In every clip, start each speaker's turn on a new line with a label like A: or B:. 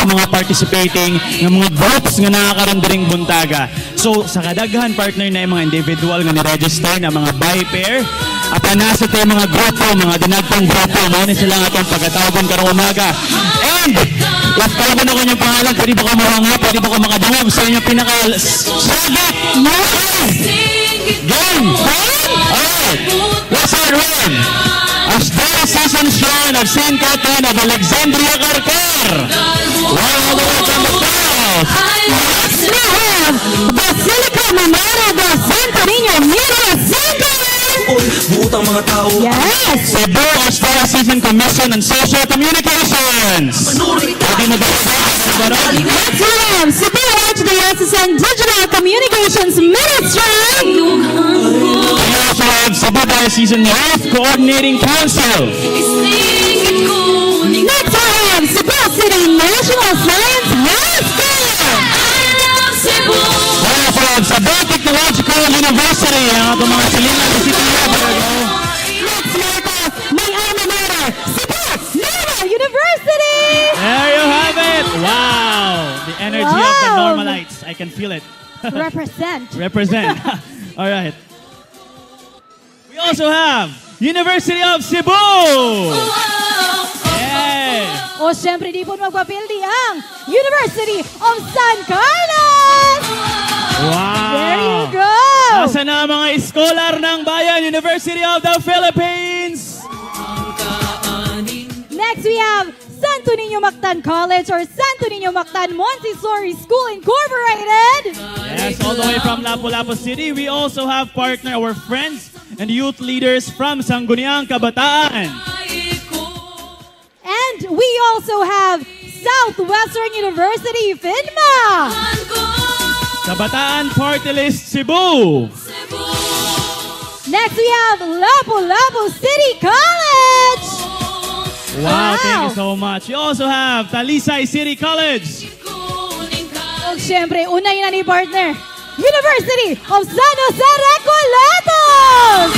A: mga participating ng mga groups nga nakakaroon diring buntaga. So sa kadaghan partner na yung mga individual nga ni-register na mga by pair, apan nasa tayo mga grupo, mga dinagpong grupo, mao ni sila nga itong pagkatawagon karong umaga. And if kalaban ako niyong pangalan, pwede ba ko mawanga, pwede ba ko makadungog sa inyong pinaka-sagat? Game! Alright! Let's start with Astorya Season Shrine of St. Catherine of Alexandria, Carcar. Wow, welcome to South.
B: Next we have Basilica Memorial de Santo Niño Mira
C: Buutang mga tao.
B: Yes!
A: Cebu Astorya Season Commission on Social Communications. Pwede mo ba?
B: Next we have Cebu Archdiocese Digital Communications Ministry.
A: We also have Cebu Diocesan Youth Coordinating Council.
B: Next we have Cebu City National Science High School.
A: We also have Cebu Technological University. Ang ating mga silingan sa City Hub.
B: Next Marco, may alma mater, Cebu Nova University.
A: There you have it. Wow. The energy of the
B: Wow.
A: Normalites. I can feel it.
B: Represent.
A: Represent. All right. We also have University of Cebu. Yeah.
B: O syempre di po magpapildi ang University of San Carlos.
A: Wow.
B: There you go.
A: Asa na ang mga scholar ng bayan, University of the Philippines.
B: Next we have Santo Niño Mactan College or Santo Niño Mactan Montessori School Incorporated.
A: Yes, all the way from Lapu-Lapu City. We also have partner our friends and youth leaders from Sangguniang Kabataan.
B: And we also have Southwestern University FINMA.
A: Kabataan Party List Cebu.
B: Next we have Lapu-Lapu City College.
A: Wow, thank you so much. We also have Talisay City College.
B: At syempre, unay na ni partner, University of San Jose Recoletos.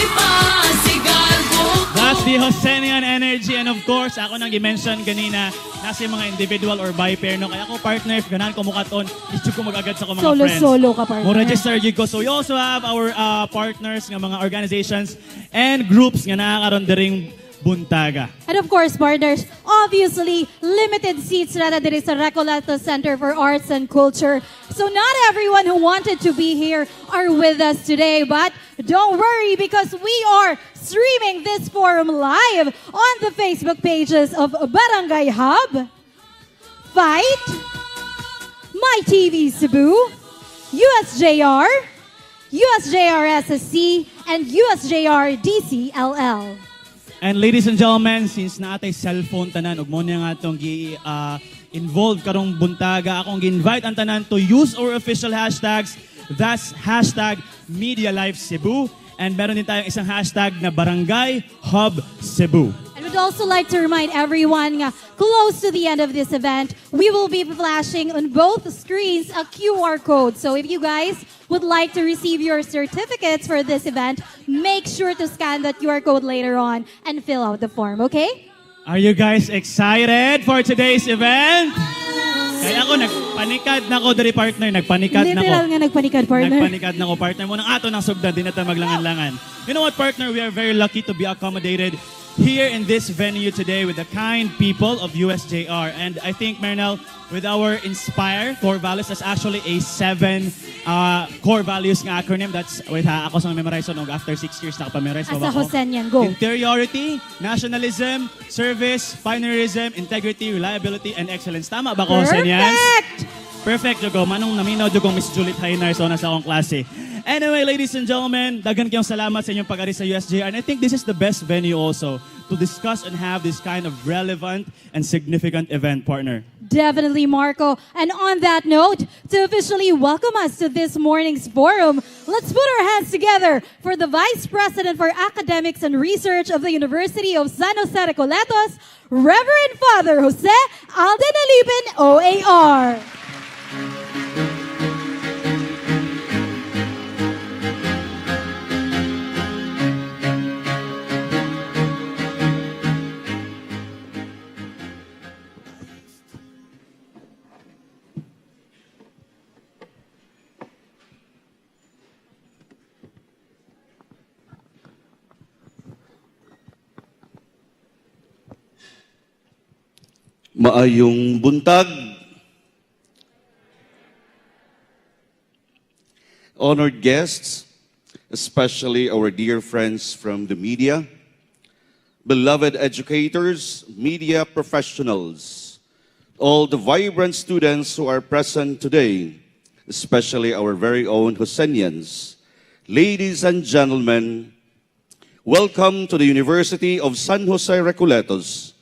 A: That's the Hosenian energy. And of course, ako nang i-mention kanina, nasa yung mga individual or by pair. No? Kaya ako partner, if ganahan ko mukaton, isip ko mag-agad sa ko mga friends.
B: Solo ka partner.
A: Mo register yun ko. So we also have our partners ng mga organizations and groups nga nakakaroon diring buntaga.
B: And of course, partners, obviously, limited seats na dito sa Recoletos Center for Arts and Culture. So not everyone who wanted to be here are with us today. But don't worry because we are streaming this forum live on the Facebook pages of Barangay Hub, Fight, My TV Cebu, USJR, USJR-SSC, and USJR DCLL.
A: And ladies and gentlemen, since naatay cellphone tanan, ug mo niya nga itong involved karong buntaga, akong gi-invite ang tanan to use our official hashtags. That's hashtag Media Life Cebu. And meron din tayong isang hashtag na Barangay Hub Cebu.
B: I would also like to remind everyone close to the end of this event, we will be flashing on both screens a QR code. So if you guys would like to receive your certificates for this event, make sure to scan that QR code later on and fill out the form, okay?
A: Are you guys excited for today's event? Kaya ako, nagpanikad na ko dari partner, nagpanikad na ko.
B: Literal nga nagpanikad, partner.
A: Nagpanikad na ko partner. Muna ato ng sugdan, di na tayo maglangan-langan. You know what partner, we are very lucky to be accommodated here in this venue today with the kind people of USJR. And I think, Mernel, with our Inspire core values, that's actually a 7 core values ng acronym. That's, wait ha, ako sa memorize no, after 6 years nakapamemorize
B: Asa Josen yan, go.
A: Interiority, nationalism, service, pioneerism, integrity, reliability, and excellence. Tama ba ko, Josen yan?
B: Perfect!
A: Perfect, Jogo. Manong naminaw, Jogo, Miss Juliet Hainar, so nasa akong klase. Anyway, ladies and gentlemen, dagan kayong salamat sa inyong pag-ari sa USJR. And I think this is the best venue also to discuss and have this kind of relevant and significant event, partner.
B: Definitely, Marco. And on that note, to officially welcome us to this morning's forum, let's put our hands together for the Vice President for Academics and Research of the University of San Jose Recoletos, Reverend Father Jose Alden Alipin, OAR.
D: Maayong buntag. Honored guests, especially our dear friends from the media, beloved educators, media professionals, all the vibrant students who are present today, especially our very own Hosenians, ladies and gentlemen, welcome to the University of San Jose Recoletos,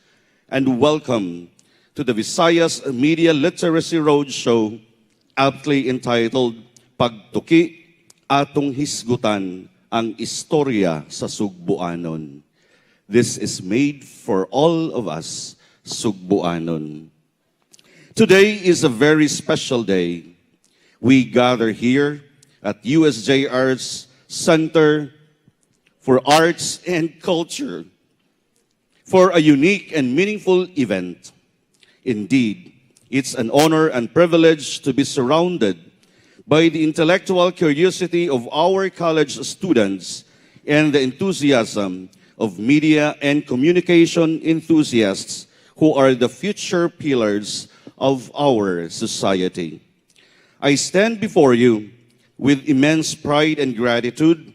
D: and welcome to the Visayas Media Literacy Roadshow, aptly entitled Pagtuki, Atong Hisgotan, ang Istorya sa Sugboanon. This is made for all of us, Sugboanon. Today is a very special day. We gather here at USJR's Center for Arts and Culture for a unique and meaningful event. Indeed, it's an honor and privilege to be surrounded by the intellectual curiosity of our college students and the enthusiasm of media and communication enthusiasts who are the future pillars of our society. I stand before you with immense pride and gratitude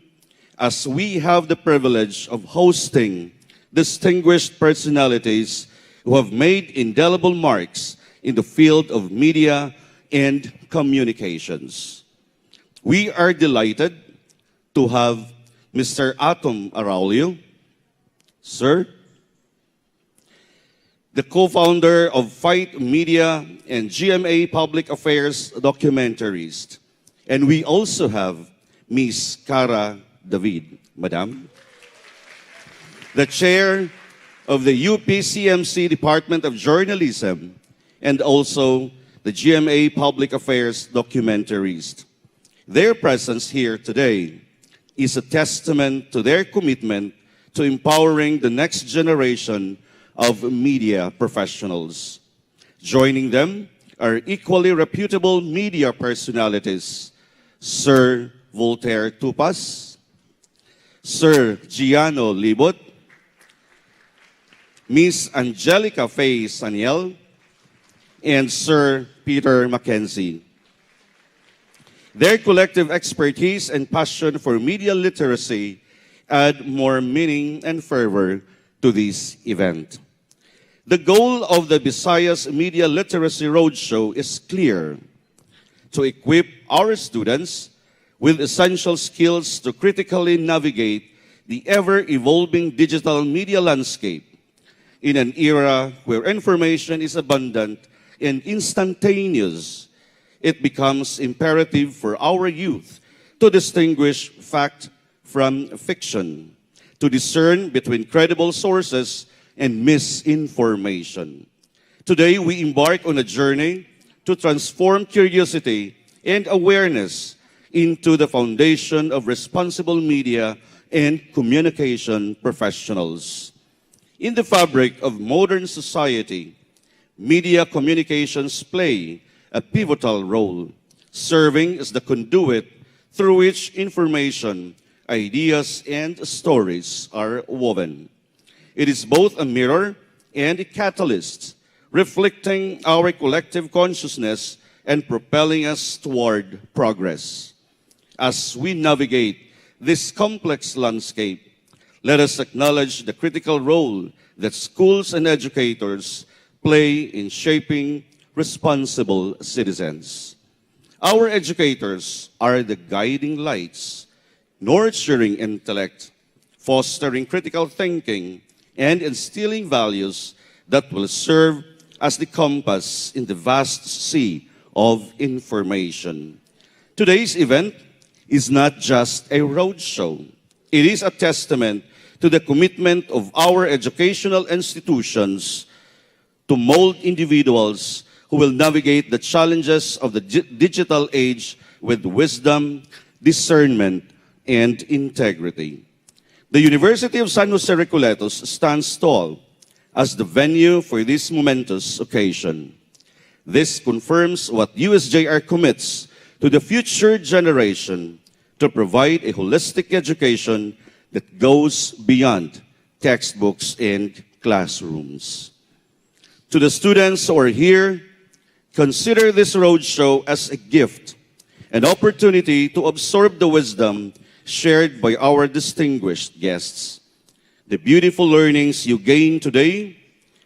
D: as we have the privilege of hosting distinguished personalities who have made indelible marks in the field of media and communications. We are delighted to have Mr. Atong Araulio, sir, the co-founder of Fight Media and GMA Public Affairs Documentaries. And we also have Ms. Cara David, Madam, the chair of the UPCMC Department of Journalism, and also the GMA Public Affairs Documentaries. Their presence here today is a testament to their commitment to empowering the next generation of media professionals. Joining them are equally reputable media personalities, Sir Voltaire Tupas, Sir Giano Libot, Miss Angelica Faye Saniel, and Sir Peter Mackenzie. Their collective expertise and passion for media literacy add more meaning and fervor to this event. The goal of the Visayas Media Literacy Roadshow is clear: to equip our students with essential skills to critically navigate the ever-evolving digital media landscape in an era where information is abundant and instantaneous. It becomes imperative for our youth to distinguish fact from fiction, to discern between credible sources and misinformation. Today, we embark on a journey to transform curiosity and awareness into the foundation of responsible media and communication professionals. In the fabric of modern society, media communications play a pivotal role, serving as the conduit through which information, ideas, and stories are woven. It is both a mirror and a catalyst, reflecting our collective consciousness and propelling us toward progress. As we navigate this complex landscape, let us acknowledge the critical role that schools and educators play in shaping responsible citizens. Our educators are the guiding lights, nurturing intellect, fostering critical thinking, and instilling values that will serve as the compass in the vast sea of information. Today's event is not just a roadshow. It is a testament to the commitment of our educational institutions to mold individuals who will navigate the challenges of the digital age with wisdom, discernment, and integrity. The University of San Jose Recoletos stands tall as the venue for this momentous occasion. This confirms what USJR commits to the future generation to provide a holistic education that goes beyond textbooks and classrooms. To the students who are here, consider this roadshow as a gift, an opportunity to absorb the wisdom shared by our distinguished guests. The beautiful learnings you gain today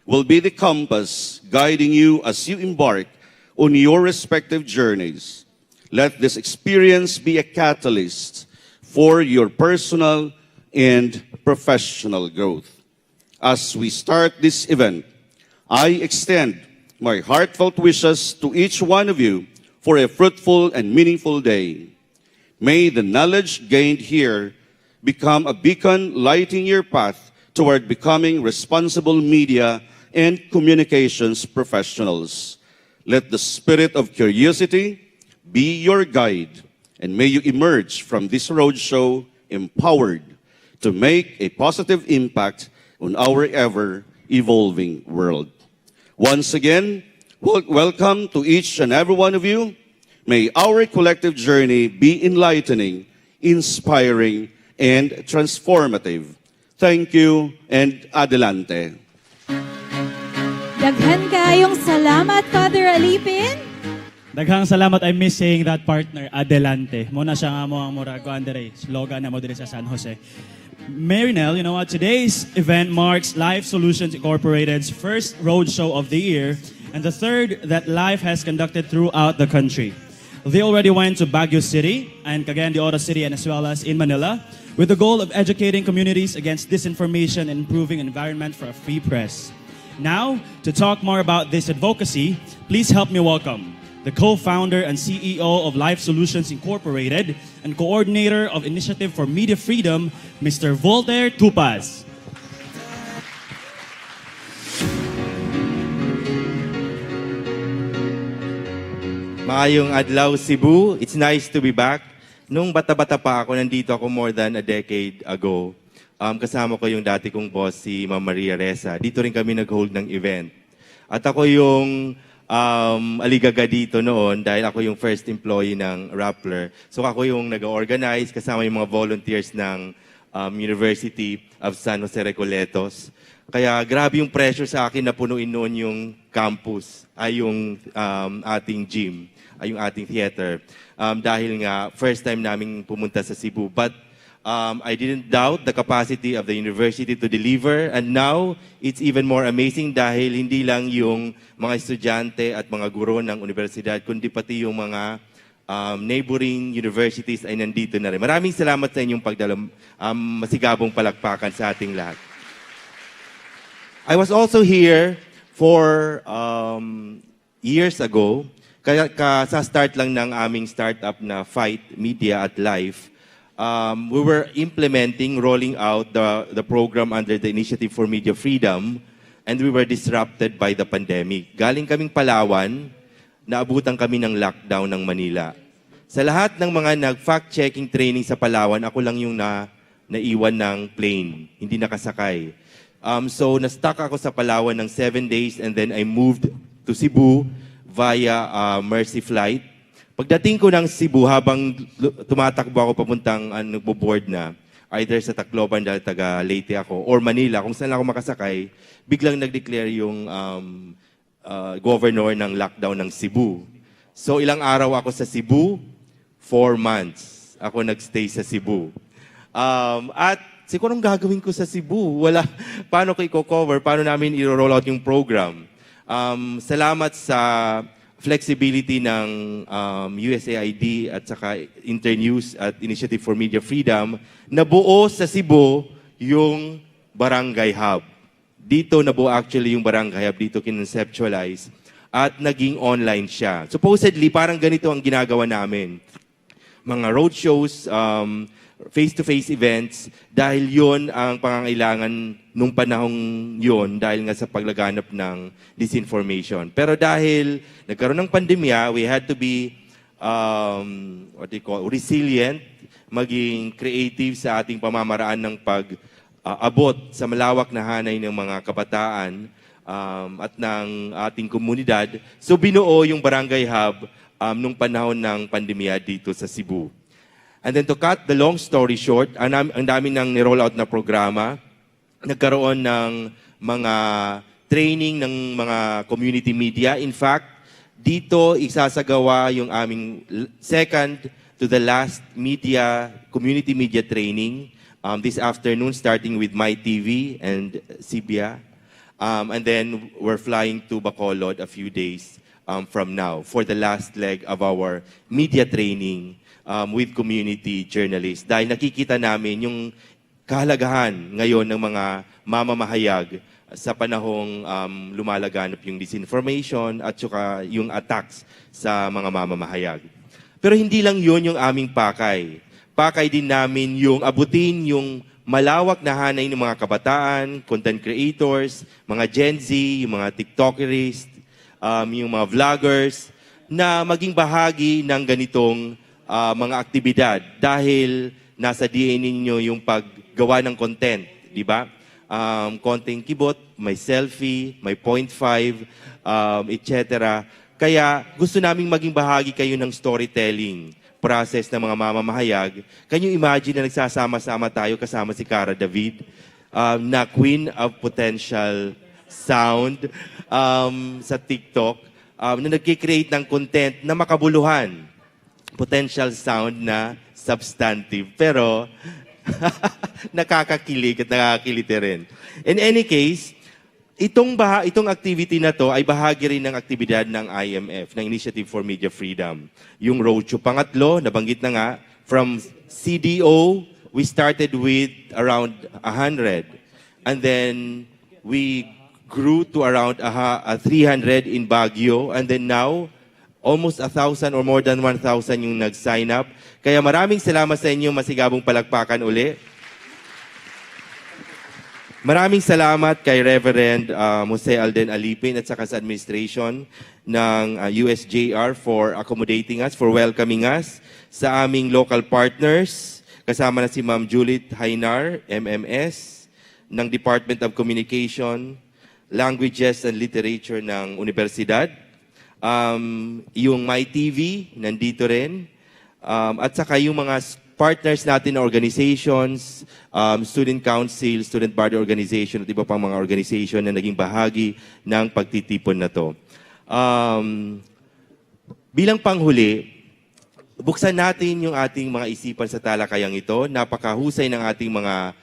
D: will be the compass guiding you as you embark on your respective journeys. Let this experience be a catalyst for your personal and professional growth. As we start this event, I extend my heartfelt wishes to each one of you for a fruitful and meaningful day. May the knowledge gained here become a beacon lighting your path toward becoming responsible media and communications professionals. Let the spirit of curiosity be your guide, and may you emerge from this roadshow empowered to make a positive impact on our ever-evolving world. Once again, welcome to each and every one of you. May our collective journey be enlightening, inspiring, and transformative. Thank you, and adelante.
B: Daghan kayong salamat, Father Alipin.
A: Daghang salamat, I miss saying that, partner, adelante. Muna siya nga mo ang murago andere, slogan na mo dire sa San Jose. Marinel, you know what? Today's event marks Life Solutions Incorporated's first roadshow of the year and the third that Life has conducted throughout the country. They already went to Baguio City and Cagayan de Oro City and as well as in Manila with the goal of educating communities against disinformation and improving environment for a free press. Now, to talk more about this advocacy, please help me welcome the co-founder and CEO of Life Solutions Incorporated and coordinator of Initiative for Media Freedom, Mr. Voltaire Tupaz.
E: Maayong adlaw, Cebu. It's nice to be back. Nung bata-bata pa ako, nandito ako more than a decade ago. Kasama ko yung dati kong boss, si Ma'am Maria Reza. Dito rin kami nag-hold ng event. At ako yung aligaga dito noon dahil ako yung first employee ng Rappler. So ako yung nag-organize kasama yung mga volunteers ng University of San Jose Recoletos. Kaya grabe yung pressure sa akin na punuin noon yung campus, ay yung ating gym, ay yung ating theater. Dahil nga, first time namin pumunta sa Cebu. But I didn't doubt the capacity of the university to deliver. And now, it's even more amazing dahil hindi lang yung mga estudyante at mga guro ng universidad, kundi pati yung mga neighboring universities ay nandito na rin. Maraming salamat sa inyong pagdala. Masigabong palakpakan sa ating lahat. I was also here for years ago. Kaya sa start lang ng aming startup na Fight Media at Life, we were implementing, rolling out the program under the Initiative for Media Freedom, and we were disrupted by the pandemic. Galing kaming Palawan, naabutan kami ng lockdown ng Manila. Sa lahat ng mga nag-fact-checking training sa Palawan, ako lang yung naiwan ng plane, hindi nakasakay. So, na-stuck ako sa Palawan ng 7 days and then I moved to Cebu via Mercy Flight. Pagdating ko ng Cebu, habang tumatakbo ako papuntang nagbo-board na, either sa Tacloban dahil taga Leyte ako, or Manila, kung saan ako makasakay, biglang nag-declare yung governor ng lockdown ng Cebu. So ilang araw ako sa Cebu, 4 months ako nagstay sa Cebu. At siguro anong gagawin ko sa Cebu? Wala. Paano ko i-cover? Paano namin i-roll out yung program? Salamat sa flexibility ng USAID at saka Internews at Initiative for Media Freedom, nabuo sa Cebu yung Barangay Hub. Dito nabuo actually yung Barangay Hub, dito kinonceptualize at naging online siya. Supposedly, parang ganito ang ginagawa namin. Mga roadshows, face-to-face events, dahil yon ang pangangailangan nung panahong yon dahil nga sa paglaganap ng disinformation. Pero dahil nagkaroon ng pandemya, we had to be resilient, maging creative sa ating pamamaraan ng pag-abot sa malawak na hanay ng mga kabataan at ng ating komunidad. So binuo yung Barangay Hub nung panahon ng pandemya dito sa Cebu. And then to cut the long story short, ang dami nang ni-roll out na programa, nagkaroon ng mga training ng mga community media. In fact, dito isasagawa yung aming second to the last community media training this afternoon, starting with My TV and Sibia. And then we're flying to Bacolod a few days from now for the last leg of our media training with community journalists. Dahil nakikita namin yung kahalagahan ngayon ng mga mamamahayag sa panahong lumalaganap yung disinformation at saka yung attacks sa mga mamamahayag. Pero hindi lang yun yung aming pakay. Pakay din namin yung abutin yung malawak na hanay ng mga kabataan, content creators, mga Gen Z, yung mga TikTokerists, yung mga vloggers, na maging bahagi ng ganitong mga aktibidad dahil nasa DNA ninyo yung paggawa ng content, di ba? Konting kibot, may selfie, may 0.5, etc. Kaya gusto naming maging bahagi kayo ng storytelling process ng mga mamamahayag. Can you imagine na nagsasama-sama tayo kasama si Cara David, na Queen of Potential Sound sa TikTok, na nagkikreate ng content na makabuluhan. Potential sound na substantive. Pero nakakakilig at nakakakiliti rin. In any case, itong activity na to ay bahagi rin ng aktibidad ng IMF, ng Initiative for Media Freedom. Yung roadshow pangatlo, nabanggit na nga, from CDO, we started with around 100. And then we grew to around 300 in Baguio. And then now, almost 1,000 or more than 1,000 yung nag-sign up. Kaya maraming salamat sa inyo, masigabong palakpakan uli. Maraming salamat kay Reverend Jose Alden Alipin at saka sa administration ng USJR for accommodating us, for welcoming us. Sa aming local partners, kasama na si Ma'am Juliet Hainar, MMS, ng Department of Communication, Languages and Literature ng Universidad. Yung My TV, nandito rin. At saka yung mga partners natin na organizations, student council, student body organization, at iba pang mga organization na naging bahagi ng pagtitipon na to. Bilang panghuli, buksan natin yung ating mga isipan sa talakayang ito. Napakahusay ng ating mga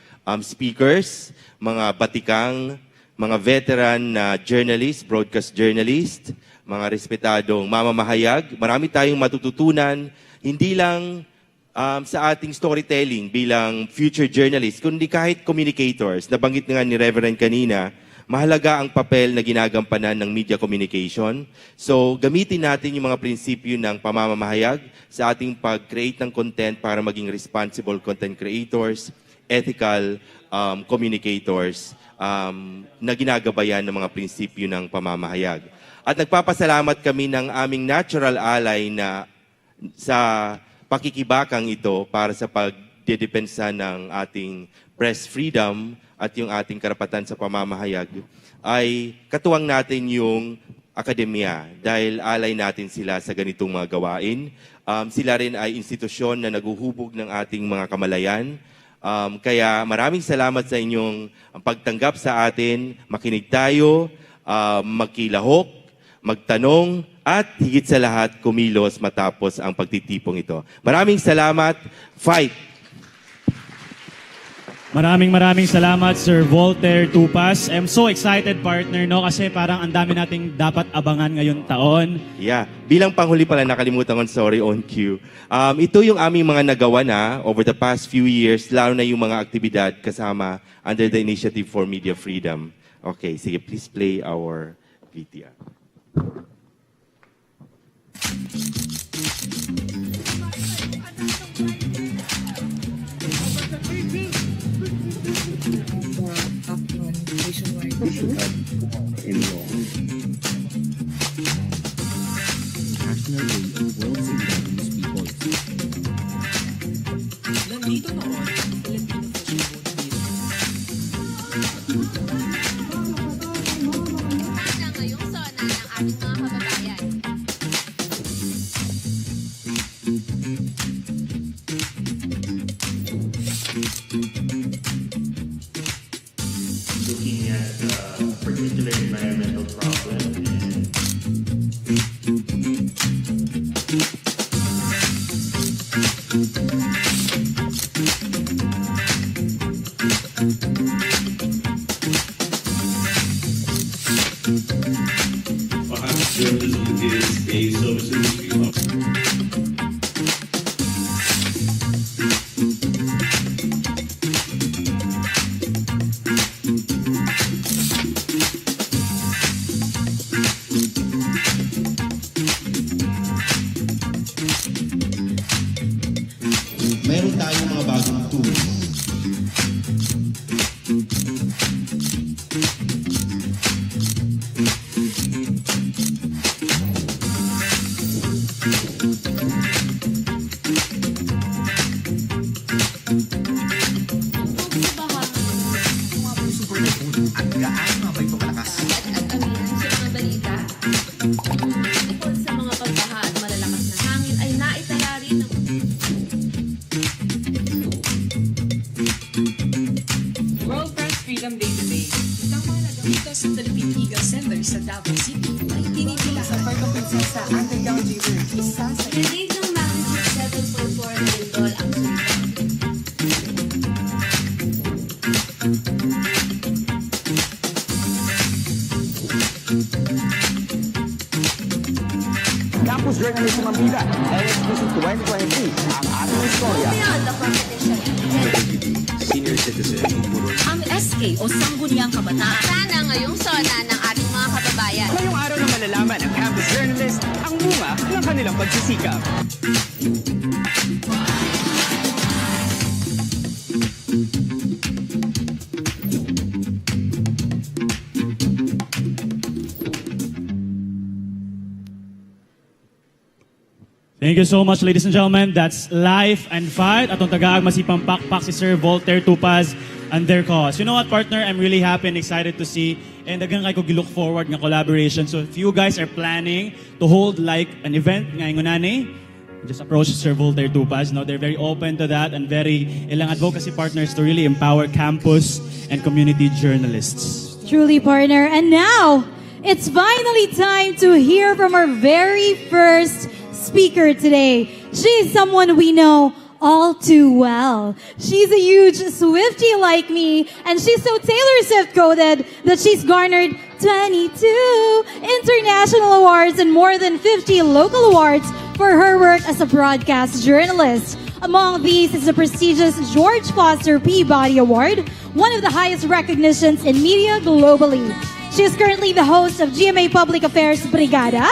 E: speakers, mga batikang, mga veteran na journalist, broadcast journalist, mga respetadong mamamahayag. Marami tayong matututunan, hindi lang sa ating storytelling bilang future journalists, kundi kahit communicators. Nabanggit nga ni Reverend kanina, mahalaga ang papel na ginagampanan ng media communication. So, gamitin natin yung mga prinsipyo ng pamamahayag sa ating pag-create ng content para maging responsible content creators, ethical communicators na ginagabayan ng mga prinsipyo ng pamamahayag. At nagpapasalamat kami ng aming natural ally na sa pakikibakang ito para sa pagdedepensa ng ating press freedom at yung ating karapatan sa pamamahayag, ay katuwang natin yung akademya dahil alay natin sila sa ganitong mga gawain. Sila rin ay institusyon na naguhubog ng ating mga kamalayan. Kaya maraming salamat sa inyong pagtanggap sa atin, makinig tayo, magkilahok, magtanong, at higit sa lahat, kumilos matapos ang pagtitipong ito. Maraming salamat. Fight!
A: Maraming salamat, Sir Voltaire Tupas. I'm so excited, partner, no? Kasi parang ang dami nating dapat abangan ngayon taon.
E: Yeah. Bilang panghuli pala, nakalimutan ko, sorry, on cue. Ito yung aming mga nagawa na over the past few years, lalo na yung mga aktibidad kasama under the Initiative for Media Freedom. Okay, sige, please play our VTR.
F: In law. National Day of World Indigenous Peoples.
C: Nandito noon, Filipino
G: Sa ngayong zona ng ating mga kababayan.
H: Looking at particularly my is a service industry.
F: Meron tayong mga bagong tools.
G: Ang gaan, mga ito kalakas. At aminan sa mga balita. Tungkol sa mga pagbaha at malalakas na hangin ay naitala rin ng
C: World Press Freedom Day today. Isang mahalagang ito sa Philippine Eagle Center sa Davao City. Ay tinitila sa Puerto Princesa Underground River. Isa sa
G: Grenade ng magnitude 7.4 na lindol ang sultan.
I: Campus Journalism ang bida. LSPC 2023, ang ating istorya.
G: Beyond the competition.
F: Senior citizen.
C: ang SK o Sangguniang Kabataan.
G: Sana ngayong sona ng ating mga kababayan.
I: Ngayong araw na malalaman ng campus journalist ang bunga ng kanilang pagsisikap.
A: Thank you so much, ladies and gentlemen. That's Life and Fight. Atong tagaag masipang pakpak si Sir Voltaire Tupaz and their cause. You know what, partner? I'm really happy and excited to see and dagang kay ko gilook forward nga collaboration. So if you guys are planning to hold like an event ngayong nani, just approach Sir Voltaire Tupaz. No, they're very open to that and very ilang advocacy partners to really empower campus and community journalists.
B: Truly, partner. And now, it's finally time to hear from our very first speaker today. She's someone we know all too well. She's a huge Swiftie like me, and she's so Taylor Swift coded that she's garnered 22 international awards and more than 50 local awards for her work as a broadcast journalist. Among these is the prestigious George Foster Peabody Award, one of the highest recognitions in media globally. She is currently the host of GMA Public Affairs Brigada,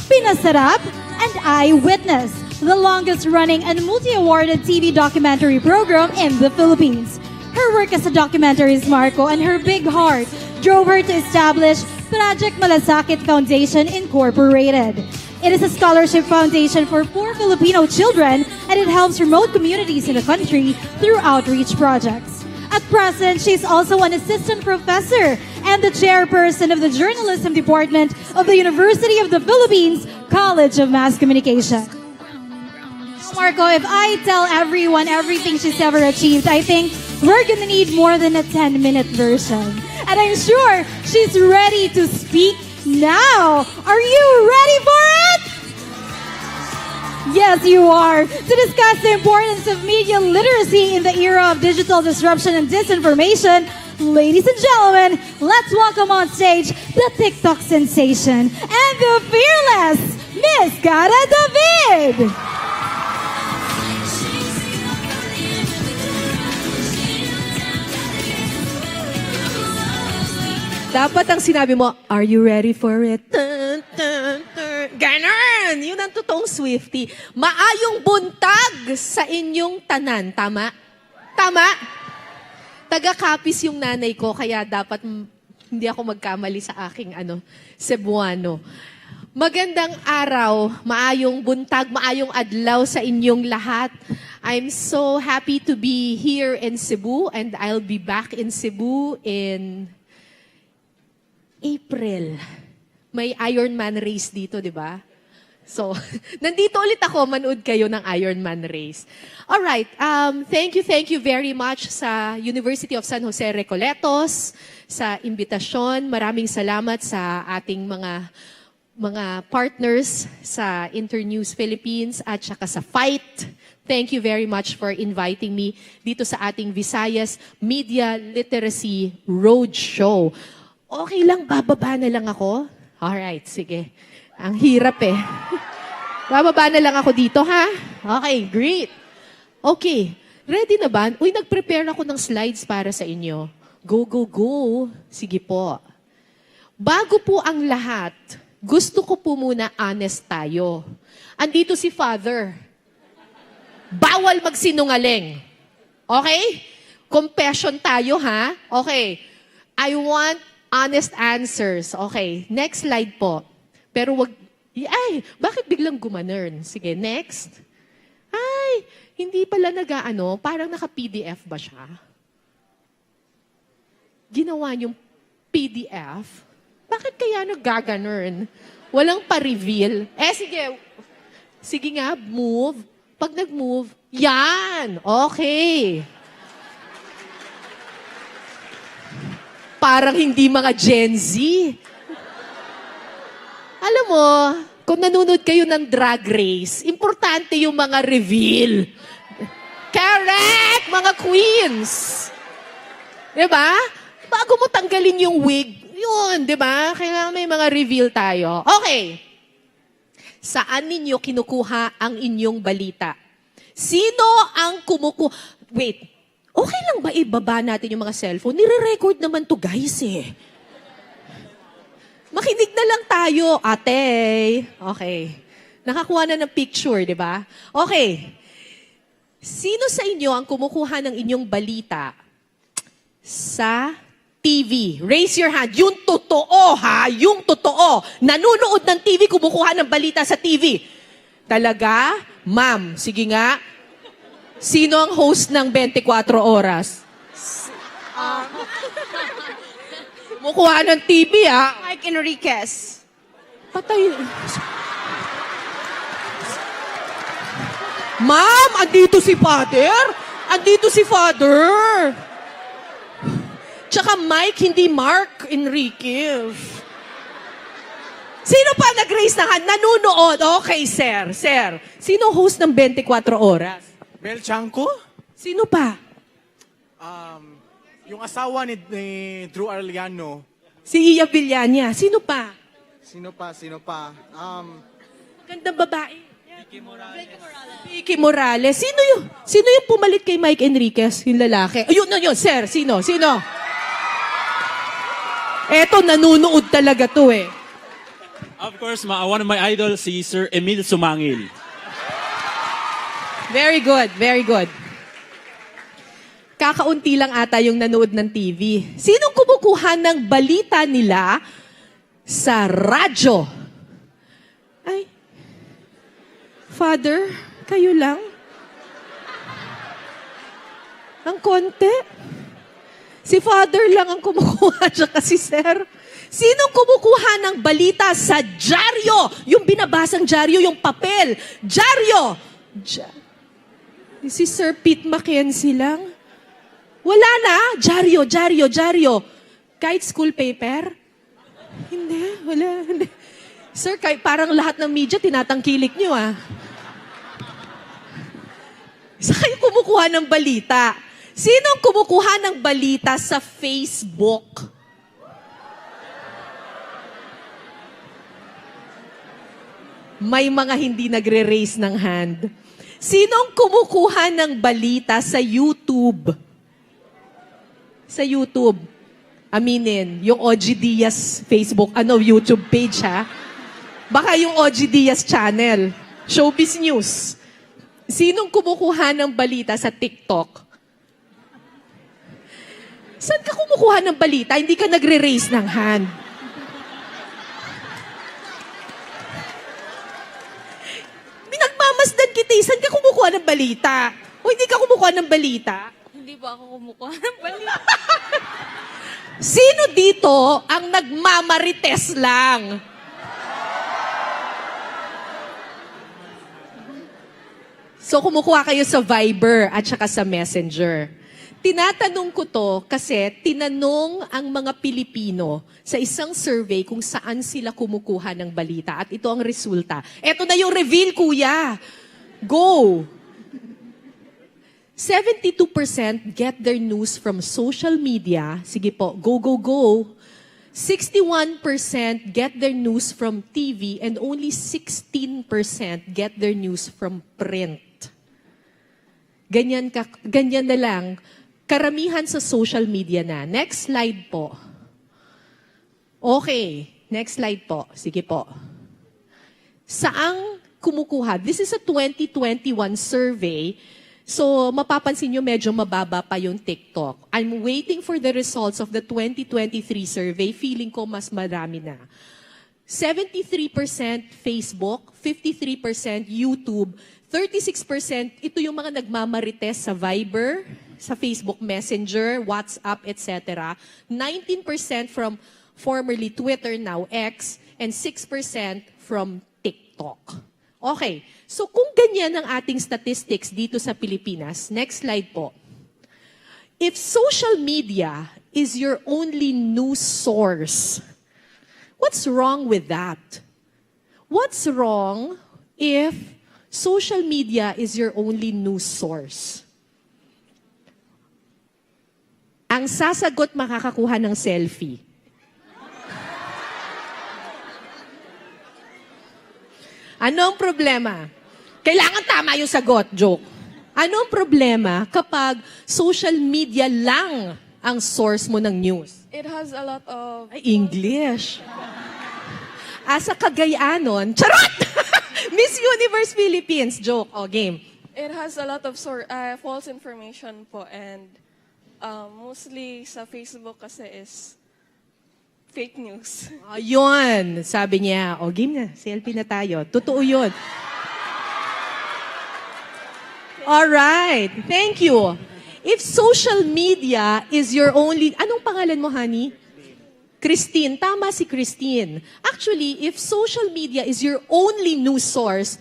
B: Pinasarap, and Eyewitness, the longest-running and multi-awarded TV documentary program in the Philippines. Her work as a documentarist, Marco, and her big heart drove her to establish Project Malasakit Foundation Incorporated. It is a scholarship foundation for poor Filipino children, and it helps remote communities in the country through outreach projects. At present, she's also an assistant professor and the chairperson of the journalism department of the University of the Philippines College of Mass Communication. Marco, if I tell everyone everything she's ever achieved, I think we're gonna need more than a 10-minute version. And I'm sure she's ready to speak now. Are you ready for it? Yes, you are. To discuss the importance of media literacy in the era of digital disruption and disinformation, ladies and gentlemen, let's welcome on stage the TikTok sensation and the fearless Miss Cara David.
J: Dapat ang sinabi mo, are you ready for it? Dun, dun, dun. Ganon! Yun ang totoong Swiftie. Maayong buntag sa inyong tanan. Tama? Tama? Taga-Capiz yung nanay ko, kaya dapat hindi ako magkamali sa aking Sugboanon. Magandang araw, maayong buntag, maayong adlaw sa inyong lahat. I'm so happy to be here in Cebu, and I'll be back in Cebu in April. May Ironman race dito, di ba? So, nandito ulit ako, manood kayo ng Ironman race. Alright, thank you very much sa University of San Jose Recoletos, sa imbitasyon. Maraming salamat sa ating mga partners sa Internews Philippines at saka sa Fight. Thank you very much for inviting me dito sa ating Visayas Media Literacy Roadshow. Okay lang, bababa na lang ako? Alright, sige. Ang hirap eh. Bababa na lang ako dito, ha? Okay, great. Okay, ready na ba? Uy, nag-prepare ako ng slides para sa inyo. Go, go, go. Sige po. Bago po ang lahat, gusto ko po muna honest tayo. Andito si Father. Bawal magsinungaling. Okay? Confession tayo, ha? Okay. I want honest answers. Okay. Next slide po. Pero wag... Ay, bakit biglang gumanern? Sige, next. Ay, hindi pala nag-ano, parang naka-PDF ba siya? Ginawa niyong PDF? Bakit kaya nag-gaganern? Walang pa-reveal. Sige. Sige nga, move. Pag nag-move, yan! Okay. Parang hindi mga Gen Z. Alam mo, kung nanonood kayo ng Drag Race, importante yung mga reveal. Correct! Mga queens! Diba? Bago mo tanggalin yung wig, yun, diba? Kailangan may mga reveal tayo. Okay. Saan ninyo kinukuha ang inyong balita? Sino ang Wait, okay lang ba ibaba natin yung mga cellphone? Nire-record naman to guys eh. Makinig na lang tayo, ate. Okay. Nakakuha na ng picture, di ba? Okay. Sino sa inyo ang kumukuha ng inyong balita sa TV? Raise your hand. Yung totoo, ha? Yung totoo. Nanunood ng TV, kumukuha ng balita sa TV. Talaga? Ma'am, sige nga. Sino ang host ng 24 oras? Kumukuha ng TV, ha?
K: Mike Enriquez.
J: Patay. Ma'am, andito si Father. Andito si Father. Tsaka Mike, hindi Mark Enriquez. Sino pa nag-raise ng hand? Nanunood. Okay, sir. Sir, sino host ng 24 oras?
L: Mel Chanco?
J: Sino pa?
L: Yung asawa ni Drew Arellano.
J: Si Iya Villania. Sino pa?
L: Sino pa?
J: Gandang babae. Vicky Morales. Sino yung pumalit kay Mike Enriquez? Yung lalaki. Ayun, sir. Sino? Eto, nanunood talaga to eh.
M: Of course, one of my idols, si Sir Emil Sumangil.
J: Very good, very good. Kakaunti lang ata yung nanood ng TV. Sinong kumukuha ng balita nila sa radyo? Ay, Father, kayo lang? Ang konti? Si Father lang ang kumukuha, tsaka si Sir. Sinong kumukuha ng balita sa dyaryo? Yung binabasang dyaryo, yung papel. Dyaryo! Si Sir Pete Mackenzie lang. Wala na. Dyaryo. Kahit school paper? Hindi, wala. Hindi. Sir, parang lahat ng media tinatangkilik nyo, ah. Saan kayo kumukuha ng balita? Sinong kumukuha ng balita sa Facebook? May mga hindi nagre-raise ng hand. Sinong kumukuha ng balita sa YouTube? Sa YouTube. Aminin, yung OG Diaz Facebook, YouTube page, ha? Baka yung OG Diaz channel. Showbiz News. Sinong kumukuha ng balita sa TikTok? Saan ka kumukuha ng balita? Hindi ka nagre-raise ng hand. Minagmamasdan kita, saan ka kumukuha ng balita? O hindi ka kumukuha ng balita?
K: Hindi ba ako kumukuha ng balita?
J: Sino dito ang nagmamarites lang? So kumukuha kayo sa Viber at saka sa Messenger. Tinatanong ko to kasi tinanong ang mga Pilipino sa isang survey kung saan sila kumukuha ng balita. At ito ang resulta. Ito na yung reveal, kuya. Go! 72% get their news from social media. Sige po, go, go, go. 61% get their news from TV and only 16% get their news from print. Ganyan na lang. Karamihan sa social media na. Next slide po. Okay. Next slide po. Sige po. Saang kumukuha? This is a 2021 survey. So, mapapansin nyo medyo mababa pa yung TikTok. I'm waiting for the results of the 2023 survey. Feeling ko mas marami na. 73% Facebook, 53% YouTube, 36% ito yung mga nagmamarites sa Viber, sa Facebook Messenger, WhatsApp, etc. 19% from formerly Twitter, now X, and 6% from TikTok. Okay, so kung ganyan ang ating statistics dito sa Pilipinas, next slide po. If social media is your only news source, what's wrong with that? What's wrong if social media is your only news source? Ang sasagot makakakuha ng selfie. Ano ang problema? Kailangan tama yung sagot, joke. Ano ang problema kapag social media lang ang source mo ng news?
K: It has a lot of...
J: Ay, English. Asa Cagayanon, charot! Miss Universe Philippines, joke. O, game.
K: It has a lot of false information po, and mostly sa Facebook kasi is fake news.
J: Ayun, sabi niya. O, game na. Selfie na tayo. Totoo yun. Alright. Thank you. If social media is your only... Anong pangalan mo, honey? Christine. Tama si Christine. Actually, if social media is your only news source,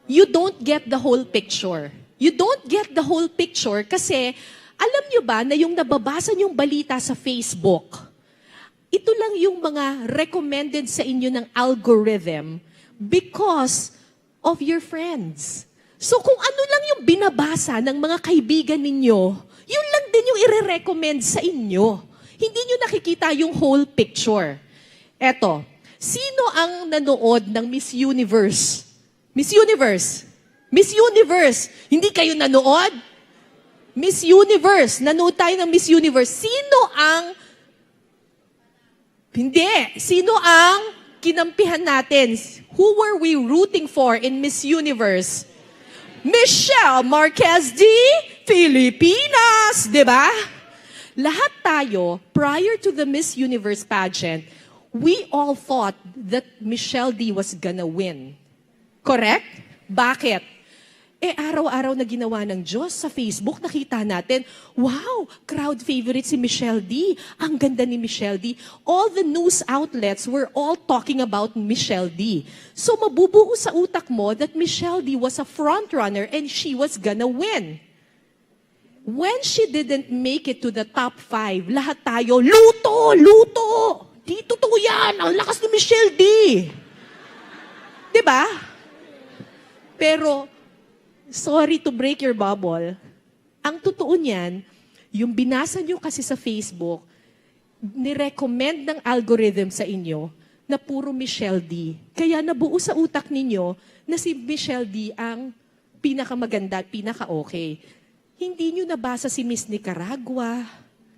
J: you don't get the whole picture. You don't get the whole picture kasi alam nyo ba na yung nababasa nyong balita sa Facebook, ito lang yung mga recommended sa inyo ng algorithm because of your friends. So kung ano lang yung binabasa ng mga kaibigan ninyo, yun lang din yung i-recommend sa inyo. Hindi nyo nakikita yung whole picture. Eto, sino ang nanood ng Miss Universe? Miss Universe? Miss Universe! Hindi kayo nanood? Miss Universe! Nanood tayo ng Miss Universe. Sino ang Hindi. Sino ang kinampihan natin? Who were we rooting for in Miss Universe? Michelle Marquez de Filipinas, di ba? Lahat tayo, prior to the Miss Universe pageant, we all thought that Michelle D was gonna win. Correct? Bakit? Araw-araw na ginawa ng Diyos sa Facebook, nakita natin, wow, crowd favorite si Michelle D. Ang ganda ni Michelle D. All the news outlets were all talking about Michelle D. So mabubuo sa utak mo that Michelle D was a frontrunner and she was gonna win. When she didn't make it to the top 5, lahat tayo, luto! Di totoo yan! Ang lakas ni Michelle D. Diba? Pero, sorry to break your bubble. Ang totoo niyan, yung binasa nyo kasi sa Facebook, nirecommend ng algorithm sa inyo na puro Michelle D. Kaya nabuo sa utak ninyo na si Michelle D ang pinakamaganda at pinaka-okay. Hindi nyo nabasa si Miss Nicaragua,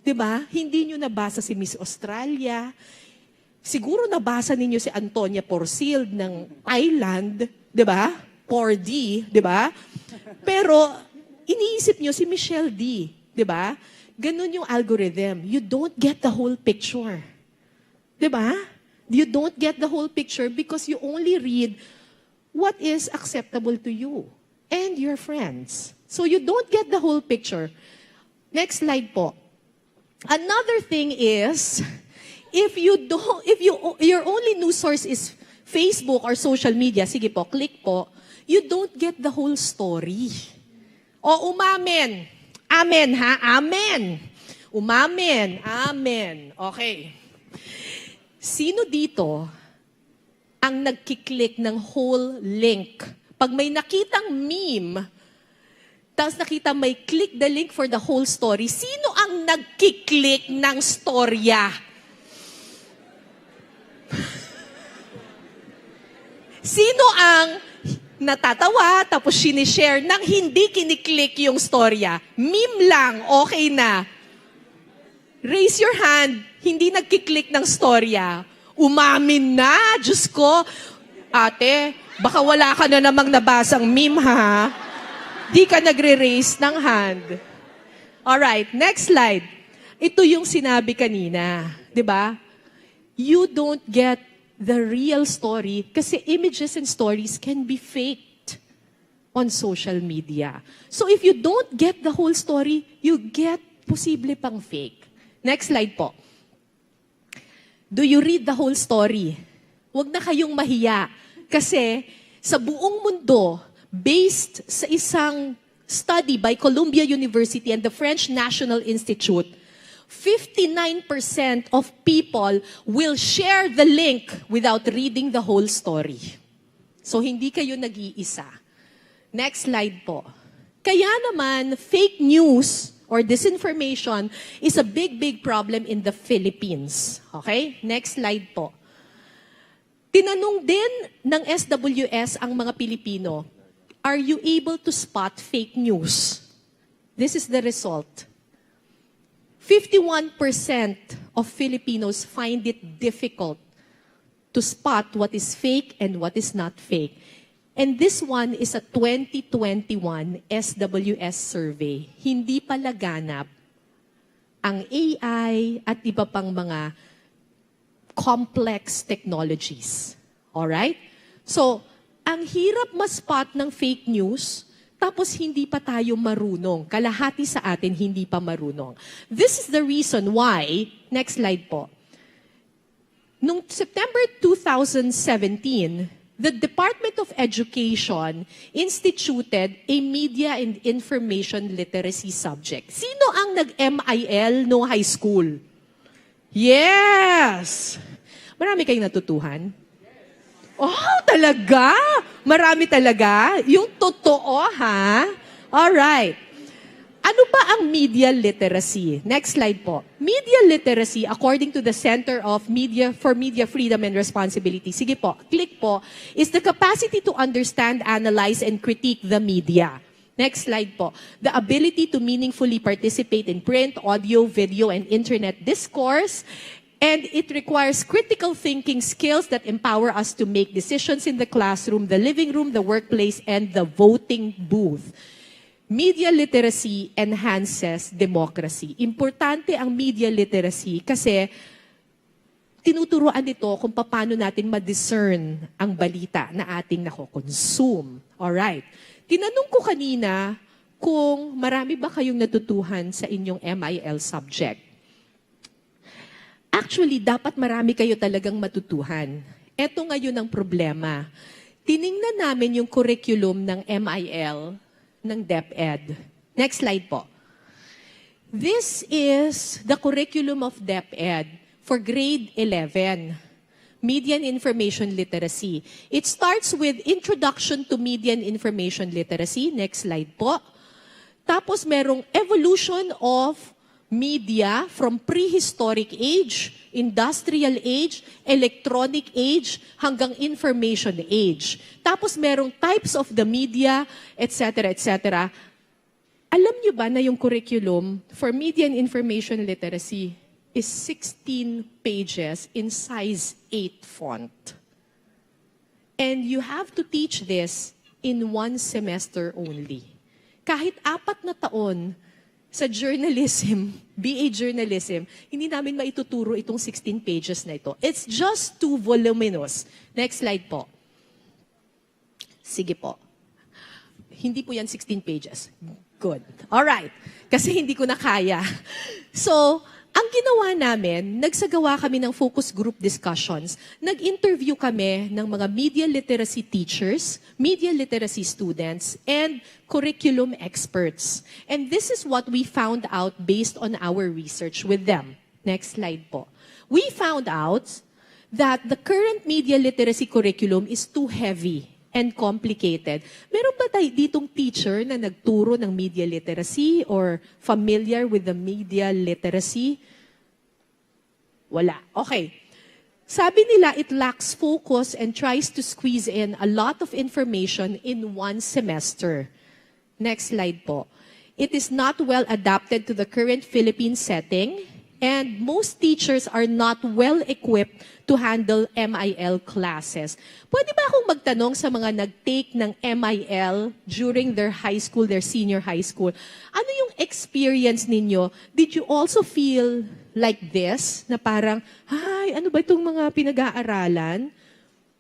J: di ba? Hindi nyo nabasa si Miss Australia. Siguro nabasa ninyo si Antonia Porcil ng Thailand, di ba? 4D, di ba? Pero, iniisip nyo si Michelle D, di ba? Ganun yung algorithm. You don't get the whole picture. Di ba? You don't get the whole picture because you only read what is acceptable to you and your friends. So you don't get the whole picture. Next slide po. Another thing is, if your only news source is Facebook or social media, sige po, click po, you don't get the whole story. O umamin. Amen, ha? Amen. Umamin. Amen. Okay. Sino dito ang nagkiklik ng whole link? Pag may nakitang meme, tapos nakita may click the link for the whole story, sino ang nagkiklik ng storya? Sino ang natatawa tapos sinishare nang hindi kiniklik yung storya? Meme lang, okay na. Raise your hand, hindi nagkiklik ng storya. Umamin na, Diyos ko. Ate, baka wala ka na namang nabasang meme ha? Di ka nagre-raise ng hand. Alright, next slide. Ito yung sinabi kanina, di ba? You don't get the real story kasi images and stories can be faked on social media. So if you don't get the whole story, you get posible pang fake. Next slide po. Do you read the whole story? Huwag na kayong mahiya kasi sa buong mundo, based sa isang study by Columbia University and the French National Institute, 59% of people will share the link without reading the whole story. So, hindi kayo nag-iisa. Next slide po. Kaya naman, fake news or disinformation is a big problem in the Philippines. Okay? Next slide po. Tinanong din ng SWS ang mga Pilipino, are you able to spot fake news? This is the result. 51% of Filipinos find it difficult to spot what is fake and what is not fake. And this one is a 2021 SWS survey. Hindi pa laganap ang AI at iba pang mga complex technologies. Alright? So, ang hirap ma-spot ng fake news, tapos hindi pa tayo marunong. Kalahati sa atin hindi pa marunong. This is the reason why, next slide po. Noong September 2017, the Department of Education instituted a Media and Information Literacy subject. Sino ang nag-MIL no high school? Yes! Marami kayong natutuhan? Oh, talaga? Marami talaga? Yung totoo, ha? Alright. Ano ba ang media literacy? Next slide po. Media literacy, according to the Center of Media for Media Freedom and Responsibility, sige po, click po, is the capacity to understand, analyze, and critique the media. Next slide po. The ability to meaningfully participate in print, audio, video, and internet discourse. And it requires critical thinking skills that empower us to make decisions in the classroom, the living room, the workplace, and the voting booth. Media literacy enhances democracy. Importante ang media literacy kasi tinuturuan nito kung paano natin ma-discern ang balita na ating nako-consume. Alright. Tinanong ko kanina kung marami ba kayong natutuhan sa inyong MIL subject. Actually, dapat marami kayo talagang matutuhan. Ito ngayon ang problema. Tiningnan namin yung curriculum ng MIL, ng DepEd. Next slide po. This is the curriculum of DepEd for grade 11, Media and Information Literacy. It starts with Introduction to Media and Information Literacy. Next slide po. Tapos merong Evolution of Media from prehistoric age, industrial age, electronic age, hanggang information age. Tapos merong types of the media, etc., etc. Alam niyo ba na yung curriculum for Media and Information Literacy is 16 pages in size 8 font? And you have to teach this in 1 semester only. Kahit 4 na taon, sa journalism, BA journalism, hindi namin maituturo itong 16 pages na ito. It's just too voluminous. Next slide po. Sige po. Hindi po yan 16 pages. Good. Alright. Kasi hindi ko na kaya. So, ang ginawa namin, nagsagawa kami ng focus group discussions. Nag-interview kami ng mga media literacy teachers, media literacy students, and curriculum experts. And this is what we found out based on our research with them. Next slide po. We found out that the current media literacy curriculum is too heavy and complicated. Meron ba tayo ditong teacher na nagturo ng media literacy or familiar with the media literacy? Wala. Okay. Sabi nila, it lacks focus and tries to squeeze in a lot of information in one semester. Next slide po. It is not well adapted to the current Philippine setting, and most teachers are not well equipped to handle MIL classes. Pwede ba akong magtanong sa mga nag-take ng MIL during their high school, their senior high school? Ano yung experience ninyo? Did you also feel like this? Na parang, ay, ano ba itong mga pinag-aaralan?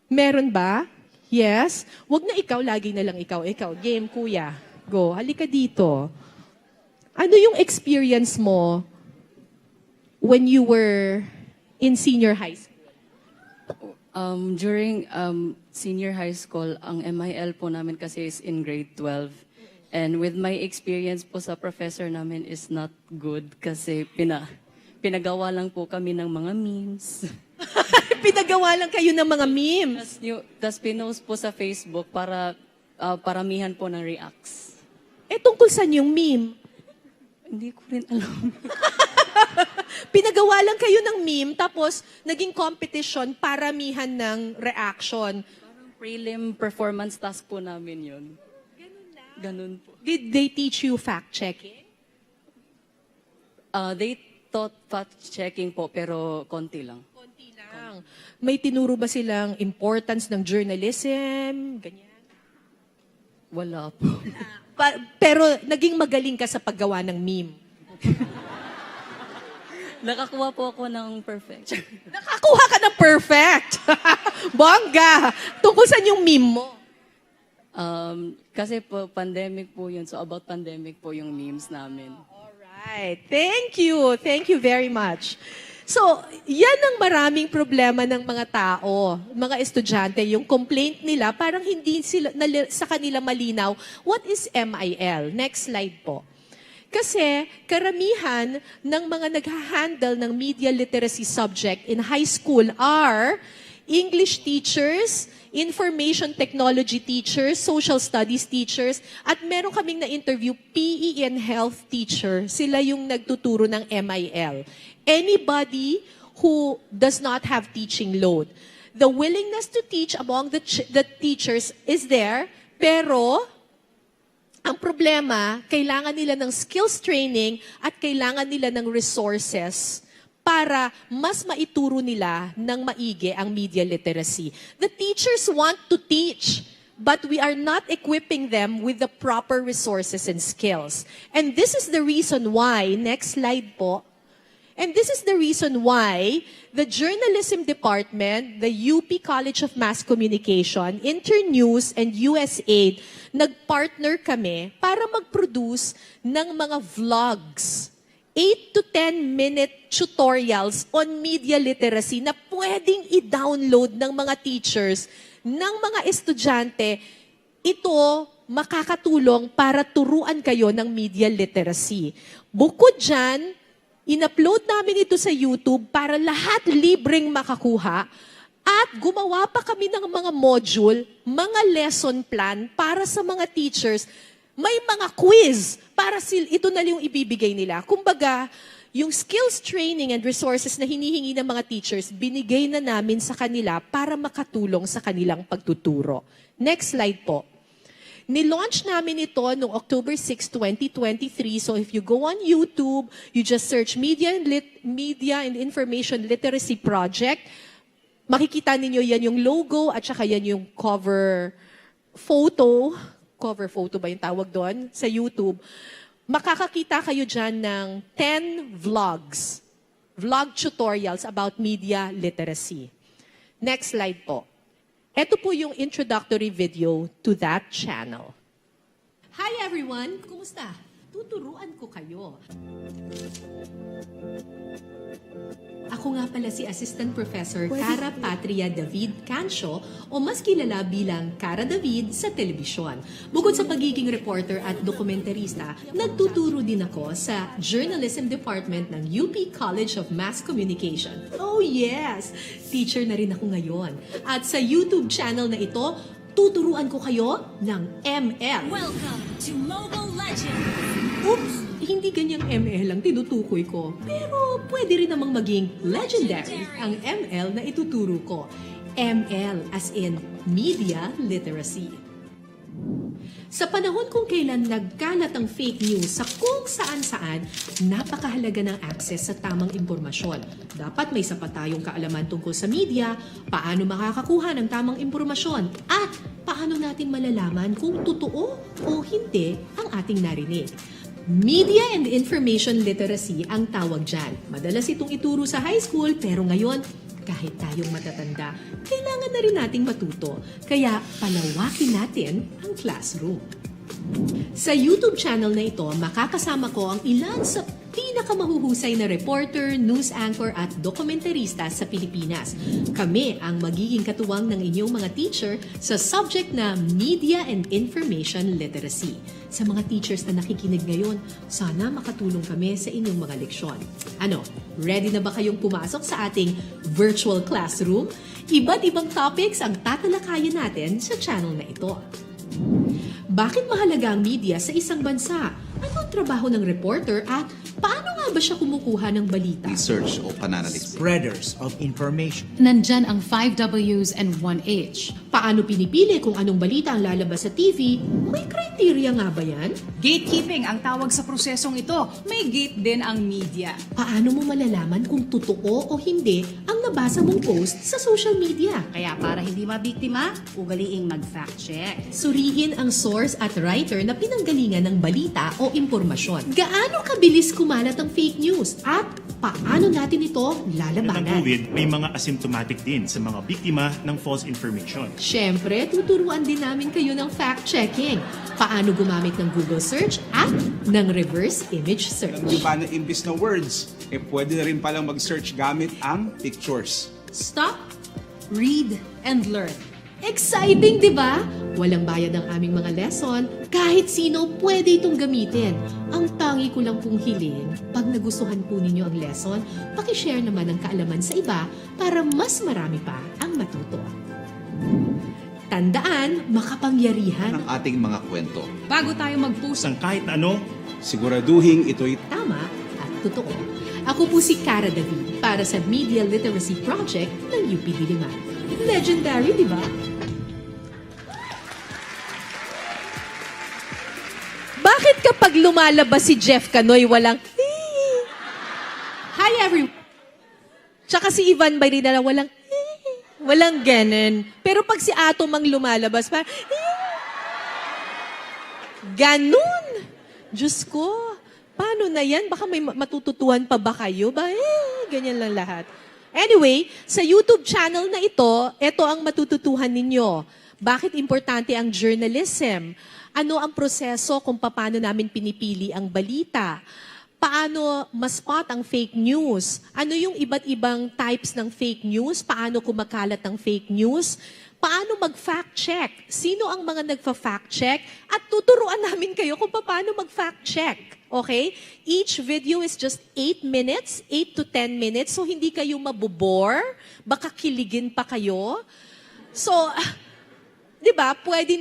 J: Meron ba? Yes? Wag na ikaw, lagi na lang ikaw. Ikaw, game, kuya. Go, halika dito. Ano yung experience mo when you were in senior high school?
N: During senior high school, ang MIL po namin kasi is in grade 12. And with my experience po sa professor namin is not good kasi pinagawa lang po kami ng mga memes.
J: Pinagawa lang kayo ng mga memes?
N: Tapos pinost po sa Facebook para paramihan po ng reacts.
J: Tungkol saan yung meme?
N: Hindi ko rin alam.
J: Pinagawa lang kayo ng meme, tapos naging competition, paramihan ng reaction.
N: Parang prelim performance task po namin yun. Ganun po.
J: Did they teach you fact-checking?
N: They taught fact-checking po, pero konti lang.
J: Konti lang. May tinuro ba silang importance ng journalism? Ganyan?
N: Wala po.
J: Pero naging magaling ka sa paggawa ng meme.
N: Nakakuha po ako ng perfect.
J: Nakakuha ka ng perfect! Bongga! Tungkol saan yung meme mo?
N: Kasi po, pandemic po yun. So, about pandemic po yung memes namin.
J: Alright. Thank you. Thank you very much. So, yan ang maraming problema ng mga tao, mga estudyante. Yung complaint nila, parang hindi sila, sa kanila malinaw. What is MIL? Next slide po. Kasi karamihan ng mga nag-handle ng media literacy subject in high school are English teachers, information technology teachers, social studies teachers, at meron kaming na-interview PE and health teacher. Sila yung nagtuturo ng MIL. Anybody who does not have teaching load. The willingness to teach among the teachers is there, pero ang problema, kailangan nila ng skills training at kailangan nila ng resources para mas maituro nila ng maigi ang media literacy. The teachers want to teach, but we are not equipping them with the proper resources and skills. And this is the reason why, next slide po, and this is the reason why the journalism department, the UP College of Mass Communication, Internews, and USAID, nagpartner kami para mag-produce ng mga vlogs. 8 to 10 minute tutorials on media literacy na pwedeng i-download ng mga teachers, ng mga estudyante. Ito makakatulong para turuan kayo ng media literacy. Bukod dyan, in-upload namin ito sa YouTube para lahat libreng makakuha at gumawa pa kami ng mga module, mga lesson plan para sa mga teachers. May mga quiz para ito na yung ibibigay nila. Kumbaga, yung skills training and resources na hinihingi ng mga teachers, binigay na namin sa kanila para makatulong sa kanilang pagtuturo. Next slide po. Nilaunch namin ito noong October 6, 2023. So if you go on YouTube, you just search Media and Information Literacy Project. Makikita ninyo yan yung logo at saka yan yung cover photo. Cover photo ba yung tawag doon? Sa YouTube. Makakakita kayo dyan ng 10 vlogs. Vlog tutorials about media literacy. Next slide po. Ito po yung introductory video to that channel. Hi everyone! Kumusta? Tuturuan ko kayo. Ako nga pala si Assistant Professor Cara Patria David Cancio o mas kilala bilang Cara David sa telebisyon. Bukod sa pagiging reporter at dokumentarista, nagtuturo din ako sa Journalism Department ng UP College of Mass Communication. Oh yes! Teacher na rin ako ngayon. At sa YouTube channel na ito, tuturuan ko kayo ng ML.
O: Welcome to Mobile Legends!
J: Oops! Hindi ganyang ML ang tinutukoy ko. Pero pwede rin namang maging legendary ang ML na ituturo ko. ML as in Media Literacy. Sa panahon kung kailan nagkalat ang fake news sa kung saan-saan, napakahalaga ng access sa tamang impormasyon. Dapat may sapat tayong kaalaman tungkol sa media, paano makakakuha ng tamang impormasyon, at paano natin malalaman kung totoo o hindi ang ating narinig. Media and Information Literacy ang tawag dyan. Madalas itong ituro sa high school, pero ngayon, kahit tayong matatanda, kailangan na rin nating matuto. Kaya palawakin natin ang classroom. Sa YouTube channel na ito, makakasama ko ang ilan sa pinakamahuhusay na reporter, news anchor at dokumentarista sa Pilipinas. Kami ang magiging katuwang ng inyong mga teacher sa subject na Media and Information Literacy. Sa mga teachers na nakikinig ngayon, sana makatulong kami sa inyong mga leksyon. Ano, ready na ba kayong pumasok sa ating virtual classroom? Iba't ibang topics ang tatalakayin natin sa channel na ito. Bakit mahalaga ang media sa isang bansa? Ano ang trabaho ng reporter at paano nga ba siya kumukuha ng balita?
P: Research o pananaliksik.
L: Spreaders of information.
Q: Nandyan ang 5 Ws and 1 H.
J: Paano pinipili kung anong balita ang lalabas sa TV? May criteria nga ba yan?
Q: Gatekeeping ang tawag sa prosesong ito. May gate din ang media.
J: Paano mo malalaman kung totoo o hindi ang nabasa mong post sa social media?
O: Kaya para hindi mabiktima, ugaliing mag-fact check.
J: Suriin ang source at writer na pinanggalingan ng balita o impormasyon. Gaano kabilis kumalat ang fake news? At paano natin ito lalabanan?
R: COVID, may mga asymptomatic din sa mga biktima ng false information.
J: Siyempre, tuturuan din namin kayo ng fact-checking. Paano gumamit ng Google search at ng reverse image search.
S: Paano imbis na words, pwede na rin palang mag-search gamit ang pictures.
J: Stop, read, and learn. Exciting, di ba? Walang bayad ang aming mga lesson. Kahit sino pwede itong gamitin. Ang tangi ko lang pong hiling, pag nagustuhan po ninyo ang lesson, pakishare naman ang kaalaman sa iba para mas marami pa ang matuto. Tandaan, makapangyarihan
P: Ang ating mga kwento.
Q: Bago tayo mag-post
R: Sang kahit na ano,
S: Siguraduhin ito'y
J: tama at totoo. Ako po si Cara David para sa Media Literacy Project ng UP Diliman. Legendary, di ba? Bakit kapag lumalabas si Jeff Canoy, walang Hi everyone! Tsaka si Ivan Barina na walang ganun. Pero pag si Atom ang lumalabas, ganun! Diyos ko, paano na yan? Baka may matututuhan pa ba kayo? Ganyan lang lahat. Anyway, sa YouTube channel na ito ang matututuhan ninyo. Bakit importante ang journalism? Ano ang proseso kung paano namin pinipili ang balita? Paano ma-spot ang fake news? Ano yung iba't ibang types ng fake news? Paano kumakalat ang fake news? Paano mag-fact check? Sino ang mga nagfa-fact check? At tuturuan namin kayo kung paano mag-fact check. Okay? Each video is just 8 minutes, 8 to 10 minutes. So, hindi kayo mabobore. Baka kiligin pa kayo. So, di ba, pwede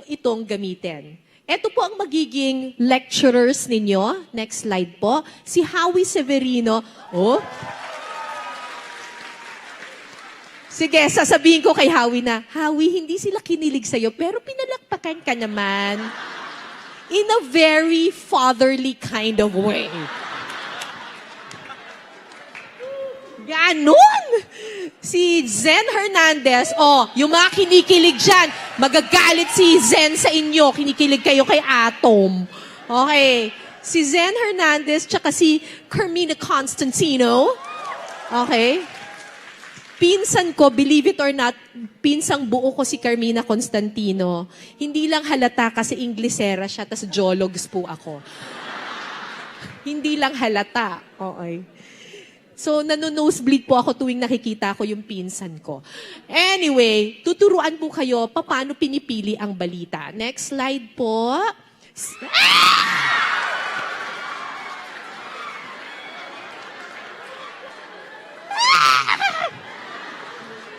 J: itong gamitin. Ito po ang magiging lecturers ninyo. Next slide po. Si Howie Severino. Oh. Sige, sasabihin ko kay Howie na, Howie, hindi sila kinilig sa'yo, pero pinalakpakan ka naman. In a very fatherly kind of way. Ganon! Si Zen Hernandez, yung mga kinikilig dyan, magagalit si Zen sa inyo, kinikilig kayo kay Atom. Okay. Si Zen Hernandez, tsaka si Carmina Constantino. Okay. Pinsan ko, believe it or not, pinsang buo ko si Carmina Constantino. Hindi lang halata kasi Inglesera siya, tas geologs po ako. Hindi lang halata. Okay. So, nano-nosebleed po ako tuwing nakikita ko yung pinsan ko. Anyway, tuturuan po kayo paano pinipili ang balita. Next slide po.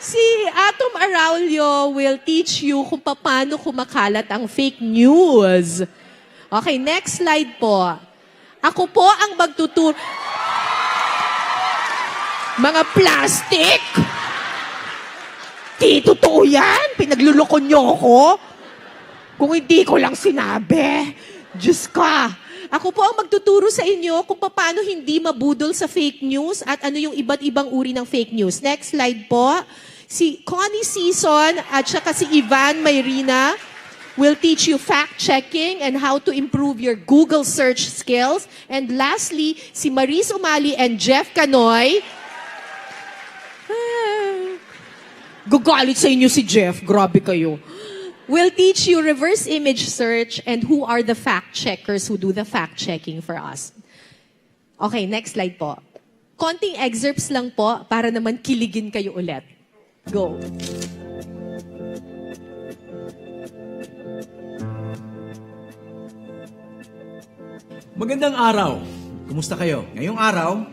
J: Si Atom Araulio will teach you kung paano kumakalat ang fake news. Okay, next slide po. Ako po ang magtuturo. Mga plastic! Di totoo yan! Pinagluloko niyo ako? Kung hindi ko lang sinabi. Diyos ka! Ako po ang magtuturo sa inyo kung paano hindi mabudol sa fake news at ano yung iba't ibang uri ng fake news. Next slide po. Si Connie Season at saka si Ivan Mayrina will teach you fact-checking and how to improve your Google search skills. And lastly, si Maris Umali and Jeff Canoy. Gagalit sa inyo si Jeff. Grabe kayo. Will teach you reverse image search and who are the fact-checkers who do the fact-checking for us. Okay, next slide po. Konting excerpts lang po para naman kiligin kayo ulit. Go.
L: Magandang araw. Kumusta kayo? Ngayong araw,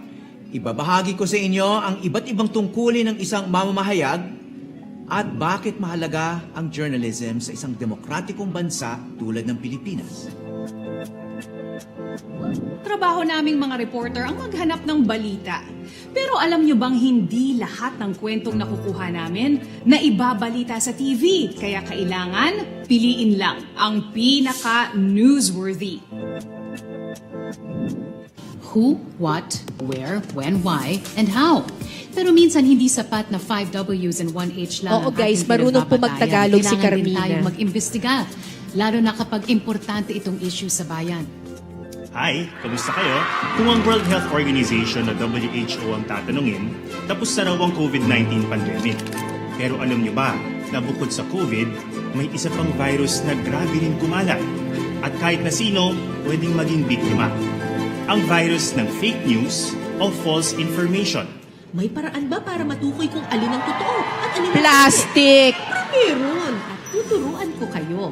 L: ibabahagi ko sa inyo ang iba't ibang tungkulin ng isang mamamahayag at bakit mahalaga ang journalism sa isang demokratikong bansa tulad ng Pilipinas.
Q: Trabaho naming mga reporter ang maghanap ng balita. Pero alam nyo bang hindi lahat ng kwentong nakukuha namin na ibabalita sa TV? Kaya kailangan piliin lang ang pinaka-newsworthy.
T: Who, what, where, when, why, and how. Pero minsan hindi sapat na 5 W's and 1 H lang.
J: Oo guys, marunong po magtagalog si
T: Kailangan din
J: Carmina.
T: tayong mag-imbestiga. Lalo na kapag importante itong issue sa bayan.
R: Hi, kamusta kayo? Kung ang World Health Organization na WHO ang tatanungin, tapos na raw ang COVID-19 pandemic. Pero alam niyo ba na bukod sa COVID, may isa pang virus na grabe rin kumalat. At kahit na sino, pwedeng maging biktima. Ang virus ng fake news o false information.
G: May paraan ba para matukoy kung alin ang totoo at alin ang
J: Plastic!
G: meron at tuturuan ko kayo.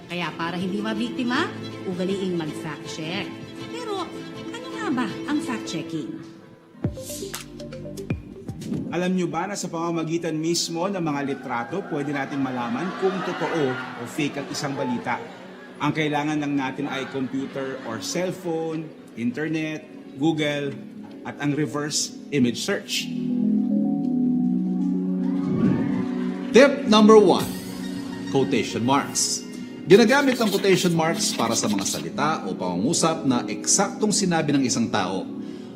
O: Kaya para hindi mabiktima, ugaliing mag-fact check. Pero ano nga ba ang fact checking?
S: Alam nyo ba na sa pamamagitan mismo ng mga litrato, pwede natin malaman kung totoo o fake ang isang balita. Ang kailangan lang natin ay computer or cellphone, internet, Google, at ang reverse image search.
P: Tip number 1, quotation marks. Ginagamit ang quotation marks para sa mga salita o pangungusap na eksaktong sinabi ng isang tao.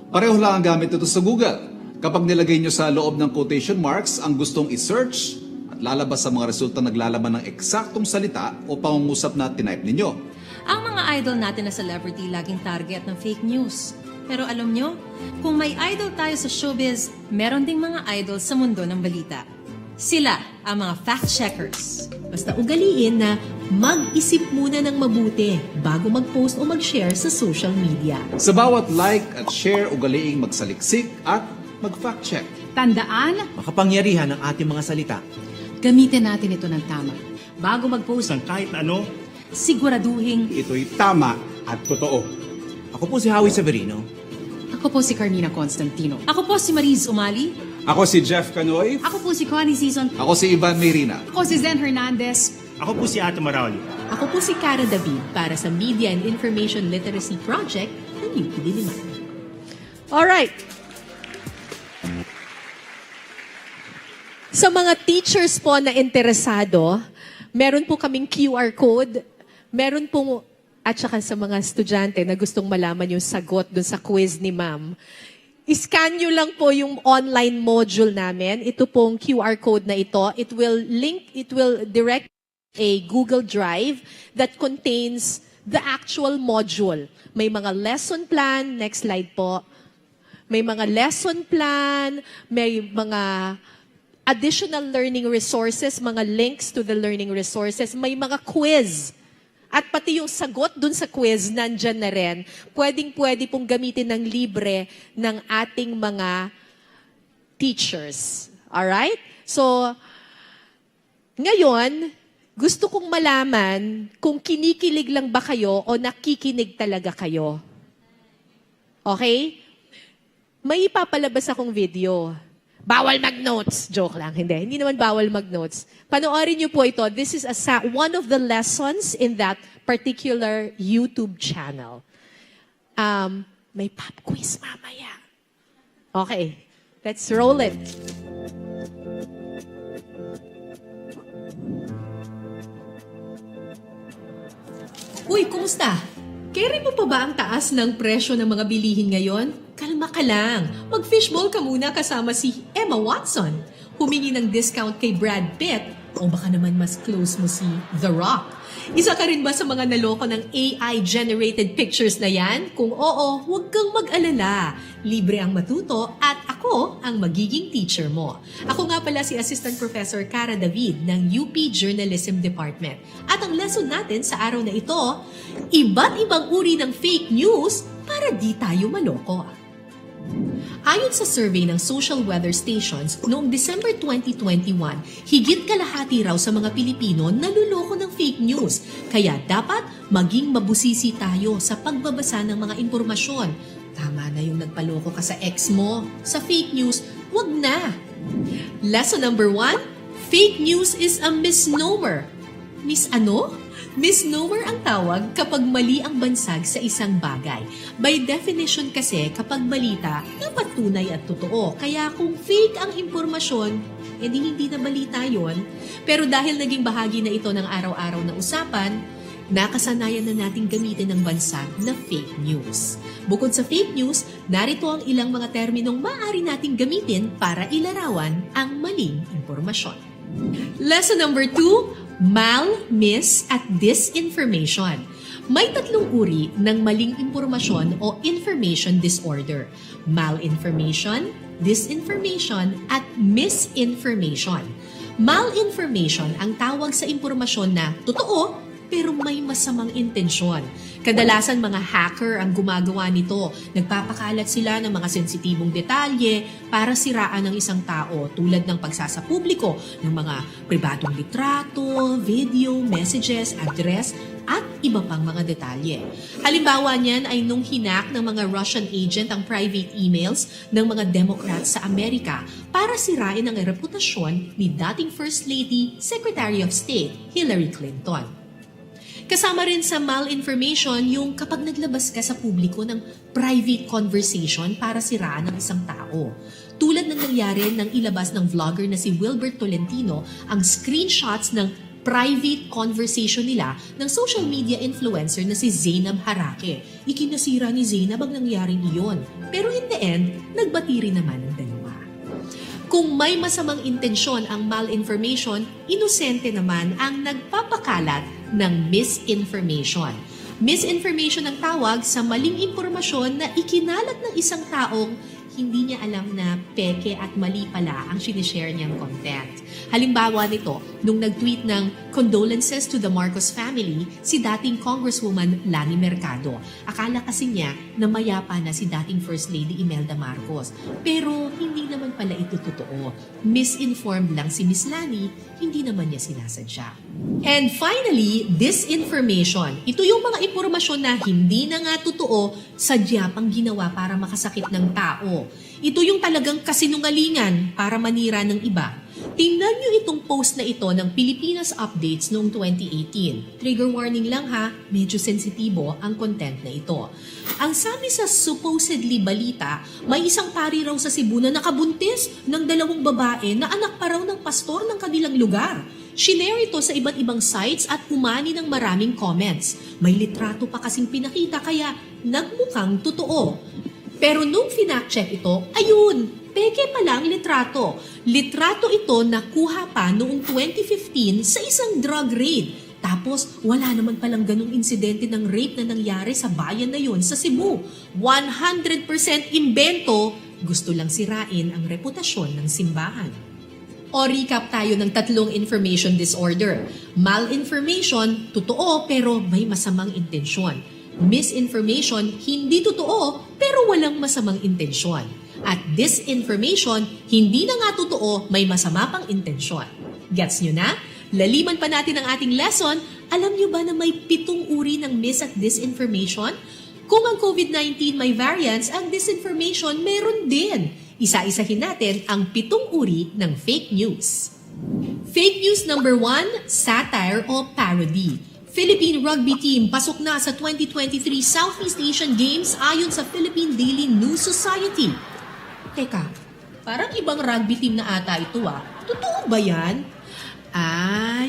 P: Pareho lang ang gamit ito sa Google. Kapag nilagay nyo sa loob ng quotation marks ang gustong i-search at lalabas sa mga resulta naglalaman ng eksaktong salita o pangungusap na tinype ninyo.
U: Ang mga idol natin na celebrity laging target ng fake news. Pero alam nyo, kung may idol tayo sa showbiz, meron ding mga idol sa mundo ng balita. Sila ang mga fact-checkers.
G: Basta ugaliin na mag-isip muna ng mabuti bago mag-post o mag-share sa social media.
P: Sa bawat like at share, ugaliing magsaliksik at mag-fact check.
Q: Tandaan,
L: Makapangyarihan ang ating mga salita.
T: Gamitin natin ito ng tama.
U: Bago mag-post,
R: Ang kahit na ano,
U: siguraduhin.
S: Ito'y tama at totoo.
L: Ako po si Howie Severino.
T: Ako po si Carmina Constantino.
U: Ako po si Mariz Umali.
S: Ako si Jeff Canoy.
Q: ako po si Connie Season.
P: Ako si Ivan Mayrina.
Q: Ako si Zen Hernandez.
R: ako po si Atong Hisgotan.
G: Ako po si Cara David para sa Media and Information Literacy Project ng UP Diliman.
J: Alright. Sa mga teachers po na interesado, meron po kaming QR code, meron po, at saka sa mga estudyante na gustong malaman yung sagot dun sa quiz ni ma'am, iscan nyo lang po yung online module namin. Ito pong QR code na ito. It will direct a Google Drive that contains the actual module. May mga lesson plan, next slide po. May mga lesson plan, may mga additional learning resources, mga links to the learning resources, may mga quiz. At pati yung sagot dun sa quiz, nandyan na rin. Pwedeng-pwede pong gamitin ng libre ng ating mga teachers. Alright? So, ngayon, gusto kong malaman kung kinikilig lang ba kayo o nakikinig talaga kayo. Okay? May ipapalabas akong video. Bawal mag-notes. Joke lang. Hindi naman bawal mag-notes. Panoorin niyo po ito. This is one of the lessons in that particular YouTube channel. May pop quiz mamaya. Okay. Let's roll it.
Q: Uy, kumusta? Carry mo pa ba ang taas ng presyo ng mga bilihin ngayon? Kalma ka lang. Mag-fishball ka muna kasama si Emma Watson. Humingi ng discount kay Brad Pitt o baka naman mas close mo si The Rock. Isa ka rin ba sa mga naloko ng AI-generated pictures na yan? Kung oo, huwag kang mag-alala. Libre ang matuto at ako ang magiging teacher mo. Ako nga pala si Assistant Professor Cara David ng UP Journalism Department. At ang lesson natin sa araw na ito, iba't ibang uri ng fake news para di tayo maloko. Ayon sa survey ng Social Weather Stations, noong December 2021, higit kalahati raw sa mga Pilipino naluloko ng fake news. Kaya dapat maging mabusisi tayo sa pagbabasa ng mga impormasyon. Tama na yung nagpaloko ka sa ex mo. Sa fake news, wag na. Lesson number 1, fake news is a misnomer. Miss ano? Misnomer ang tawag kapag mali ang bansag sa isang bagay. By definition kasi, kapag balita, dapat tunay at totoo. Kaya kung fake ang impormasyon, edi hindi na balita yon. Pero dahil naging bahagi na ito ng araw-araw na usapan, nakasanayan na nating gamitin ang bansag na fake news. Bukod sa fake news, narito ang ilang mga terminong maaari nating gamitin para ilarawan ang maling impormasyon. Lesson number 2, mal, mis, at disinformation. May tatlong uri ng maling impormasyon o information disorder. Malinformation, disinformation, at misinformation. Malinformation ang tawag sa impormasyon na totoo pero may masamang intensyon. Kadalasan mga hacker ang gumagawa nito. Nagpapakalat sila ng mga sensitibong detalye para siraan ng isang tao tulad ng pagsasapubliko ng mga pribadong litrato, video, messages, address, at iba pang mga detalye. Halimbawa niyan ay nung hinak ng mga Russian agent ang private emails ng mga Democrats sa Amerika para sirain ang reputasyon ni dating First Lady, Secretary of State, Hillary Clinton. Kasama rin sa malinformation yung kapag naglabas ka sa publiko ng private conversation para siraan ng isang tao. Tulad ng nangyari nang ilabas ng vlogger na si Wilbert Tolentino ang screenshots ng private conversation nila ng social media influencer na si Zainab Harake. Ikinasira ni Zainab ang nangyaring iyon. Pero in the end, nagbati rin naman ang dalawa. Kung may masamang intensyon ang malinformation, inosente naman ang nagpapakalat ng misinformation. Misinformation ang tawag sa maling impormasyon na ikinalat ng isang taong hindi niya alam na peke at mali pala ang sinishare niyang content. Halimbawa nito, nung nag-tweet ng condolences to the Marcos family, si dating Congresswoman Lani Mercado. Akala kasi niya na mayapa na si dating First Lady Imelda Marcos. Pero hindi naman pala ito totoo. Misinformed lang si Miss Lani, hindi naman niya sinasadya. And finally, disinformation. Ito yung mga impormasyon na hindi na nga totoo, sadya pang ginawa para makasakit ng tao. Ito yung talagang kasinungalingan para manira ng iba. Tingnan nyo itong post na ito ng Pilipinas Updates noong 2018. Trigger warning lang ha, medyo sensitibo ang content na ito. Ang sabi sa supposedly balita, may isang pari raw sa Cebu na nakabuntis ng 2 babae na anak pa raw ng pastor ng kanilang lugar. Shinare ito sa iba't ibang sites at umani ng maraming comments. May litrato pa kasing pinakita kaya nagmukhang totoo. Pero nung finact-check ito, ayun, peke pala ang litrato. Litrato ito nakuha pa noong 2015 sa isang drug raid. Tapos wala naman palang ganung insidente ng rape na nangyari sa bayan na yon sa Cebu. 100% imbento, gusto lang sirain ang reputasyon ng simbahan. O recap tayo ng 3 information disorder. Malinformation, totoo pero may masamang intensyon. Misinformation, hindi totoo pero walang masamang intensyon. At disinformation, hindi na nga totoo, may masama pang intensyon. Gets nyo na? Laliman pa natin ang ating lesson, alam nyo ba na may 7 uri ng mis at disinformation? Kung ang COVID-19 may variants, ang disinformation meron din.
J: Isa-isahin natin ang 7 uri ng fake news. Fake news number 1, satire o parody. Philippine Rugby Team pasok na sa 2023 Southeast Asian Games ayon sa Philippine Daily News Society. Teka, parang ibang rugby team na ata ito ah. Totoo ba yan?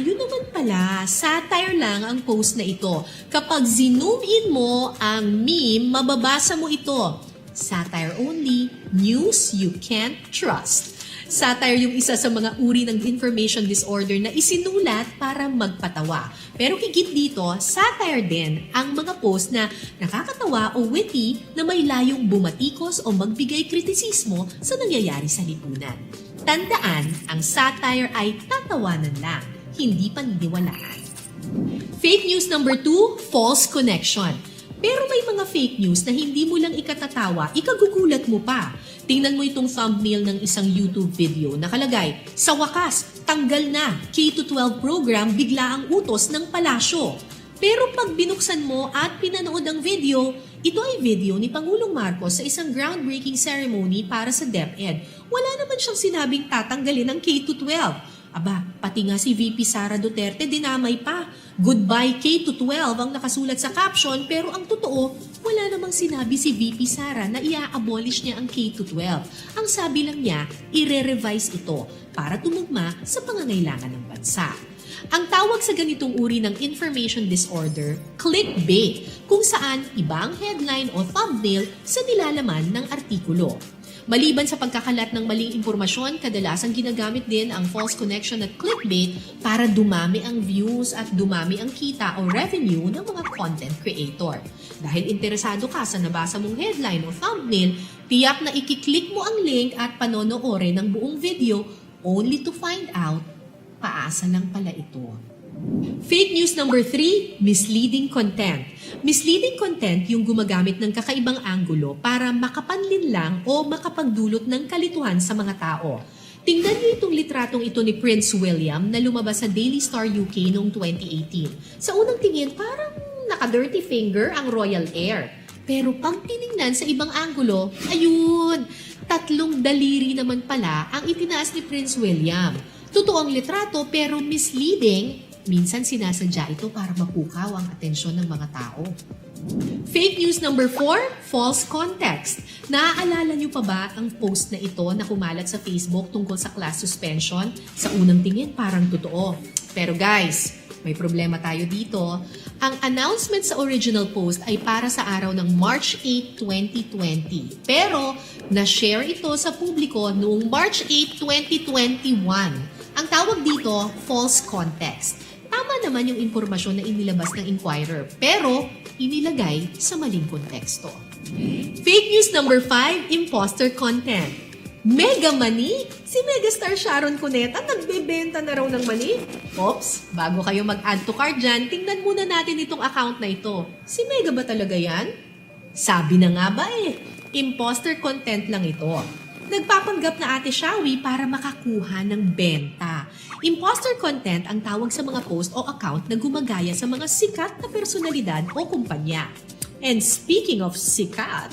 J: Yun naman pala. Satire lang ang post na ito. Kapag zoom in mo ang meme, mababasa mo ito. Satire only, news you can't trust. Satire yung isa sa mga uri ng information disorder na isinulat para magpatawa. Pero higit dito, satire din ang mga post na nakakatawa o witty na may layong bumatikos o magbigay kritisismo sa nangyayari sa lipunan. Tandaan, ang satire ay tatawanan lang, hindi paniniwalaan. Fake news number 2, false connection. Pero may mga fake news na hindi mo lang ikatatawa, ikagugulat mo pa. Tingnan mo itong thumbnail ng isang YouTube video. Nakalagay, sa wakas, tanggal na, K-12 program bigla ang utos ng palasyo. Pero pag binuksan mo at pinanood ang video, ito ay video ni Pangulong Marcos sa isang groundbreaking ceremony para sa DepEd. Wala naman siyang sinabing tatanggalin ang K-12. Aba, pati nga si VP Sara Duterte dinamay pa. Goodbye K-12 ang nakasulat sa caption, pero ang totoo, wala namang sinabi si VP Sara na ia-abolish niya ang K-12. Ang sabi lang niya, ire-revise ito para tumugma sa pangangailangan ng bansa. Ang tawag sa ganitong uri ng information disorder, clickbait, kung saan iba ang headline o thumbnail sa nilalaman ng artikulo. Maliban sa pagkakalat ng maling impormasyon, kadalasang ginagamit din ang false connection at clickbait para dumami ang views at dumami ang kita o revenue ng mga content creator. Dahil interesado ka sa nabasa mong headline o thumbnail, tiyak na ikiklik mo ang link at panonoorin ng buong video only to find out paasa lang pala ito. Fake news number 3, misleading content. Misleading content yung gumagamit ng kakaibang anggulo para makapanlin lang o makapagdulot ng kalituhan sa mga tao. Tingnan niyo itong litratong ito ni Prince William na lumabas sa Daily Star UK noong 2018. Sa unang tingin, parang naka-dirty finger ang royal heir. Pero pag tiningnan sa ibang anggulo, ayun, 3 daliri naman pala ang itinaas ni Prince William. Totoo ang litrato pero misleading. Minsan sinasadya ito para mapukaw ang atensyon ng mga tao. Fake news number 4, false context. Naaalala niyo pa ba ang post na ito na kumalat sa Facebook tungkol sa class suspension? Sa unang tingin parang totoo. Pero guys, may problema tayo dito. Ang announcement sa original post ay para sa araw ng March 8, 2020. Pero na-share ito sa publiko noong March 8, 2021. Ang tawag dito, false context. Tama naman yung impormasyon na inilabas ng Inquirer, pero inilagay sa maling konteksto. Fake news number 5, imposter content. Mega mani? Si megastar Sharon Cuneta nagbebenta na raw ng mani? Oops, bago kayo mag-add to cart dyan, tingnan muna natin itong account na ito. Si Mega ba talaga yan? Sabi na nga ba imposter content lang ito. Nagpapanggap na Ate Shawi para makakuha ng benta. Imposter content ang tawag sa mga post o account na gumagaya sa mga sikat na personalidad o kumpanya. And speaking of sikat,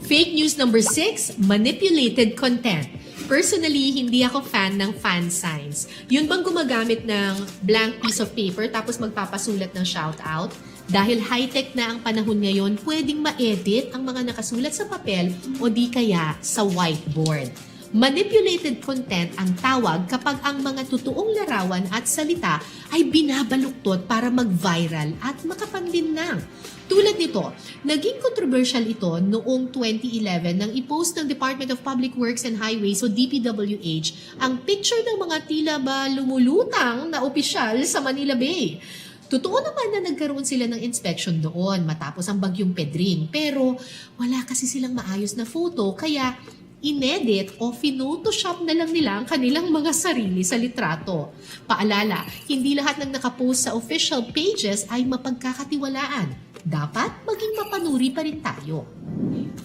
J: fake news number 6, manipulated content. Personally, hindi ako fan ng fan signs. Yun bang gumagamit ng blank piece of paper tapos magpapasulat ng shoutout? Dahil high-tech na ang panahon ngayon, pwedeng ma-edit ang mga nakasulat sa papel o di kaya sa whiteboard. Manipulated content ang tawag kapag ang mga totoong larawan at salita ay binabaluktot para mag-viral at makapanlinlang. Tulad nito, naging controversial ito noong 2011 nang i-post ng Department of Public Works and Highways o DPWH ang picture ng mga tila ba lumulutang na opisyal sa Manila Bay. Totoo naman na nagkaroon sila ng inspection doon matapos ang bagyong Pedring, pero wala kasi silang maayos na photo kaya inedit o phinotoshop na lang nila ang kanilang mga sarili sa litrato. Paalala, hindi lahat ng nakapost sa official pages ay mapagkakatiwalaan. Dapat maging mapanuri pa rin tayo.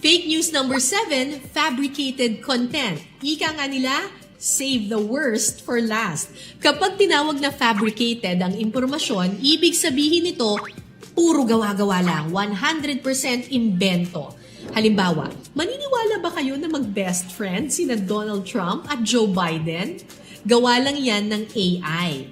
J: Fake news number 7, fabricated content. Ika nga nila, save the worst for last. Kapag tinawag na fabricated ang impormasyon, ibig sabihin nito, puro gawa-gawa lang, 100% imbento.
D: Halimbawa, maniniwala ba kayo na mag-best friend sina Donald Trump at Joe Biden? Gawa lang yan ng AI.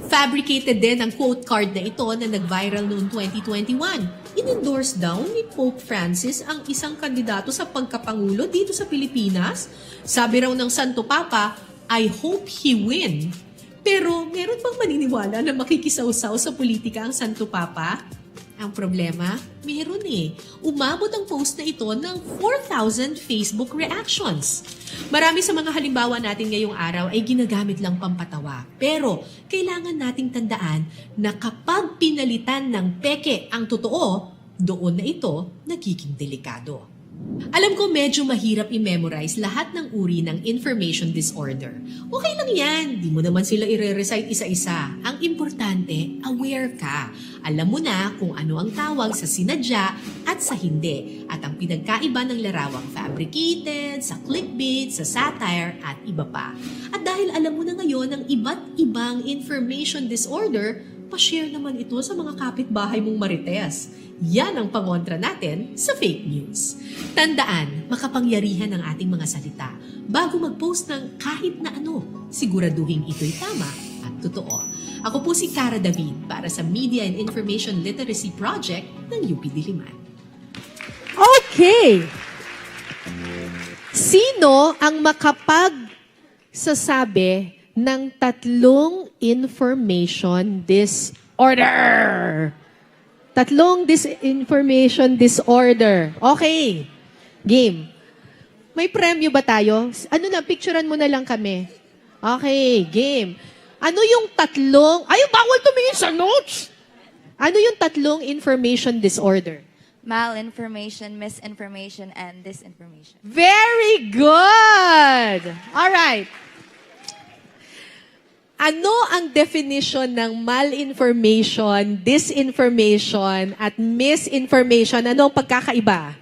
D: Fabricated din ang quote card na ito na nag-viral noong 2021. In-endorse daw ni Pope Francis ang isang kandidato sa pagkapangulo dito sa Pilipinas. Sabi raw ng Santo Papa, I hope he win. Pero meron bang maniniwala na makikisawsaw sa politika ang Santo Papa? Ang problema, meron eh. Umabot ang post na ito ng 4,000 Facebook reactions. Marami sa mga halimbawa natin ngayong araw ay ginagamit lang pampatawa. Pero kailangan nating tandaan na kapag pinalitan ng peke ang totoo, doon na ito nagiging delikado. Alam ko medyo mahirap i-memorize lahat ng uri ng information disorder. Okay lang yan, di mo naman sila i-recite isa-isa. Ang importante, aware ka. Alam mo na kung ano ang tawag sa sinadya at sa hindi. At ang pinagkaiba ng larawang fabricated, sa clickbait, sa satire, at iba pa. At dahil alam mo na ngayon ang iba't ibang information disorder, pa-share naman ito sa mga kapitbahay mong marites. Yan ang pangontra natin sa fake news. Tandaan, makapangyarihan ang ating mga salita. Bago mag-post ng kahit na ano, siguraduhin ito'y tama at totoo. Ako po si Cara David para sa Media and Information Literacy Project ng UP Diliman.
J: Okay! Sino ang makapagsasabi ng tatlong information disorder? Tatlong disinformation disorder. Okay. Game. May premyo ba tayo? Ano na, picturean mo na lang kami. Okay, game. Ano yung tatlong... Ay, bawal tumingin sa notes! Ano yung tatlong information disorder?
V: Malinformation, misinformation, and disinformation.
J: Very good! Alright. Ano ang definition ng malinformation, disinformation, at misinformation? Ano ang pagkakaiba?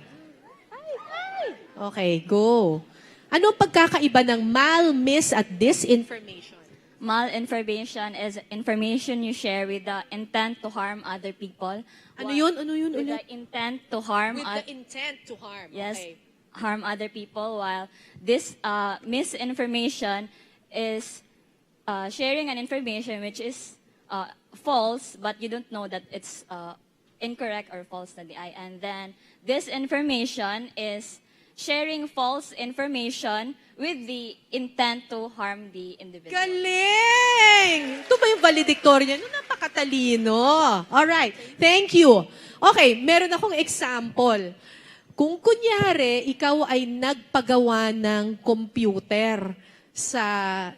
J: Okay, go. Ano ang pagkakaiba ng mal, mis, at disinformation?
V: Malinformation is information you share with the intent to harm other people.
J: Ano yun? Ano yun?
V: With the intent to harm.
J: With the intent to harm.
V: Yes,
J: Okay.
V: harm other people. While this misinformation is sharing an information which is false, but you don't know that it's incorrect or false na and then this information is sharing false information with the intent to harm the individual.
J: Galing! Ito ba yung valedictorian? No, napakatalino. Alright, thank you. Okay, meron akong example. Kung kunyari, ikaw ay nagpagawa ng computer sa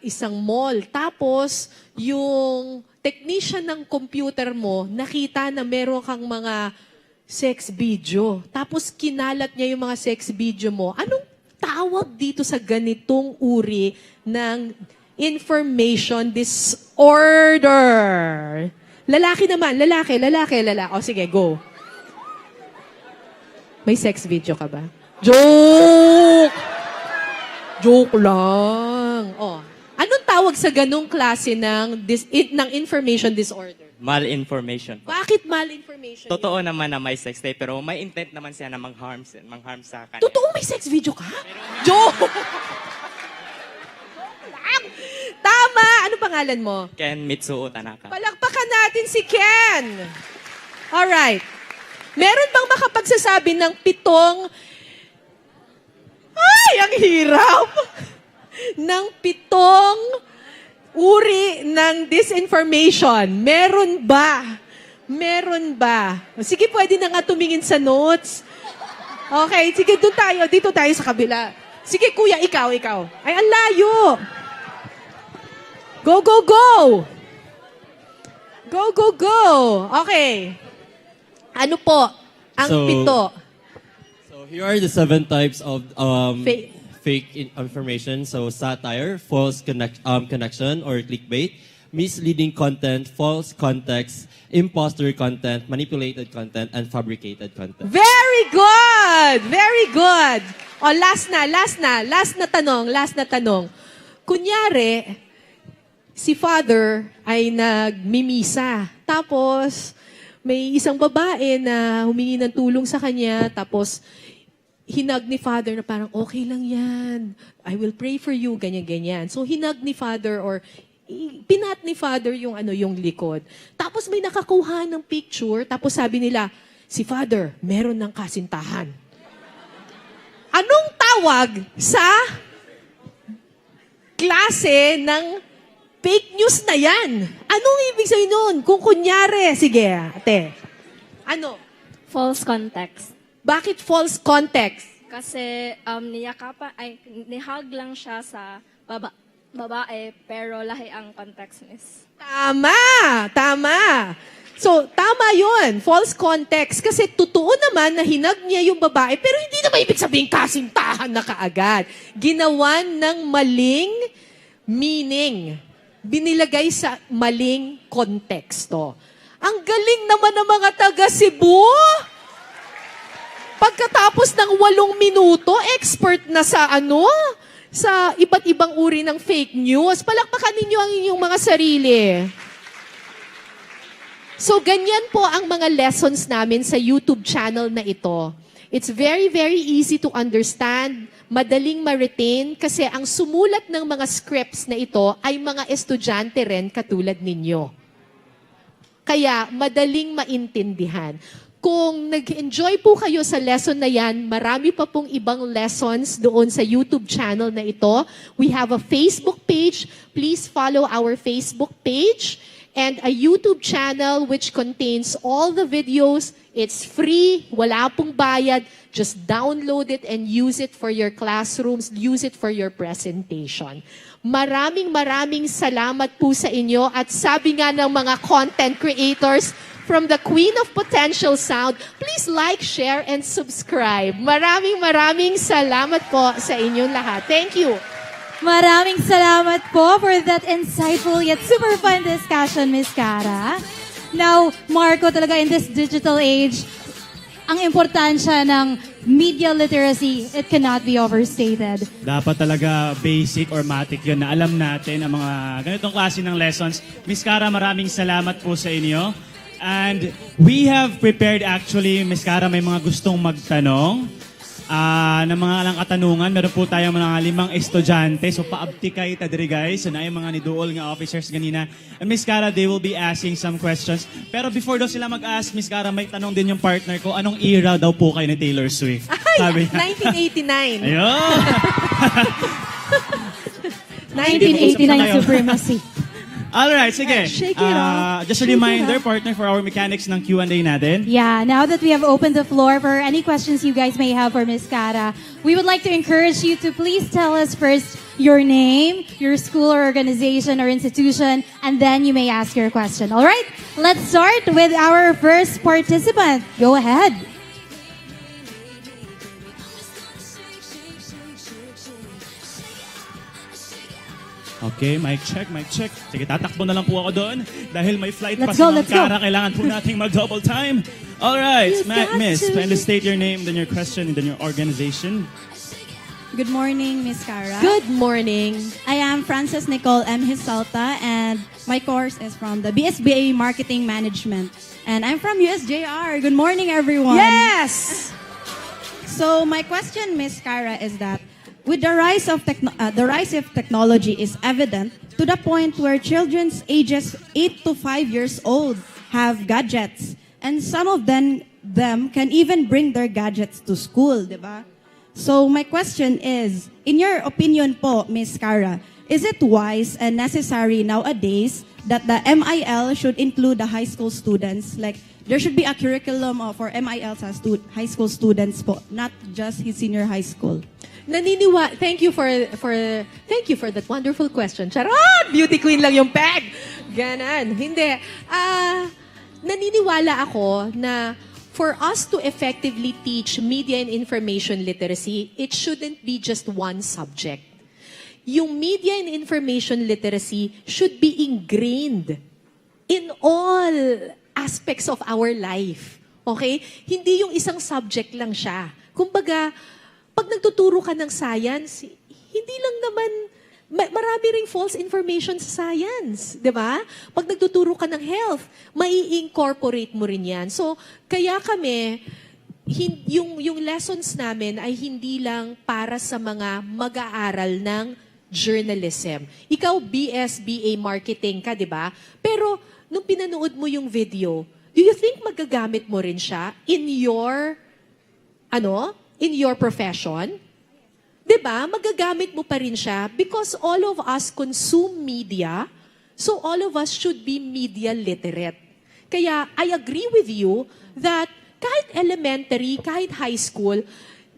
J: isang mall. Tapos, yung technician ng computer mo, nakita na meron kang mga sex video. Tapos, kinalat niya yung mga sex video mo. Anong tawag dito sa ganitong uri ng information disorder? Lalaki naman. Lalaki. O, sige, go. May sex video ka ba? Joke! Joke lang. Oh. Anong tawag sa ganung klase ng information disorder?
W: Malinformation.
J: Bakit malinformation?
W: Totoo naman na may sex tape, pero may intent naman siya na mang-harm sa kanila.
J: Totoo may sex video ka? Joke! Tama! Ano pangalan mo?
W: Ken Mitsuo Tanaka.
J: Palakpakan natin si Ken! Alright. Meron bang makapagsasabi ng 7... Ay, ang hirap! Ng 7 uri ng disinformation. Meron ba? Meron ba? Sige, pwede na nga tumingin sa notes. Okay, sige, doon tayo. Dito tayo sa kabila. Sige, kuya, ikaw. Ay, ang layo! Go, go, go! Go, go, go! Okay. Ano po ang 7?
X: So here are the 7 types of
J: Fake
X: information. So satire, false connection or clickbait, misleading content, false context, imposter content, manipulated content, and fabricated content.
J: Very good! Very good! O, last na tanong. Kunyari, si Father ay nagmimisa. Tapos, may isang babae na humingi ng tulong sa kanya. Tapos, hinag ni Father na parang, okay lang yan. I will pray for you, ganyan-ganyan. So, hinag ni Father or pinat ni Father yung yung likod. Tapos may nakakuha ng picture, tapos sabi nila, si Father, meron ng kasintahan. Anong tawag sa klase ng fake news na yan? Anong ibig sabihin nun? Kung kunyari, sige, ate. Ano?
C: False context.
J: Bakit false context?
C: Kasi nihag lang siya sa babae, pero lahi ang context, miss.
J: Tama! Tama! So, tama yun. False context. Kasi totoo naman na hinag niya yung babae, pero hindi naman ibig sabihin kasintahan na kaagad. Ginawan ng maling meaning. Binilagay sa maling konteksto. Ang galing naman ng mga taga Cebu! Pagkatapos ng 8 minuto, expert na sa sa iba't ibang uri ng fake news. Palakpakan ninyo ang inyong mga sarili. So, ganyan po ang mga lessons namin sa YouTube channel na ito. It's very, very easy to understand, madaling ma-retain, kasi ang sumulat ng mga scripts na ito ay mga estudyante rin katulad ninyo. Kaya, madaling maintindihan. Kung nag-enjoy po kayo sa lesson na yan, marami pa pong ibang lessons doon sa YouTube channel na ito. We have a Facebook page. Please follow our Facebook page. And a YouTube channel which contains all the videos. It's free, wala pong bayad. Just download it and use it for your classrooms, use it for your presentation. Maraming salamat po sa inyo. At sabi nga ng mga content creators from the Queen of Potential Sound, please like, share, and subscribe. Maraming salamat po sa inyong lahat. Thank you.
B: Maraming salamat po for that insightful yet super fun discussion, Miss Cara. Now, Marco, talaga in this digital age, ang importansya ng media literacy, it cannot be overstated.
A: Dapat talaga basic or matic yun na alam natin ang mga ganitong klase ng lessons. Miss Cara, maraming salamat po sa inyo. And we have prepared actually, Miss Cara, may mga gustong magtanong. Ng mga lang katanungan, meron po tayong mga 5 estudyante. So, paabti kayo tadiri guys. So, na yung mga niduol nga officers ganina. And Miss Cara, they will be asking some questions. Pero before daw sila mag-ask, Miss Cara, may tanong din yung partner ko, anong era daw po kayo ni Taylor Swift?
J: Ay, 1989.
A: Ayun!
B: 1989 supremacy.
A: Alright, sige.
B: Shake it off.
A: Just a reminder, partner, for our mechanics ng Q&A natin.
B: Yeah, now that we have opened the floor for any questions you guys may have for Miss Cara, we would like to encourage you to please tell us first your name, your school or organization or institution, and then you may ask your question. All right, let's start with our first participant. Go ahead.
A: Okay, mic check. Sige, tatakbo na lang po ako doon dahil may flight pa
B: Let's
A: si
B: go,
A: Ma'am
B: let's go.
A: Cara. Kailangan po nating mag-double time. Alright, Miss, kindly state your name, then your question, and then your organization.
E: Good morning, Miss Cara.
J: Good morning.
E: I am Frances Nicole M. Hisalta, and my course is from the BSBA Marketing Management. And I'm from USJR. Good morning, everyone.
J: Yes!
E: So my question, Miss Cara, is that with the rise of technology is evident to the point where children's ages 8 to 5 years old have gadgets, and some of them can even bring their gadgets to school, diba? So my question is, in your opinion po, Miss Cara, is it wise and necessary nowadays that the MIL should include the high school students? Like, there should be a curriculum for MIL sa high school students po, not just his senior high school.
J: Thank you for that wonderful question. Charot! Beauty queen lang yung peg. Ganon. Hindi. Naniniwala ako na for us to effectively teach media and information literacy, it shouldn't be just one subject. Yung media and information literacy should be ingrained in all aspects of our life. Okay? Hindi yung isang subject lang siya. Kumbaga, pag nagtuturo ka ng science, hindi lang naman, marami ring false information sa science, di ba? Pag nagtuturo ka ng health, mai-incorporate mo rin yan. So, kaya kami, yung lessons namin ay hindi lang para sa mga mag-aaral ng journalism. Ikaw, BS, BA Marketing ka, di ba? Pero, nung pinanood mo yung video, do you think magagamit mo rin siya in your profession? Di ba? Magagamit mo pa rin siya because all of us consume media, so all of us should be media literate. Kaya, I agree with you that kahit elementary, kahit high school,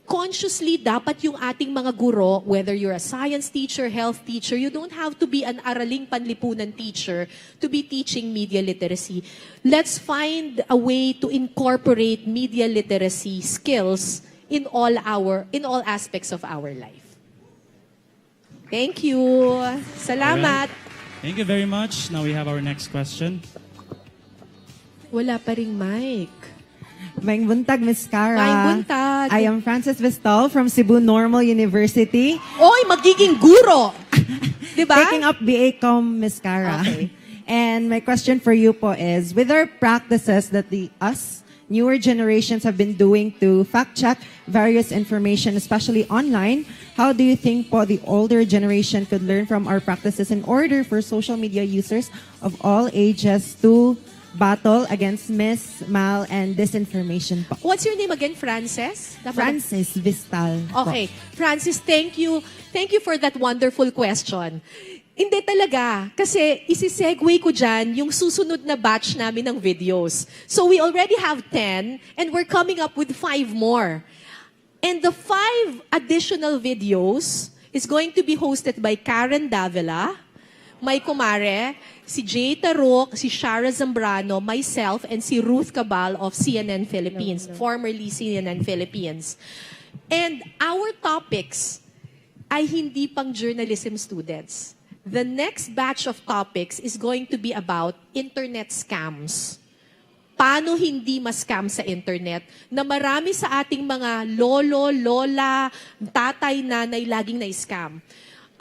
J: consciously dapat yung ating mga guro, whether you're a science teacher, health teacher, you don't have to be an araling panlipunan teacher to be teaching media literacy. Let's find a way to incorporate media literacy skills in all aspects of our life. Thank you. Salamat.
A: Thank you very much. Now we have our next question.
J: Wala pa ring mic.
F: Maing buntag, Miss Cara.
J: Maing buntag.
F: I am Frances Vistal from Cebu Normal University.
J: Oy, magiging guro! Diba?
F: Taking up BA Com, Miss Cara.
J: Okay.
F: And my question for you po is, with our practices that newer generations have been doing to fact-check various information, especially online, how do you think po the older generation could learn from our practices in order for social media users of all ages to battle against mal, and disinformation po?
J: What's your name again, Frances?
F: Frances Vistal po.
J: Okay. Francis, thank you. Thank you for that wonderful question. Hindi talaga. Kasi isi-segue ko dyan yung susunod na batch namin ng videos. So we already have 10 and we're coming up with 5 more. And the 5 additional videos is going to be hosted by Karen Davila, my kumare, si Jay Tarok, si Shara Zambrano, myself, and si Ruth Cabal of CNN Philippines, formerly CNN Philippines. And our topics ay hindi pang journalism students. The next batch of topics is going to be about internet scams. Paano hindi ma-scam sa internet na marami sa ating mga lolo, lola, tatay, nanay laging na-scam.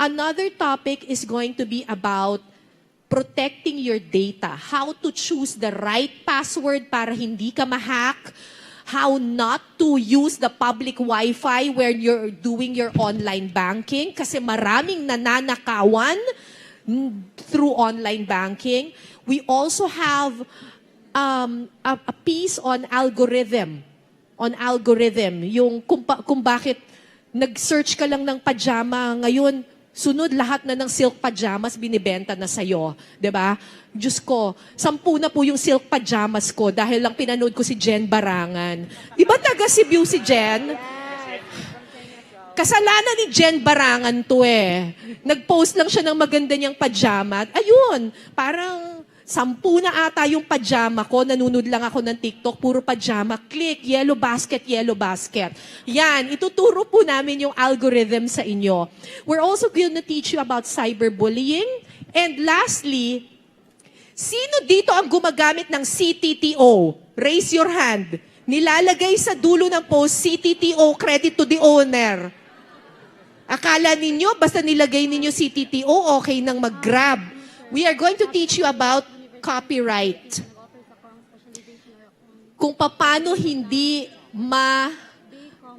J: Another topic is going to be about protecting your data. How to choose the right password para hindi ka ma-hack. How not to use the public Wi-Fi when you're doing your online banking. Kasi maraming nananakawan through online banking. We also have a piece on algorithm. Yung kung bakit nag-search ka lang ng pajama ngayon, sunod lahat na ng silk pajamas binibenta na sa'yo. Diba? Diyos ko, 10 na po yung silk pajamas ko dahil lang pinanood ko si Jen Barangan. Di ba taga Cebu si Jen? Kasalanan ni Jen Barangan to eh. Nag-post lang siya ng maganda niyang pajama. Ayun, parang 10 na ata yung pajama ko. Nanunod lang ako ng TikTok. Puro pajama. Click, yellow basket, yellow basket. Yan, ituturo po namin yung algorithm sa inyo. We're also going to teach you about cyberbullying. And lastly, sino dito ang gumagamit ng CTTO? Raise your hand. Nilalagay sa dulo ng post, CTTO, credit to the owner. Akala ninyo, basta nilagay ninyo CTTO, okay nang mag-grab. We are going to teach you about copyright. Kung paano hindi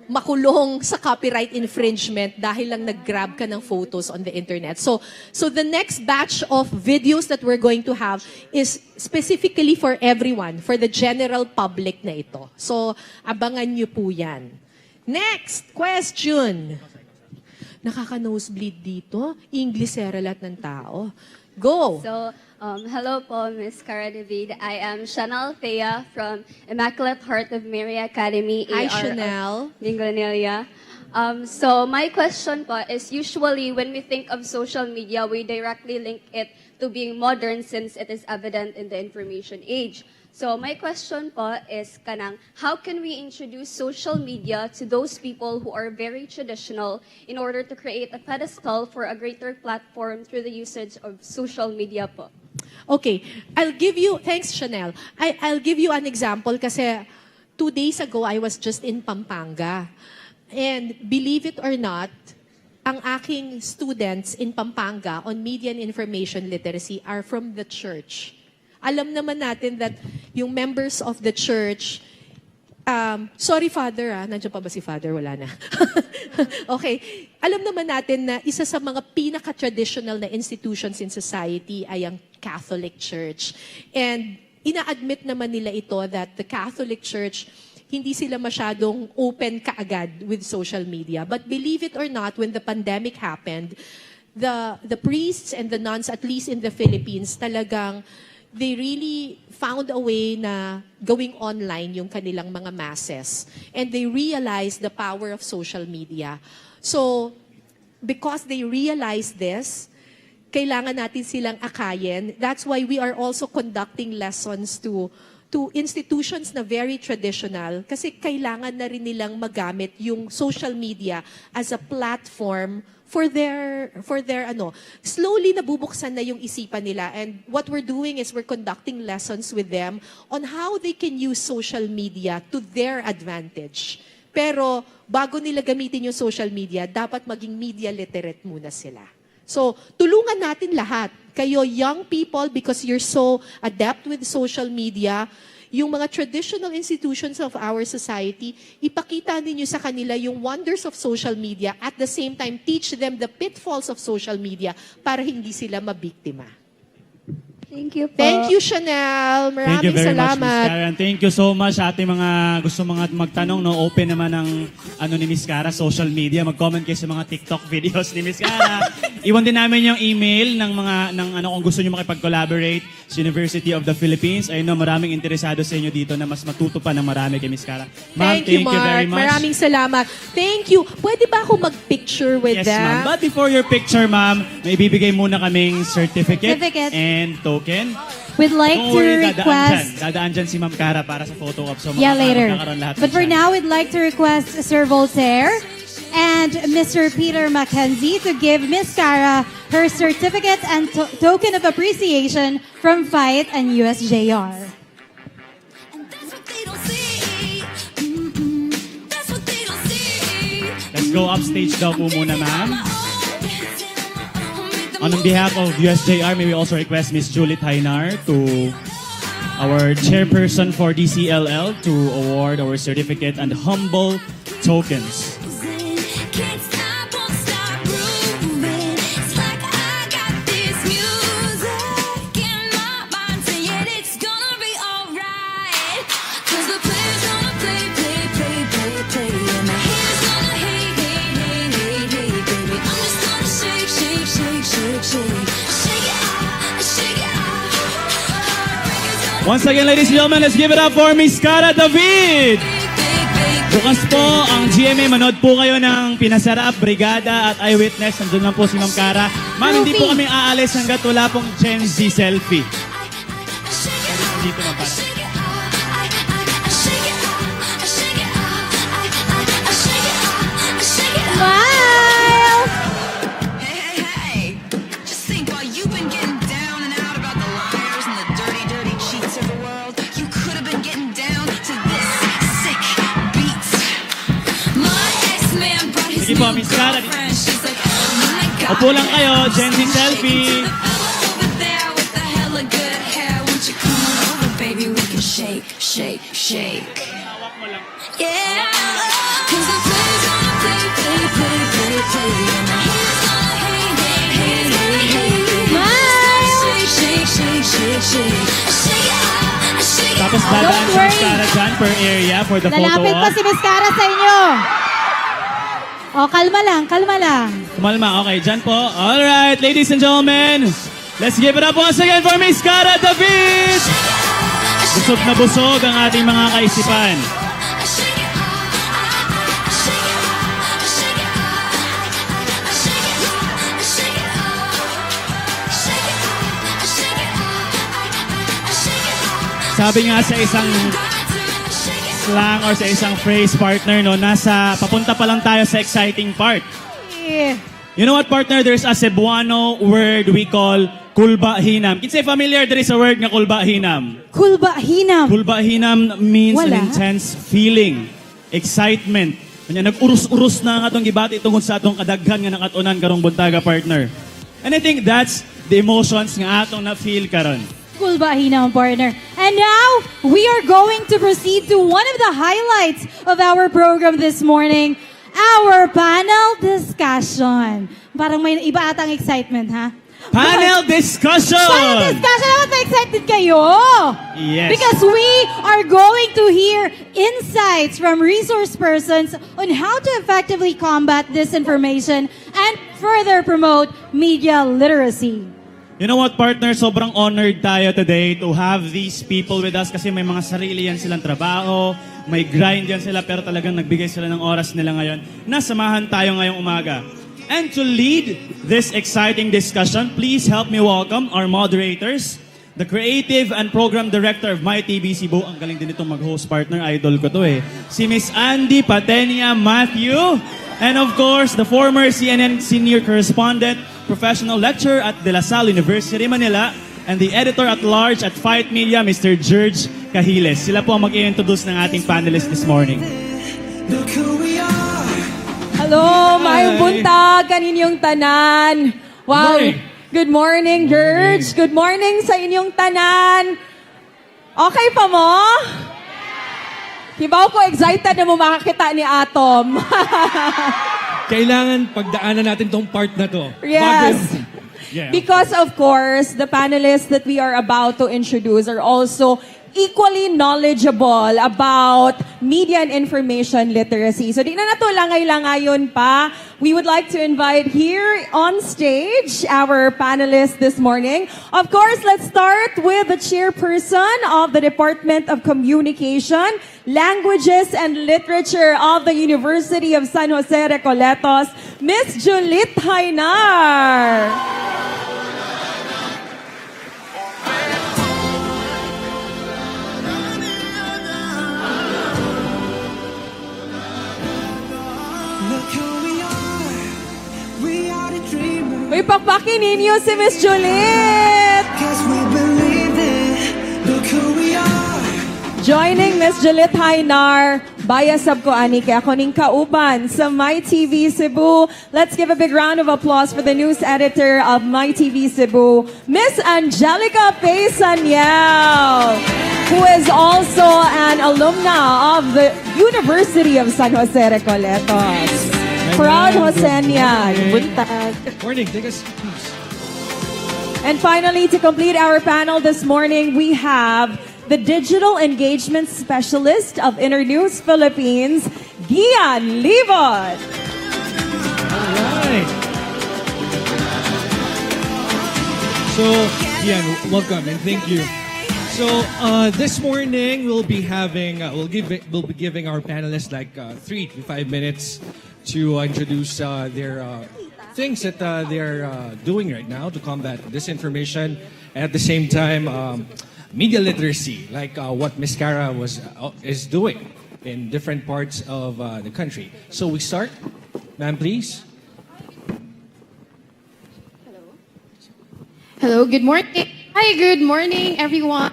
J: makulong sa copyright infringement dahil lang nag-grab ka ng photos on the internet. So the next batch of videos that we're going to have is specifically for everyone, for the general public na ito. So abangan nyo po yan. Next question. Nakaka-nosebleed dito. Englishera lahat ng tao. Go!
H: So, hello po, Ms. Cara David. I am Chanel Thea from Immaculate Heart of Mary Academy.
J: Hi,
H: AR
J: Chanel.
H: Minglanilla. So, my question po is usually when we think of social media, we directly link it to being modern since it is evident in the information age. So, my question po is kanang, how can we introduce social media to those people who are very traditional in order to create a pedestal for a greater platform through the usage of social media po?
J: Okay, thanks Chanel. I'll give you an example kasi 2 days ago I was just in Pampanga. And believe it or not, ang aking students in Pampanga on media and information literacy are from the church. Alam naman natin that yung members of the church, Sorry, Father, nandiyan pa ba si Father? Wala na. Okay. Alam naman natin na isa sa mga pinaka-traditional na institutions in society ay ang Catholic Church. And ina-admit naman nila ito that the Catholic Church, hindi sila masyadong open kaagad with social media. But believe it or not, when the pandemic happened, the priests and the nuns, at least in the Philippines, talagang they really found a way na going online yung kanilang mga masses. And they realized the power of social media. So, because they realized this, kailangan natin silang akayin. That's why we are also conducting lessons to institutions na very traditional kasi kailangan na rin nilang magamit yung social media as a platform for their slowly nabubuksan na yung isipan nila, and what we're doing is we're conducting lessons with them on how they can use social media to their advantage. Pero bago nila gamitin yung social media, dapat maging media literate muna sila. So, tulungan natin lahat. Kayo young people, because you're so adept with social media, yung mga traditional institutions of our society, ipakita ninyo sa kanila yung wonders of social media, at the same time, teach them the pitfalls of social media para hindi sila mabiktima.
B: Thank you po.
J: Thank you, Chanel.
A: Thank you
J: Maraming
A: very much, Miss
J: salamat.
A: Cara. And thank you so much sa ating mga gusto mga magtanong. No? Open naman ang ni Miss Cara, social media. Mag-comment kayo sa mga TikTok videos ni Miss Cara. Iwan din namin yung email ng kung gusto niyo makipag-collaborate sa University of the Philippines. Ayun, no, maraming interesado sa inyo dito na mas matuto pa ng marami kay Miss Cara. Ma'am,
J: Thank you, Mark.
A: very much.
J: Maraming salamat. Thank you. Pwede ba ako mag-picture with
A: Yes,
J: them?
A: ma'am. But before your picture, ma'am, may ibibigay muna kaming certificate and token.
B: We'd like
A: Don't
B: to
A: worry,
B: request...
A: dadaan dyan si Ma'am Cara para sa photo op. So,
B: Yeah, later.
A: magkakaroon lahat
B: But
A: ng
B: for
A: chance.
B: now, we'd like to request Sir Voltaire and Mr. Peter Mackenzie to give Miss Cara her certificate and token of appreciation from FIGHT and USJR.
A: Let's go upstage daw po muna, ma'am. On behalf of USJR, may we also request Miss Julie Tainar to our chairperson for DCLL to award our certificate and humble tokens. Once again, ladies and gentlemen, let's give it up for Miss Cara David! Bukas po ang GMA, manood po kayo ng Pinasarap, Brigada at Eyewitness. Nandun lang po si Ma'am Cara. Ma'am, hindi po kami aalis hanggat wala pong Gen Z selfie. Dito, Ma'am Cara. Sige po, Miss Cara. Opo lang kayo, Gen Z selfie.
I: Shake, shake, shake.
A: Tapos dadaan si Miss Cara dyan per area for the photo
B: Lalapit pa
A: op.
B: si Miss Cara sa inyo. O, kalma lang, kalma lang.
A: Kumalma, okay, dyan po. Alright, ladies and gentlemen, let's give it up once again for Miss Cara David! Busog na busog ang ating mga kaisipan. Sabi nga sa isang slang or sa isang phrase, partner, no, papunta pa lang tayo sa exciting part.
B: Yeah.
A: You know what, partner? There's a Cebuano word we call kulba hinam. Kinsay familiar there is a word nga kulba hinam?
B: Kulba hinam.
A: Kulba hinam means
B: Wala.
A: an intense feeling, excitement. Kanya nag-urus-urus na nga itong gibati tungkol sa atong kadaghan nga nakatunan karong buntaga, partner. And I think that's the emotions nga atong na-feel karon.
B: Cool ba, Hina, partner? And now, we are going to proceed to one of the highlights of our program this morning, our panel discussion. Parang may iba atang excitement, ha?
A: Panel discussion!
B: Panel discussion! Dapat na-excited kayo!
A: Yes.
B: Because we are going to hear insights from resource persons on how to effectively combat disinformation and further promote media literacy.
A: You know what, partner? Sobrang honored tayo today to have these people with us kasi may mga sarili yan silang trabaho, may grind yan sila, pero talagang nagbigay sila ng oras nila ngayon. Nasamahan tayo ngayong umaga. And to lead this exciting discussion, please help me welcome our moderators, the creative and program director of MyTV Cebu. Ang galing din itong mag-host, partner. Idol ko to eh. Si Miss Andy Patenia Matthew. And of course, the former CNN senior correspondent, professional lecturer at De La Salle University, Manila, and the editor-at-large at Fight Media, Mr. George Cahiles. Sila po ang mag-i-introduce ng ating panelists this morning.
K: Hello, maayong buntag kaninyong tanan. Wow. Good morning, George. Good morning sa inyong tanan. Okay pa mo? Hibaw ko excited na mo makakita ni Atom.
M: Kailangan pagdaanan natin tong part na to.
K: Yes.
A: Yeah.
K: Because of course, the panelists that we are about to introduce are also equally knowledgeable about media and information literacy. So di na nato langay-langayon pa. We would like to invite here on stage our panelists this morning. Of course, let's start with the chairperson of the Department of Communication, Languages and Literature of the University of San Jose Recoletos, Miss Juliet Hainar. Uy, pakpakin ninyo si Miss Juliet! Joining Miss Juliet Hainar, bayasab ko ani kaya ako ning kauban sa MyTV Cebu. Let's give a big round of applause for the news editor of MyTV Cebu, Miss Angelica Paysaniel, who is also an alumna of the University of San Jose Recoletos. Proud Josenian.
M: Morning, take us, please.
K: And finally, to complete our panel this morning, we have the Digital Engagement Specialist of Internews Philippines, Gian Libot.
M: Alright. So, Gian, welcome and thank you. So, this morning we'll be having, we'll be giving our panelists like 3 to 5 minutes to introduce their things that they're doing right now to combat disinformation, and at the same time, media literacy, like what Ms. Cara is doing in different parts of the country. So we start, ma'am, please.
N: Hello, good morning. Hi, good morning, everyone.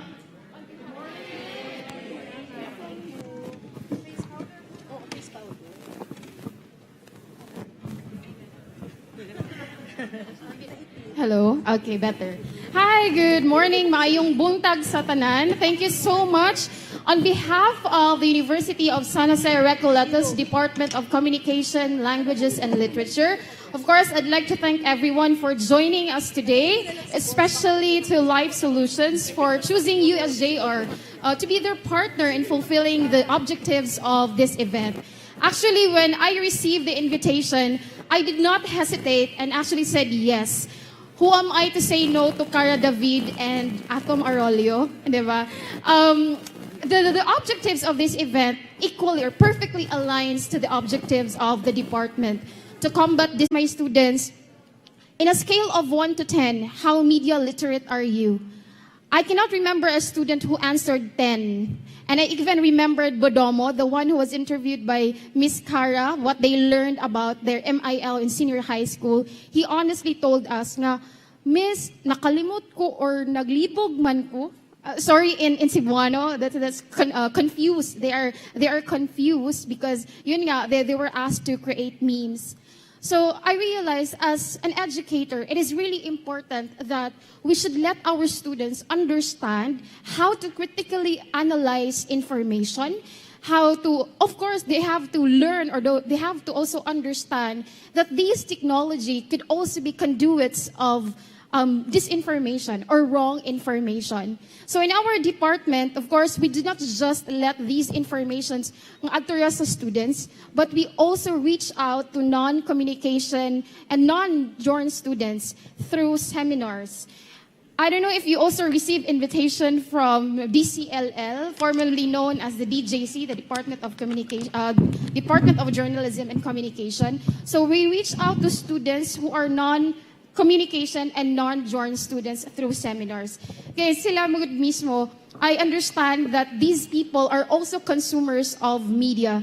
N: Hello? Okay, better. Hi, good morning. Maayong buntag sa tanan. Thank you so much. On behalf of the University of San Jose Recoletos Department of Communication, Languages, and Literature, of course, I'd like to thank everyone for joining us today, especially to Life Solutions for choosing USJR to be their partner in fulfilling the objectives of this event. Actually, when I received the invitation, I did not hesitate and actually said yes. Who am I to say no to Cara David and Atom Arroyo? Diba? The objectives of this event equally or perfectly aligns to the objectives of the department to combat this. My students, in a scale of 1 to 10, how media literate are you? I cannot remember a student who answered 10. And I even remembered Bodomo, the one who was interviewed by Miss Cara, what they learned about their MIL in senior high school. He honestly told us na, Miss, nakalimot ko or naglibog man ko. Sorry, in Sugboanon, that's confused. They are confused because yun nga, they were asked to create memes. So I realized as an educator, it is really important that we should let our students understand how to critically analyze information, how to, of course, they have to learn or they have to also understand that these technology could also be conduits of disinformation or wrong information. So in our department, of course, we do not just let these informations adto sa students, but we also reach out to non-communication and non-journal students through seminars. I don't know if you also received invitation from DCLL, formerly known as the DJC, the Department of Department of Journalism and Communication. So we reach out to students who are non-communication and non-journal students through seminars. Kaya sila mismo, I understand that these people are also consumers of media.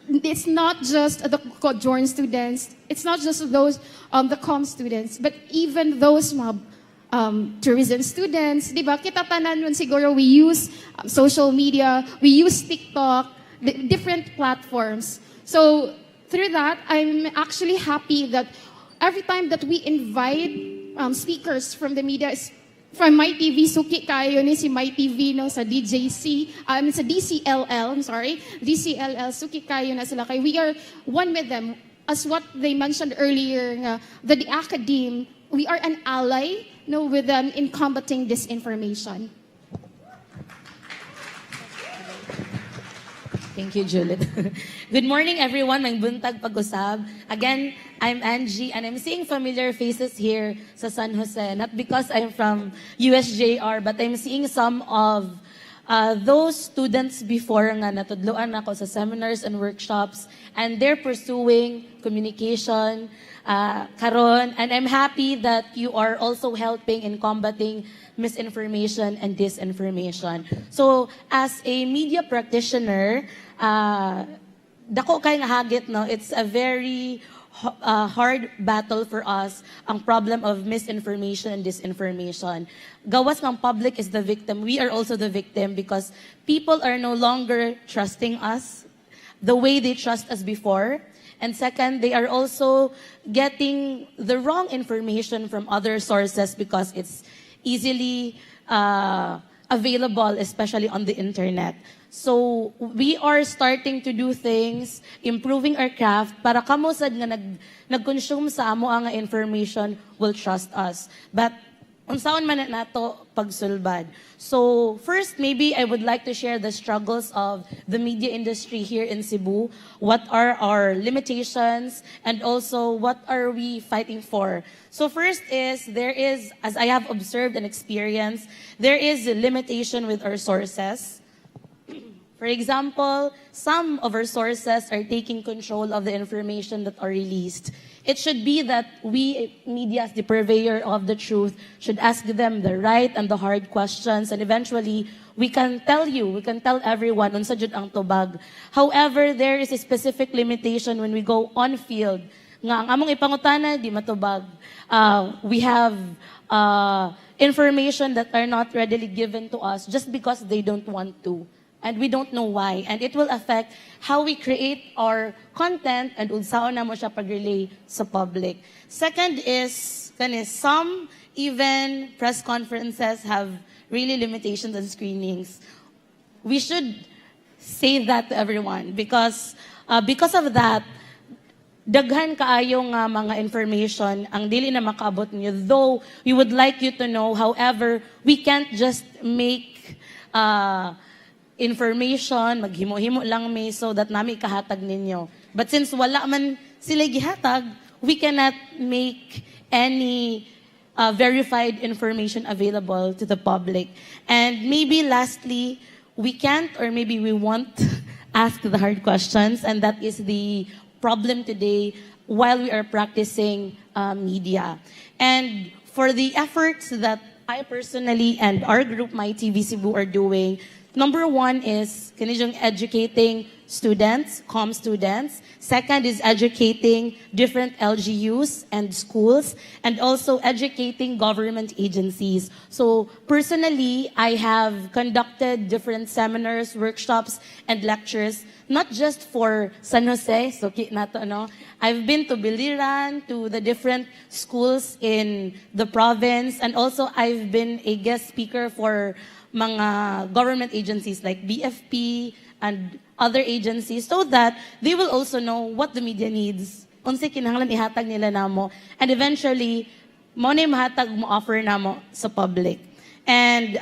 N: It's not just the journal students, it's not just those the comm students, but even those tourism students, di ba? Kita tanan nun siguro we use social media, we use TikTok, different platforms. So through that, I'm actually happy that every time that we invite speakers from the media, from My TV, suki kayo ni si My TV no sa DJC, sa DCLL, I'm sorry, DCLL, suki kayo na sila kay. We are one with them. As what they mentioned earlier, the academe, we are an ally with them in combating disinformation.
L: Thank you, Juliet. Good morning, everyone. May buntag pag-usab. Again, I'm Angie, and I'm seeing familiar faces here sa San Jose. Not because I'm from USJR, but I'm seeing some of those students before nga natudloan ako sa seminars and workshops, and they're pursuing communication, karon, and I'm happy that you are also helping in combating misinformation and disinformation. So, as a media practitioner, dako kay nga hagit, no? It's a very hard battle for us, ang problem of misinformation and disinformation. Gawas ng public is the victim. We are also the victim because people are no longer trusting us the way they trust us before. And second, they are also getting the wrong information from other sources because it's easily available, especially on the internet. So we are starting to do things, improving our craft para kamo sad nga nag-consume sa amo ang information will trust us. But unsaon man nato pagsulbad. So first, maybe I would like to share the struggles of the media industry here in Cebu. What are our limitations and also what are we fighting for? So first is, there is, as I have observed and experienced, there is a limitation with our sources. For example, some of our sources are taking control of the information that are released. It should be that we, media, as the purveyor of the truth, should ask them the right and the hard questions, and eventually, we can tell everyone unsa jud ang tubag. However, there is a specific limitation when we go on field. Nga ang among ipangutana di matubag. We have information that are not readily given to us just because they don't want to. And we don't know why. And it will affect how we create our content and unsaon na mo siya pag-relay sa public. Second is, some even press conferences have really limitations and screenings. We should say that to everyone because of that, daghan kaayo nga mga information ang dili na makaabot niyo. Though we would like you to know, however, we can't just make information, maghimo-himo lang may so that nami kahatag ninyo. But since wala man sila gihatag, we cannot make any verified information available to the public. And maybe lastly, we can't or maybe we won't ask the hard questions, and that is the problem today while we are practicing media. And for the efforts that I personally and our group, My TV Cebu, are doing Number one is kaniyang educating students, com students. Second is educating different LGUs and schools, and also educating government agencies. So personally, I have conducted different seminars, workshops, and lectures, not just for San Jose, so nato, no? I've been to Biliran, to the different schools in the province, and also I've been a guest speaker for mga government agencies like BFP and other agencies so that they will also know what the media needs. Unsay kinahanglan ihatag nila namo, and eventually mo na mahatag mo offer namo sa public. And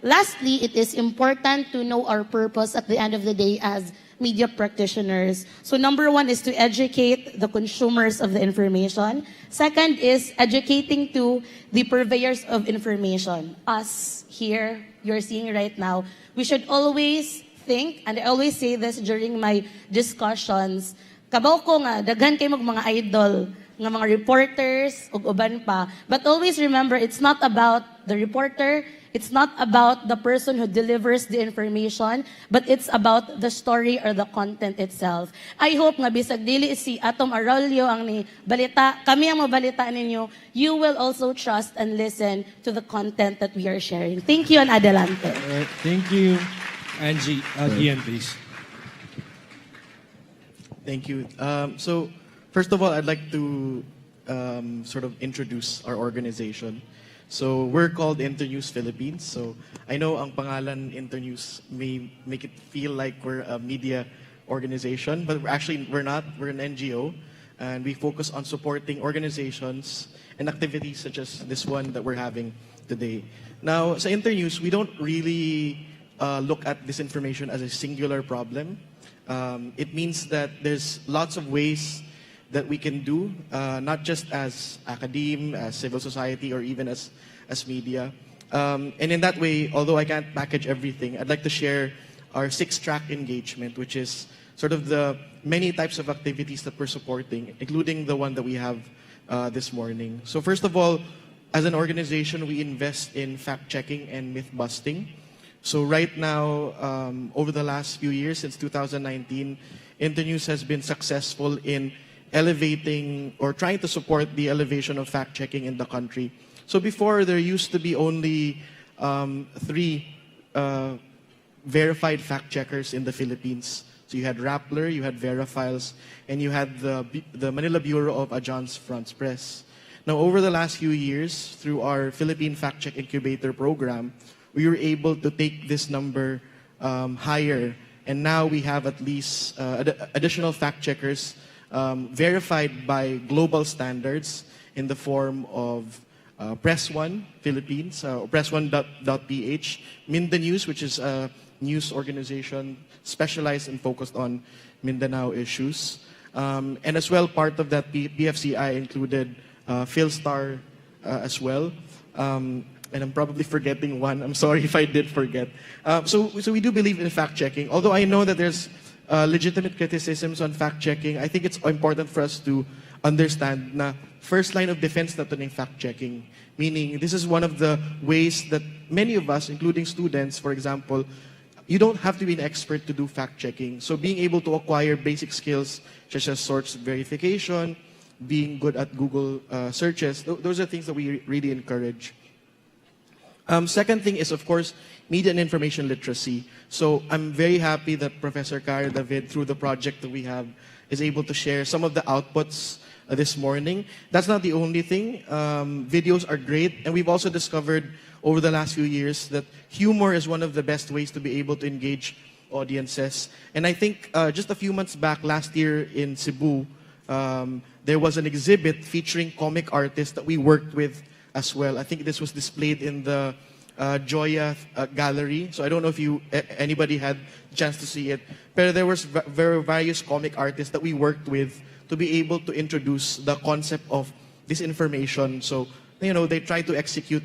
L: lastly, it is important to know our purpose at the end of the day as media practitioners. So number one is to educate the consumers of the information. Second is educating to the purveyors of information. Us here, you're seeing right now, we should always think, and I always say this during my discussions, kabaw ko nga, daghan kayo mga idol, nga mga reporters, ug uban pa. But always remember, it's not about the reporter, it's not about the person who delivers the information, but it's about the story or the content itself. I hope nga bisag dili si Atong Arroyo ang ni balita, kami ang mabalita ninyo, you will also trust and listen to the content that we are sharing. Thank you and adelante.
M: Thank you. Angie, Ian, please.
O: Thank you. So, first of all, I'd like to sort of introduce our organization. So, we're called Internews Philippines. So, I know ang pangalan Internews may make it feel like we're a media organization, but we're not. We're an NGO, and we focus on supporting organizations and activities such as this one that we're having today. Now, sa Internews, we don't really look at disinformation as a singular problem. It means that there's lots of ways that we can do, not just as academe, as civil society, or even as media. And in that way, although I can't package everything, I'd like to share our 6-track engagement, which is sort of the many types of activities that we're supporting, including the one that we have this morning. So first of all, as an organization, we invest in fact-checking and myth-busting. So right now, over the last few years, since 2019, Internews has been successful in elevating or trying to support the elevation of fact-checking in the country. So before, there used to be only 3 verified fact-checkers in the Philippines. So you had Rappler, you had Verifiles, and you had the Manila Bureau of Agence France Presse. Now, over the last few years, through our Philippine Fact-Check Incubator program, we were able to take this number higher. And now we have at least additional fact-checkers verified by global standards in the form of Press One Philippines, Press1.ph, Mindanews, which is a news organization specialized and focused on Mindanao issues. And as well, part of that PFCI included Philstar as well. And I'm probably forgetting one. I'm sorry if I did forget. So we do believe in fact-checking. Although I know that there's legitimate criticisms on fact-checking, I think it's important for us to understand na first line of defense na to ng fact-checking. Meaning, this is one of the ways that many of us, including students, for example, you don't have to be an expert to do fact-checking. So being able to acquire basic skills such as source verification, being good at Google searches, those are things that we really encourage. Second thing is, of course, media and information literacy. So I'm very happy that Professor Cara David, through the project that we have, is able to share some of the outputs this morning. That's not the only thing. Videos are great, and we've also discovered over the last few years that humor is one of the best ways to be able to engage audiences. And I think just a few months back, last year in Cebu, there was an exhibit featuring comic artists that we worked with as well. I think this was displayed in the Joya Gallery. So I don't know if anybody had a chance to see it. But there was various comic artists that we worked with to be able to introduce the concept of disinformation. So, you know, they try to execute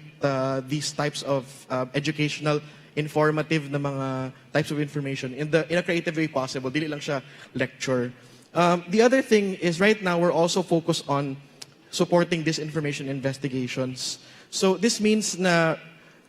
O: these types of educational, informative na mga types of information in a creative way possible. Dili lang siya lecture. The other thing is right now we're also focused on supporting disinformation investigations. So this means na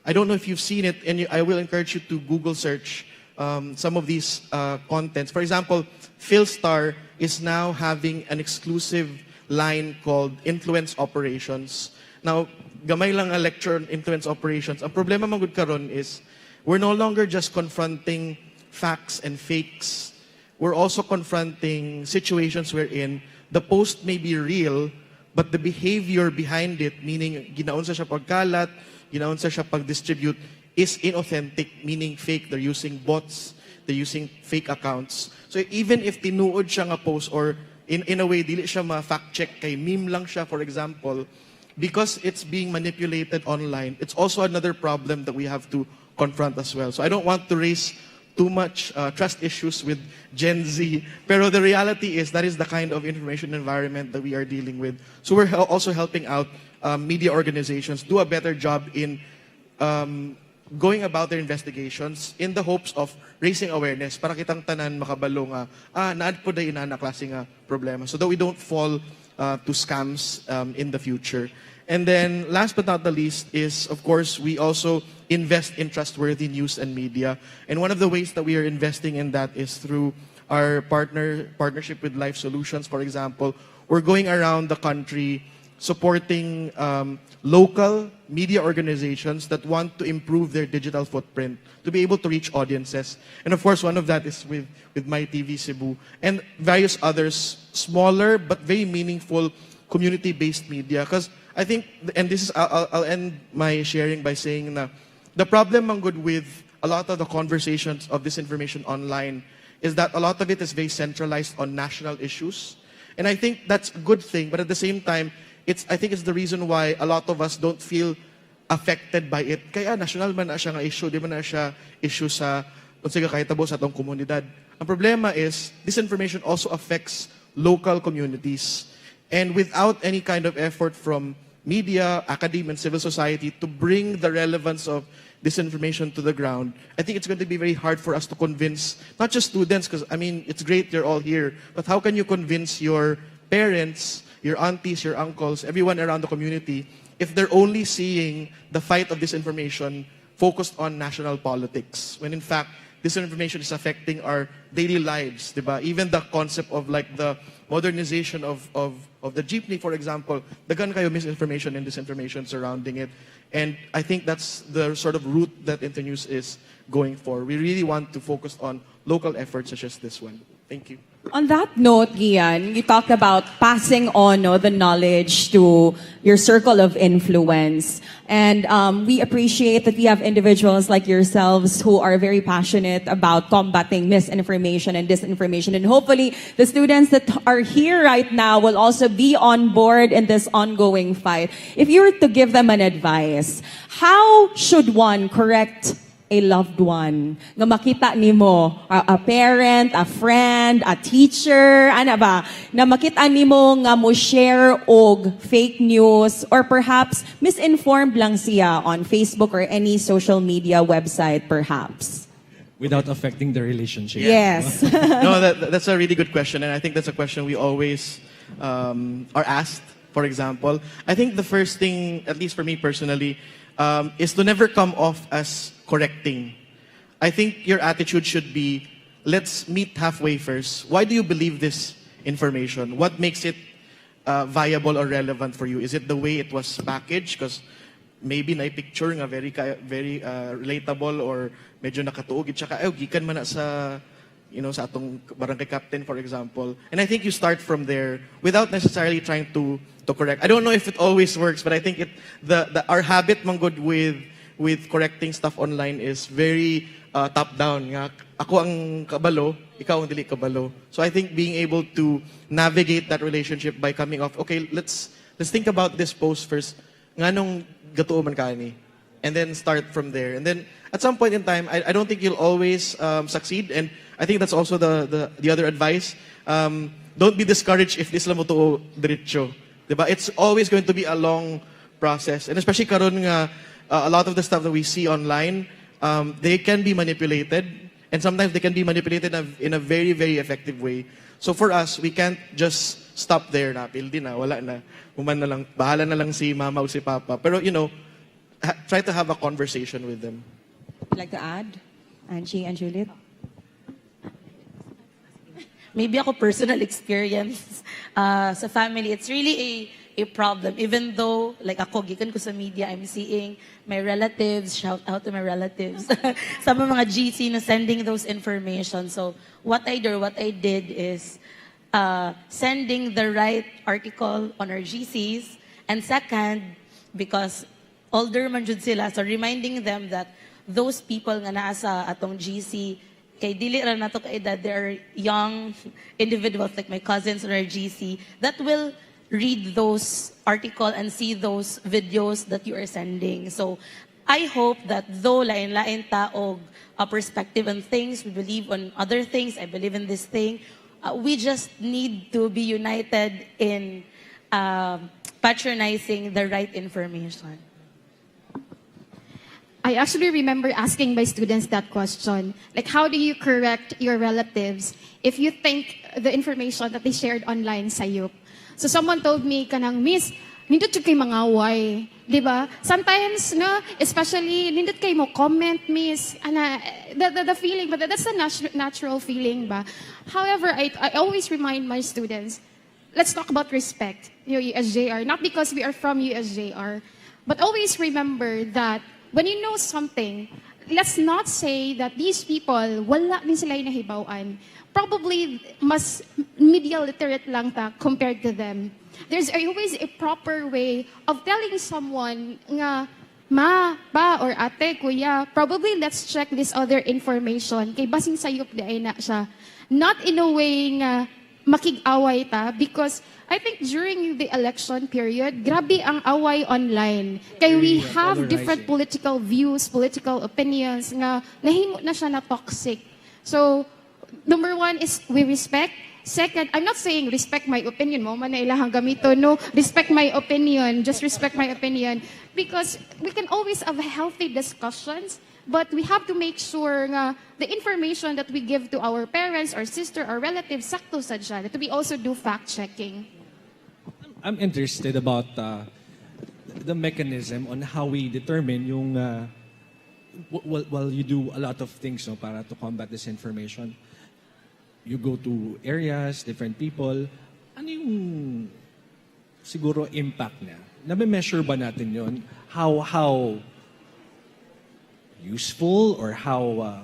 O: I don't know if you've seen it, and I will encourage you to Google search some of these contents. For example, Philstar is now having an exclusive line called Influence Operations. Now, gamay lang a lecture on influence operations. Ang problema man gud karon is we're no longer just confronting facts and fakes. We're also confronting situations wherein the post may be real, but the behavior behind it, meaning ginaunsa siya pagkalat, ginaunsa siya pag-distribute, is inauthentic, meaning fake. They're using bots, they're using fake accounts. So even if tinuod siya nga post or in a way, dili siya ma-fact check kay meme lang siya, for example, because it's being manipulated online, it's also another problem that we have to confront as well. So I don't want to raise too much trust issues with Gen Z, pero the reality is that is the kind of information environment that we are dealing with. So we're also helping out media organizations do a better job in going about their investigations in the hopes of raising awareness para kitang tanan makabalo nga naad po day ina na klase nga problema so that we don't fall to scams in the future. And then last but not the least is, of course, we also invest in trustworthy news and media. And one of the ways that we are investing in that is through our partnership with Life Solutions, for example. We're going around the country supporting local media organizations that want to improve their digital footprint to be able to reach audiences. And of course, one of that is with My TV Cebu and various others, smaller but very meaningful community-based media. Because I think, and this is, I'll end my sharing by saying na the problem man good with a lot of the conversations of this information online is that a lot of it is very centralized on national issues. And I think that's a good thing, but at the same time, I think it's the reason why a lot of us don't feel affected by it. Kaya national man na siya nga issue, di man na siya issue sa unsa kahitabo sa atong komunidad. Ang problema is this information also affects local communities. And without any kind of effort from media, academia, and civil society to bring the relevance of this information to the ground, I think it's going to be very hard for us to convince not just students, because I mean it's great they're all here, but how can you convince your parents, your aunties, your uncles, everyone around the community, if they're only seeing the fight of this information focused on national politics, when in fact, this information is affecting our daily lives, diba? Even the concept of like the modernization of the jeepney, for example, dagan kayo misinformation and disinformation surrounding it. And I think that's the sort of route that Internews is going for. We really want to focus on local efforts such as this one. Thank you.
K: On that note, Gian, you talked about passing on the knowledge to your circle of influence. And we appreciate that we have individuals like yourselves who are very passionate about combating misinformation and disinformation. And hopefully, the students that are here right now will also be on board in this ongoing fight. If you were to give them an advice, how should one correct a loved one nga makita nimo, a parent, a friend, a teacher, ana ba, na makita nimo nga mo share og fake news or perhaps misinformed lang siya on Facebook or any social media website perhaps?
M: Without affecting the relationship.
K: Yes.
O: No, that's a really good question, and I think that's a question we always are asked. For example, I think the first thing, at least for me personally, is to never come off as correcting. I think your attitude should be, let's meet halfway first. Why do you believe this information? What makes it viable or relevant for you? Is it the way it was packaged? Because maybe na picture nga very relatable or medyo nakatuog. Tsaka, gikan man na sa, sa atong barangay captain, for example. And I think you start from there without necessarily trying to correct. I don't know if it always works, but I think our habit man good with correcting stuff online is very top-down. Nga, ako ang kabalo, ikaw ang dili kabalo. So I think being able to navigate that relationship by coming off, okay, let's think about this post first. Nga nung gatuo man ka ni? And then start from there. And then at some point in time, I don't think you'll always succeed. And I think that's also the other advice. Don't be discouraged if this lang mo to diretso. Diba? It's always going to be a long process. And especially karon nga, a lot of the stuff that we see online, they can be manipulated, and sometimes they can be manipulated in a very, very effective way. So for us, we can't just stop there na, pildi na, wala na, human na lang, bahala na lang si mama o si papa. Pero, try to have a conversation with them.
K: Would like to add, Angie and Juliet?
L: Maybe ako personal experience sa family, it's really a problem. Even though, like ako, gikan ko sa media, I'm seeing my relatives, shout out to my relatives, some mga GC na sending those information. So what I did is sending the right article on our GCs. And second, because older man jud sila, so reminding them that those people nga naa sa atong GC, kay dili ra nato ka edad, they are young individuals like my cousins on our GC that will read those article and see those videos that you are sending. So I hope that though lain-lain taog a perspective on things, we believe on other things, I believe in this thing, we just need to be united in patronizing the right information.
N: I actually remember asking my students that question. Like, how do you correct your relatives if you think the information that they shared online sayop? So someone told me, kanang, Miss, nindot yung kay mangaway. Diba? Sometimes, no, especially, nindot kay mo comment, Miss. The feeling, but that's a natural feeling ba? However, I always remind my students, let's talk about respect, USJR. Not because we are from USJR, but always remember that when you know something, let's not say that these people, wala din sila yung nahibawan. Probably, mas media literate lang ta compared to them. There's always a proper way of telling someone nga, ma, pa, or ate, kuya, probably let's check this other information. Kay basing sayop di ay na siya. Not in a way nga, makig-away ta, because I think during the election period, grabe ang away online. Kaya we have different political views, political opinions, nga nahimo na siya na toxic. So, number one is we respect. Second, I'm not saying respect my opinion mo, man na ilahang gamito, no? Respect my opinion, just respect my opinion. Because we can always have healthy discussions, but we have to make sure nga the information that we give to our parents, our sister, our relatives, sakto sa dyan, that we also do fact-checking.
M: I'm interested about the mechanism on how we determine yung, well, you do a lot of things no, para to combat this information. You go to areas, different people. Ano yung siguro impact niya? Nabe-measure ba natin yon? How useful or how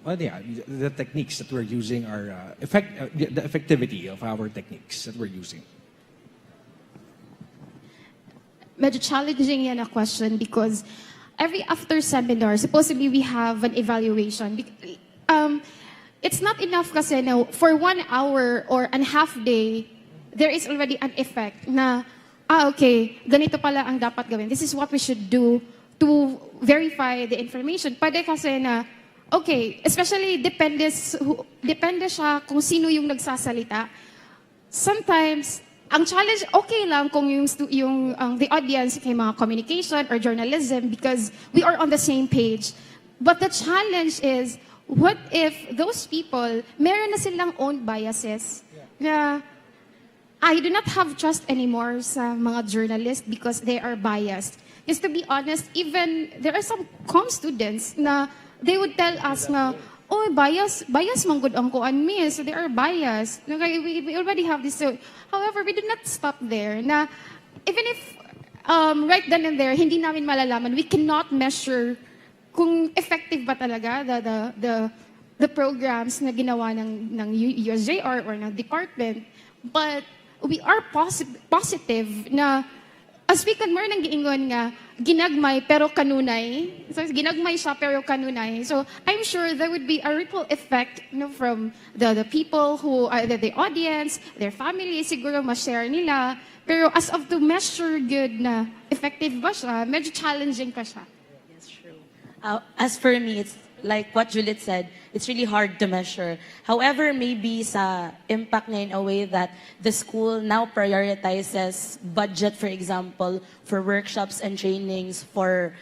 M: the techniques that we're using are the effectivity of our techniques that we're using?
N: Medyo challenging yan a question because every after seminar, supposedly we have an evaluation. It's not enough kasi na for 1 hour or a half day, there is already an effect na, okay, ganito pala ang dapat gawin. This is what we should do to verify the information. Pwede kasi na, okay, especially depende siya kung sino yung nagsasalita. Sometimes, ang challenge, okay lang kung the audience kay mga communication or journalism because we are on the same page. But the challenge is, what if those people, meron na silang own biases? Na, I do not have trust anymore sa mga journalists because they are biased. Because to be honest, even there are some comm students na they would tell us na, oh, bias man good ang kuan miss. So they are biased. We already have this. So, however, we did not stop there. Na even if right then and there, hindi namin malalaman, we cannot measure kung effective ba talaga the programs na ginawa ng USJR or ng department. But we are positive na as we can more nang giingon nga ginagmay pero kanunay. So ginagmay siya pero kanunay. So I'm sure there would be a ripple effect from the people who are the audience, their family, siguro ma-share nila. Pero as of to measure good na effective ba siya, medyo challenging pa siya.
L: That's true. As for me, it's like what Juliet said, it's really hard to measure. However, maybe sa impact niya in a way that the school now prioritizes budget, for example, for workshops and trainings for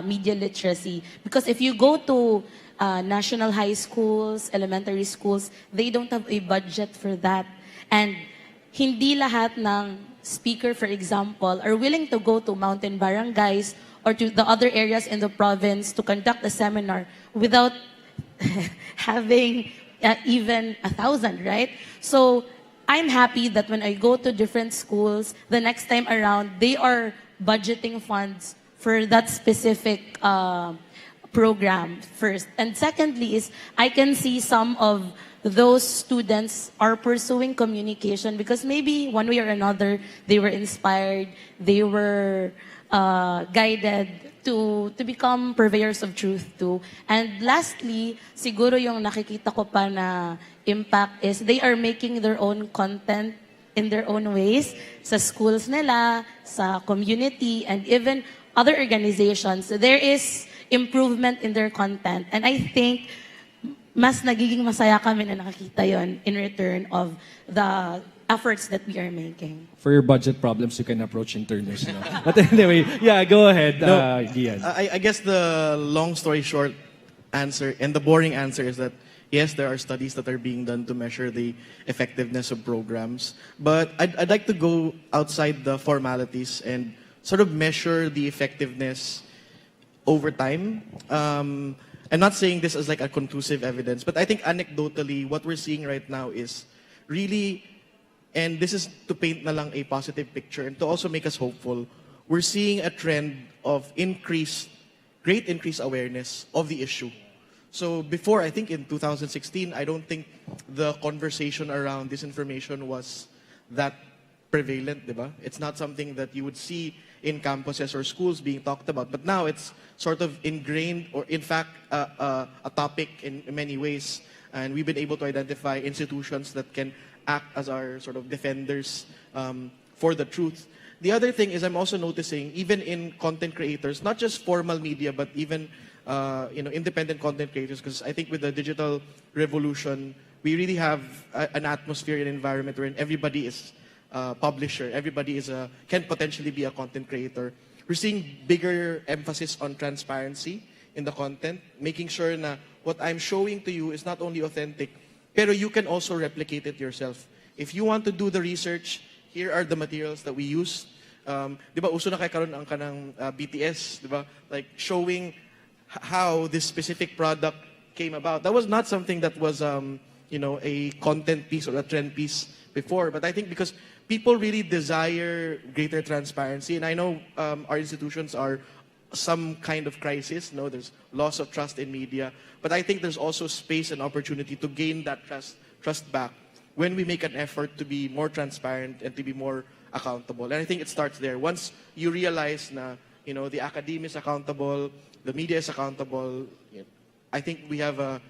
L: media literacy. Because if you go to national high schools, elementary schools, they don't have a budget for that. And hindi lahat ng speaker, for example, are willing to go to mountain barangays or to the other areas in the province to conduct a seminar without having even 1,000, right? So I'm happy that when I go to different schools, the next time around, they are budgeting funds for that specific program first. And secondly is, I can see some of those students are pursuing communication because maybe one way or another, they were inspired, they were guided to become purveyors of truth too. And lastly, siguro yung nakikita ko pa na impact is they are making their own content in their own ways sa schools nila, sa community, and even other organizations. So there is improvement in their content. And I think mas nagiging masaya kami na nakakita yon in return of the efforts that we are making.
M: For your budget problems, you can approach interners. You know? But anyway, yeah, go ahead, Gian.
O: I guess the long story short answer and the boring answer is that yes, there are studies that are being done to measure the effectiveness of programs. But I'd like to go outside the formalities and sort of measure the effectiveness over time. I'm not saying this as like a conclusive evidence, but I think anecdotally, what we're seeing right now is really, and this is to paint na lang a positive picture and to also make us hopeful, we're seeing a trend of great increased awareness of the issue. So before, I think in 2016, I don't think the conversation around disinformation was that prevalent, diba? It's not something that you would see in campuses or schools being talked about. But now it's sort of ingrained, or in fact, a topic in many ways. And we've been able to identify institutions that can act as our sort of defenders for the truth. The other thing is I'm also noticing, even in content creators, not just formal media, but even independent content creators, because I think with the digital revolution, we really have an atmosphere and environment wherein everybody is publisher, everybody can potentially be a content creator. We're seeing bigger emphasis on transparency in the content, making sure na what I'm showing to you is not only authentic, pero you can also replicate it yourself. If you want to do the research, here are the materials that we use. Di ba, uso na kay karon ang kanang BTS, di ba? Like showing how this specific product came about. That was not something that was a content piece or a trend piece before, but I think because people really desire greater transparency, and I know our institutions are some kind of crisis. There's loss of trust in media, but I think there's also space and opportunity to gain that trust back when we make an effort to be more transparent and to be more accountable. And I think it starts there. Once you realize na the academia is accountable, the media is accountable, I think we have a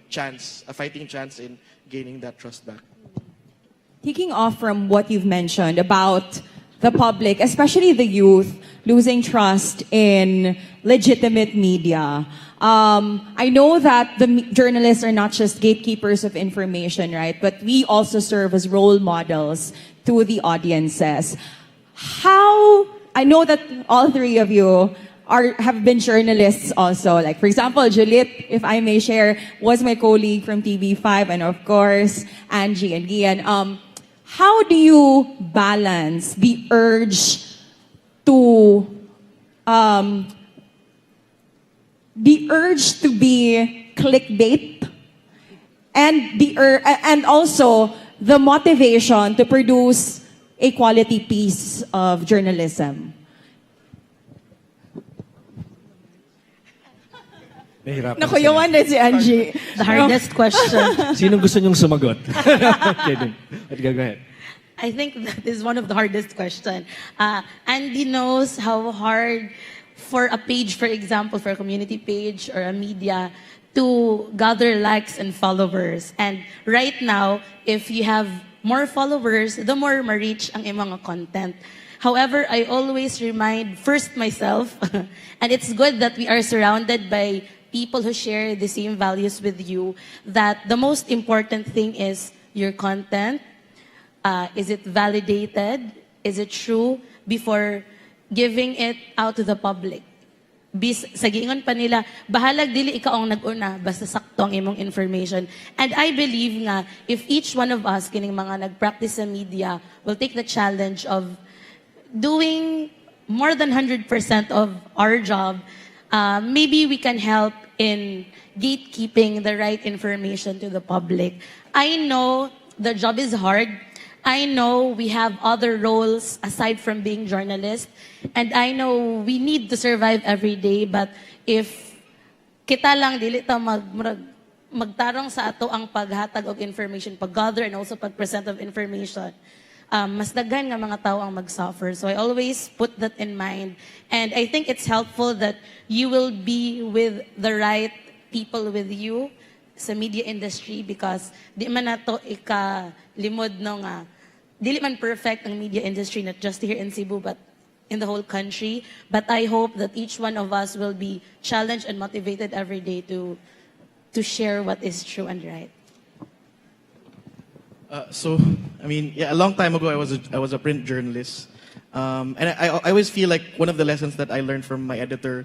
O: fighting chance in gaining that trust back.
K: Taking off from what you've mentioned about the public, especially the youth, losing trust in legitimate media. I know that the journalists are not just gatekeepers of information, right? But we also serve as role models to the audiences. I know that all three of you have been journalists also. Like, for example, Juliet, if I may share, was my colleague from TV5, and of course, Angie and Gian. How do you balance the urge to be clickbait and also the motivation to produce a quality piece of journalism? Naku, yung one si Angie.
L: The hardest question.
M: Sinong gusto niyong sumagot? Kidding. Go ahead.
L: I think that is one of the hardest questions. Andy knows how hard for a page, for example, for a community page or a media, to gather likes and followers. And right now, if you have more followers, the more ma-reach ang imong content. However, I always remind first myself, and it's good that we are surrounded by people who share the same values with you, that the most important thing is your content. Is it validated? Is it true? Before giving it out to the public. Sa giingon pa nila, bahalag dili ikaw ang nag-una, basta sakto ang imong information. And I believe nga, if each one of us, kining mga nag-practice sa media, will take the challenge of doing more than 100% of our job, maybe we can help in gatekeeping the right information to the public. I know the job is hard. I know we have other roles aside from being journalists. And I know we need to survive every day. But if kita lang dili ta magtarong sa ato ang paghatag og information, pag-gather and also pag-present of information, mas daghan nga mga tao ang mag-suffer. So I always put that in mind. And I think it's helpful that you will be with the right people with you sa media industry because di man nato ikalimod no nga dili man perfect ang media industry not just here in Cebu but in the whole country. But I hope that each one of us will be challenged and motivated every day to share what is true and right.
O: A long time ago, I was a print journalist, and I always feel like one of the lessons that I learned from my editor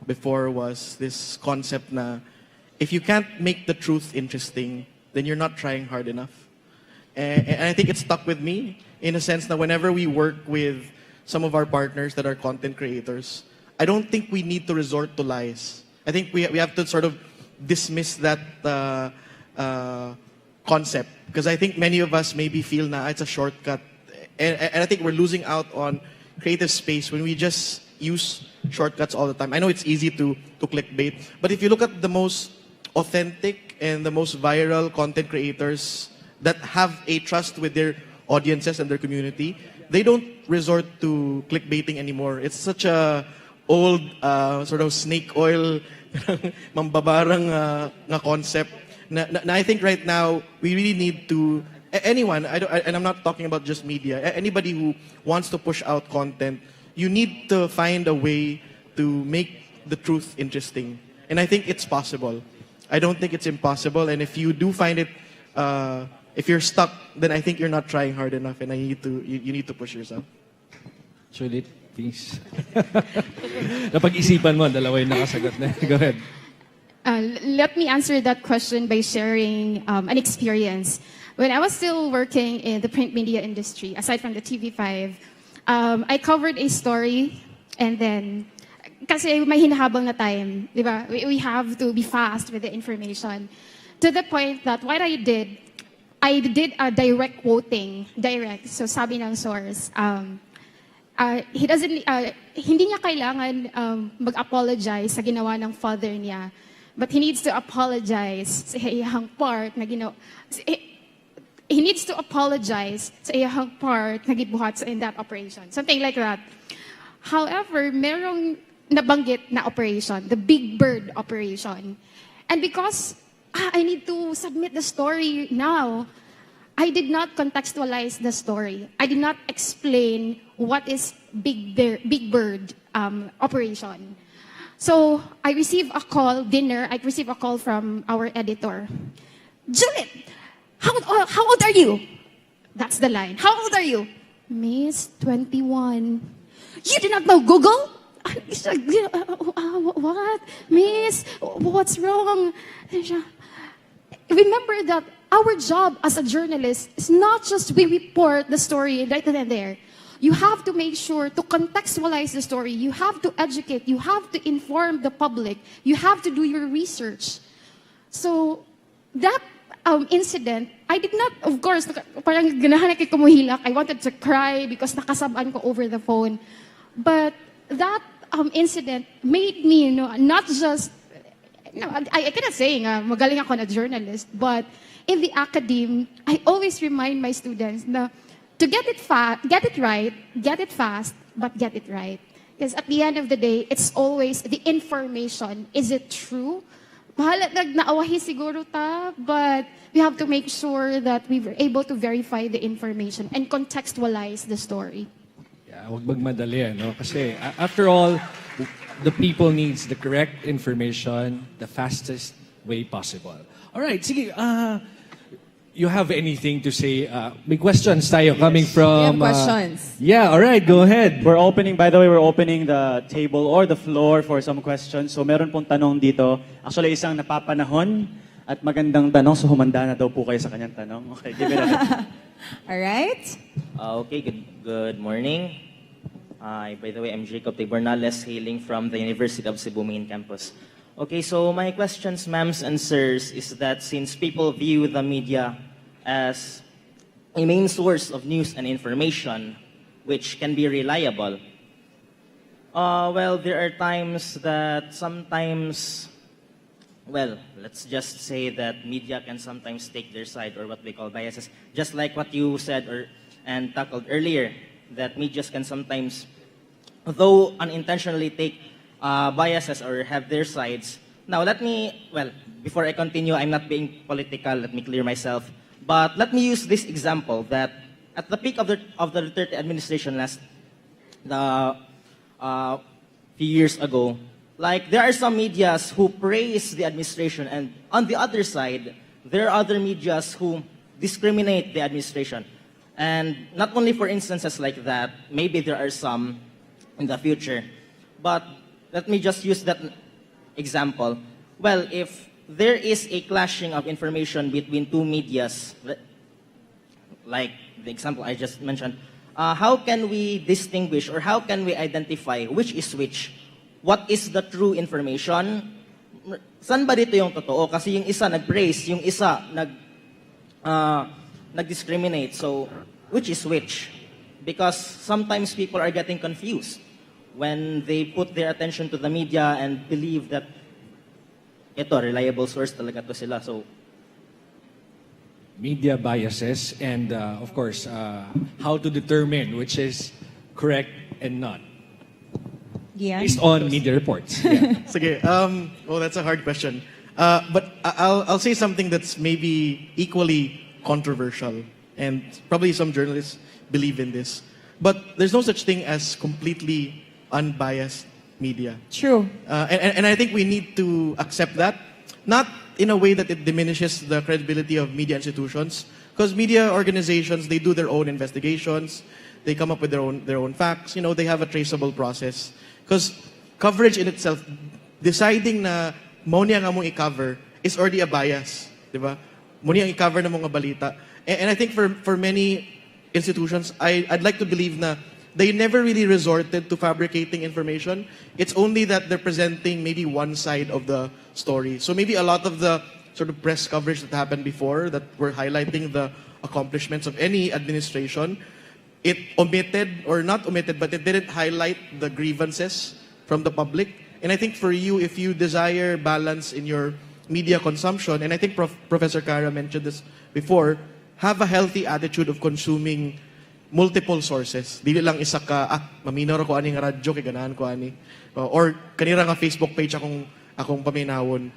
O: before was this concept na if you can't make the truth interesting, then you're not trying hard enough. And I think it stuck with me in a sense that whenever we work with some of our partners that are content creators, I don't think we need to resort to lies. I think we have to sort of dismiss that concept because I think many of us maybe feel na it's a shortcut, and I think we're losing out on creative space when we just use shortcuts all the time. I know it's easy to clickbait, but if you look at the most authentic and the most viral content creators that have a trust with their audiences and their community, they don't resort to clickbaiting anymore. It's such a old sort of snake oil mambabarang nga concept na I think right now we really need to anyone and I'm not talking about just media, anybody who wants to push out content, you need to find a way to make the truth interesting, and I think it's possible. I don't think it's impossible, and if you do find it if you're stuck, then I think you're not trying hard enough, and you need to push yourself.
M: Sulit, please. Napag-isipan mo, dalawa yung nakasagot na. Go ahead.
N: Let me answer that question by sharing an experience. When I was still working in the print media industry, aside from the TV5, I covered a story, and then, kasi may hinahabang na time, di ba? We have to be fast with the information. To the point that what I did a direct quoting, direct. So sabi ng source, hindi niya kailangan mag-apologize sa ginawa ng father niya, but he needs to apologize sa iyang part na he needs to apologize sa iyang part na gibuhat in that operation. Something like that. However, merong nabanggit na operation, the Big Bird operation. And because I need to submit the story now, I did not contextualize the story. I did not explain what is Big Bird operation. So I received a call from our editor. Juliet, how old are you? That's the line. How old are you? Miss, 21. You did not know Google? What? Miss, what's wrong? Remember that our job as a journalist is not just we report the story right then and there. You have to make sure to contextualize the story. You have to educate. You have to inform the public. You have to do your research. So that incident, I did not, of course, parang ganahan na kumuhilak. I wanted to cry because nakasabaan ko over the phone. But that incident made me, not just, I cannot say magaling ako na journalist, but in the academe, I always remind my students na to get it right, get it fast, but get it right. Because at the end of the day, it's always the information. Is it true? Bahala naawahi siguro ta, but we have to make sure that we were able to verify the information and contextualize the story.
M: Yeah, wag magmadali, no? Kasi after all, the people needs the correct information the fastest way possible. All right, sige, you have anything to say? May questions tayo coming from...
K: We have questions.
M: Yeah, all right, go ahead.
A: We're opening the table or the floor for some questions. So meron pong tanong dito. Actually, isang napapanahon at magandang tanong. So humanda na daw po kayo sa kanyang tanong. Okay, give it a
K: All right.
P: Okay, good morning. Hi, by the way, I'm Jacob Tibornales, hailing from the University of Cebu main campus. Okay, so my questions, ma'ams and sirs, is that since people view the media as a main source of news and information, which can be reliable, well, there are times that sometimes, well, let's just say that media can sometimes take their side, or what we call biases, just like what you said and tackled earlier, that media can sometimes, though unintentionally, take biases or have their sides. Now, before I continue, I'm not being political, let me clear myself, but let me use this example that at the peak of the Duterte administration few years ago, like there are some medias who praise the administration, and on the other side, there are other medias who discriminate the administration. And not only for instances like that, maybe there are some in the future, but let me just use that example. Well, if there is a clashing of information between two medias, like the example I just mentioned, how can we distinguish or how can we identify which is which? What is the true information? Saan ba dito yung totoo? Kasi yung isa nag-praise, yung isa nag-discriminate. So, which is which? Because sometimes people are getting confused when they put their attention to the media and believe that ito, reliable source talaga to sila. So,
M: media biases and of course how to determine which is correct and not based on media reports. Yeah.
O: Sige, well, that's a hard question. But I'll say something that's maybe equally controversial, and probably some journalists believe in this. But there's no such thing as completely unbiased media.
K: True.
O: And I think we need to accept that, not in a way that it diminishes the credibility of media institutions, because media organizations, they do their own investigations, they come up with their own facts, they have a traceable process. Because coverage in itself, deciding na mo niya nga mong i-cover is already a bias, di ba? Mo niya i-cover na mga balita. And I think for many institutions, I'd like to believe na they never really resorted to fabricating information. It's only that they're presenting maybe one side of the story. So maybe a lot of the sort of press coverage that happened before that were highlighting the accomplishments of any administration, it omitted, or not omitted, but it didn't highlight the grievances from the public. And I think for you, if you desire balance in your media consumption, and I think Professor Cara mentioned this before, have a healthy attitude of consuming multiple sources. Dili lang isa ka, maminaw ko ani nga radyo, kay ganahan ko ani. Or kanira nga Facebook page akong paminawon,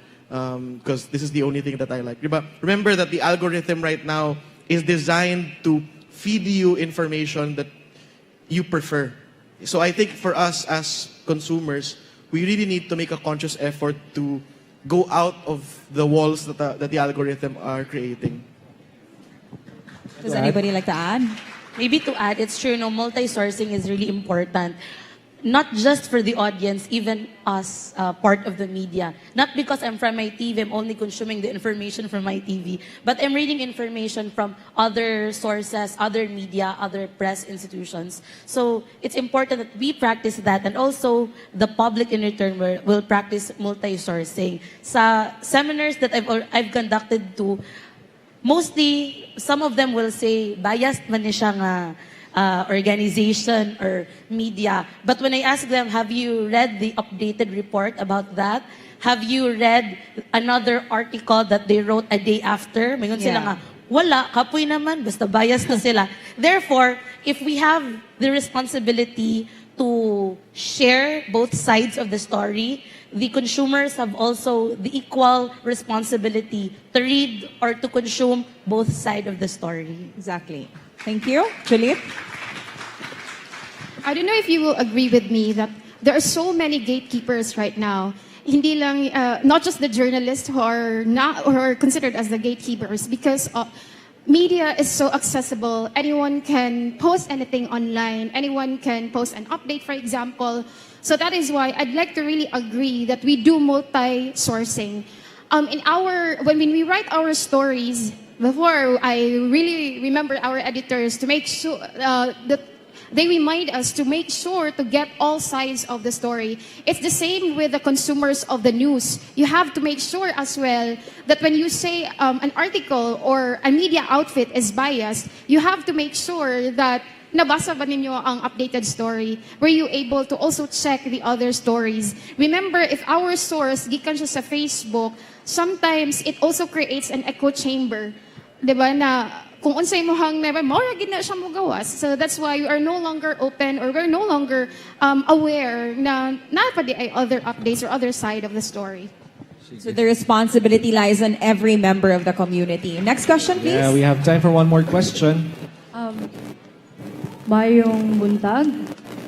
O: because this is the only thing that I like. Diba? Remember that the algorithm right now is designed to feed you information that you prefer. So I think for us as consumers, we really need to make a conscious effort to go out of the walls that the algorithm are creating.
K: Does anybody like to add?
L: Maybe to add, it's true, multi-sourcing is really important. Not just for the audience, even us, part of the media. Not because I'm from my TV, I'm only consuming the information from my TV, but I'm reading information from other sources, other media, other press institutions. So it's important that we practice that, and also the public in return will practice multi-sourcing. Sa seminars that I've conducted to, mostly, some of them will say, biased man ni siya nga organization or media. But when I ask them, have you read the updated report about that? Have you read another article that they wrote a day after? Mayroon sila nga, wala, kapoy naman, basta biased na sila. Therefore, if we have the responsibility to share both sides of the story, the consumers have also the equal responsibility to read or to consume both sides of the story.
K: Exactly. Thank you. Juliet?
N: I don't know if you will agree with me that there are so many gatekeepers right now. Hindi lang, not just the journalists who are considered as the gatekeepers, because media is so accessible. Anyone can post anything online. Anyone can post an update, for example. So that is why I'd like to really agree that we do multi-sourcing. When we write our stories, before I really remember our editors to make sure that they remind us to make sure to get all sides of the story. It's the same with the consumers of the news. You have to make sure as well that when you say an article or a media outfit is biased, you have to make sure that nabasa ba ninyo ang updated story? Were you able to also check the other stories? Remember, if our source gikan siya sa Facebook, sometimes it also creates an echo chamber. Diba na kung unsay mo hang never more gid na siya mo gawas. So that's why we are no longer open or we're no longer aware na pa di ay other updates or other side of the story.
K: So the responsibility lies on every member of the community. Next question, please.
M: Yeah, we have time for one more question.
R: Mayong buntag.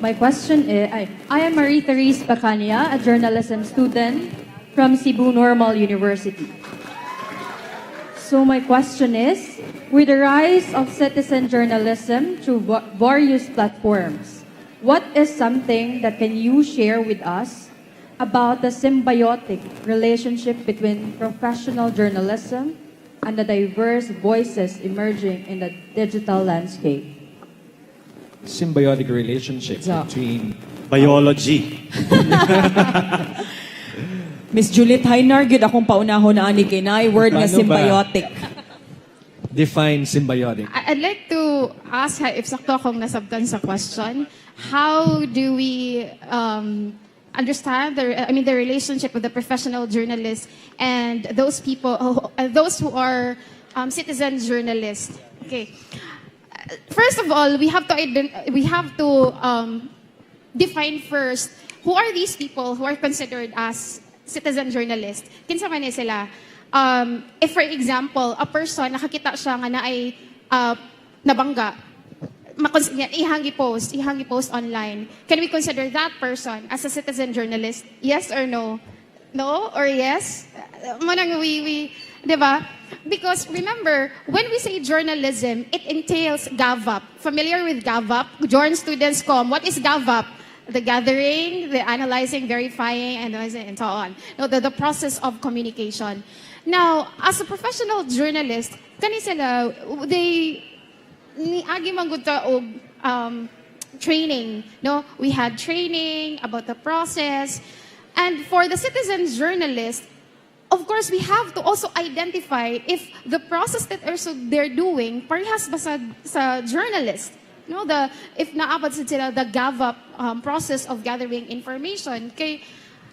R: My question is, I am Marie Therese Bacania, a journalism student from Cebu Normal University. So my question is, with the rise of citizen journalism through various platforms, what is something that can you share with us about the symbiotic relationship between professional journalism and the diverse voices emerging in the digital landscape?
M: Symbiotic relationship between
A: biology.
K: Miss Juliet Heinar, gid akong paunahon na ani kay na word nga
M: Paano ba?
K: symbiotic.
M: Define symbiotic.
N: I'd like to ask if sakto akong nasabtan sa question, how do we understand the relationship with the professional journalists and those people, those who are citizen journalists? Okay. First of all, we have to define first who are these people who are considered as citizen journalists. Kinsa man ni sila? If for example, a person nakakita siya nga na ay nabangga, ihangi post online. Can we consider that person as a citizen journalist? Yes or no? No or yes? Manang we, di ba? Because remember, when we say journalism, it entails GAVAP. Familiar with GAVAP? Join students come. What is GAVAP? The gathering, the analyzing, verifying, and so on. No, the process of communication. Now, as a professional journalist, kani sila, they niagi man gud ta og training. No, we had training about the process, and for the citizen journalist, of course, we have to also identify if the process that they're doing parehas ba sa journalist. No, if naabot sila the GAVAP process of gathering information, kay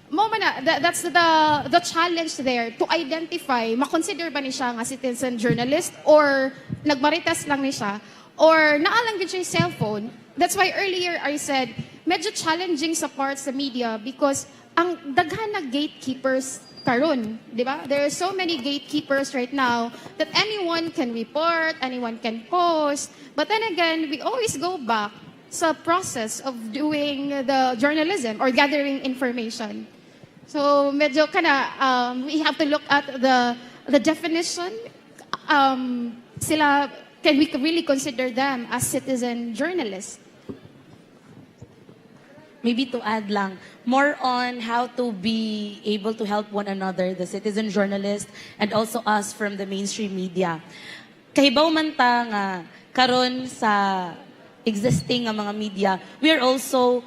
N: that's the challenge there to identify, makonsider ba ni siya nga citizen journalist or nagmaritas lang ni siya or naalang din siya yung cellphone. That's why earlier I said medyo challenging sa parts sa media because ang daghan na gatekeepers karon, di ba? There are so many gatekeepers right now that anyone can report, anyone can post. But then again, we always go back sa process of doing the journalism or gathering information. So medyo we have to look at the definition. Can we really consider them as citizen journalists?
L: Maybe to add lang, more on how to be able to help one another, the citizen journalists, and also us from the mainstream media. Kahibaw man ta nga karon sa existing nga mga media, we are also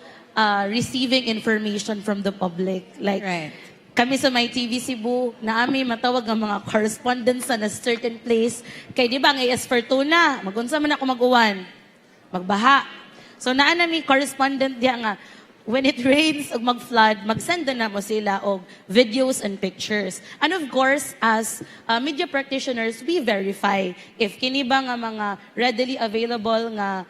L: receiving information from the public. Like, kami sa My TV Cebu, naami matawag ang mga correspondents sa a certain place. Kay di ba, ang AS Fortuna, magunsa man ako mag-uwan, magbaha. So naa nami correspondent diya nga, when it rains o mag-flood, mag-send na mo sila og videos and pictures. And of course, as media practitioners, we verify if kini ba nga mga readily available nga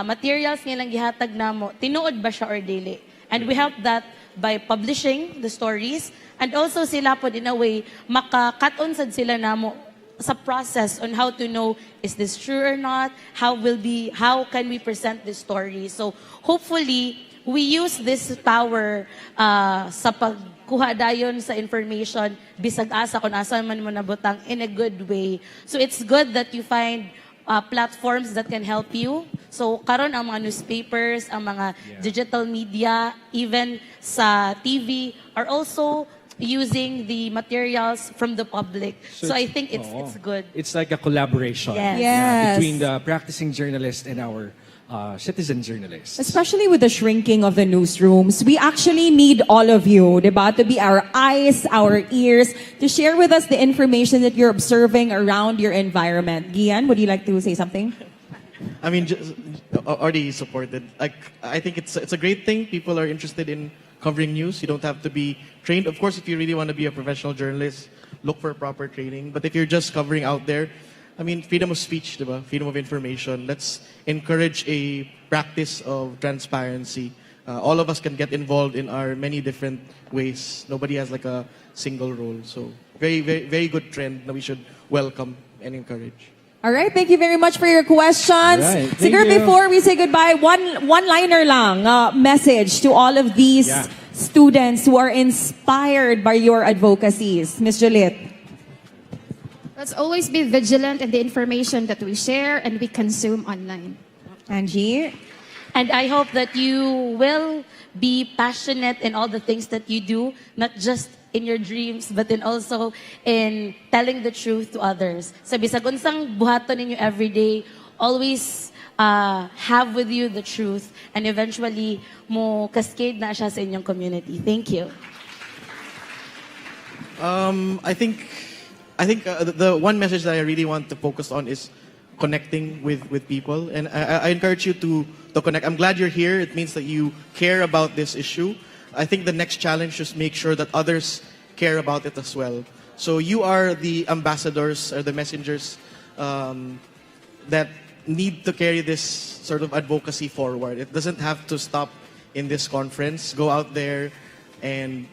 L: materials nilang gihatag namo, tinuod ba siya or dili. And we help that by publishing the stories and also sila po in a way maka-cut-on sad sila namo sa process on how to know is this true or not, how can we present this story. So hopefully we use this power sa pagkuha dayon sa information bisag asa kung asa man mo nabutang in a good way. So it's good that you find platforms that can help you. So karon ang mga newspapers, ang mga digital media, even sa TV are also using the materials from the public. So I think it's good.
M: It's like a collaboration
L: Yes.
M: between the practicing journalist and our citizen journalists.
K: Especially with the shrinking of the newsrooms, we actually need all of you, diba, to be our eyes, our ears, to share with us the information that you're observing around your environment. Gian, would you like to say something?
O: I mean, just, already supported. I think it's a great thing. People are interested in covering news. You don't have to be trained. Of course, if you really want to be a professional journalist, look for proper training. But if you're just covering out there, I mean, freedom of speech, diba? Freedom of information. Let's encourage a practice of transparency. All of us can get involved in our many different ways. Nobody has like a single role. So very, very, very good trend that we should welcome and encourage.
K: All right, thank you very much for your questions.
O: Right, thank
K: Siguro
O: you.
K: before we say goodbye, one-liner lang message to all of these students who are inspired by your advocacies. Miss Juliet.
N: Let's always be vigilant in the information that we share and we consume online.
K: Angie?
L: And I hope that you will be passionate in all the things that you do, not just in your dreams, but then also in telling the truth to others. Sabi sa unsang buhaton ninyo every day, always have with you the truth, and eventually mo cascade na siya sa inyong community. Thank you.
O: I think the one message that I really want to focus on is connecting with people, and I encourage you to connect. I'm glad you're here. It means that you care about this issue. I think the next challenge is make sure that others care about it as well. So you are the ambassadors or the messengers that need to carry this sort of advocacy forward. It doesn't have to stop in this conference. Go out there and,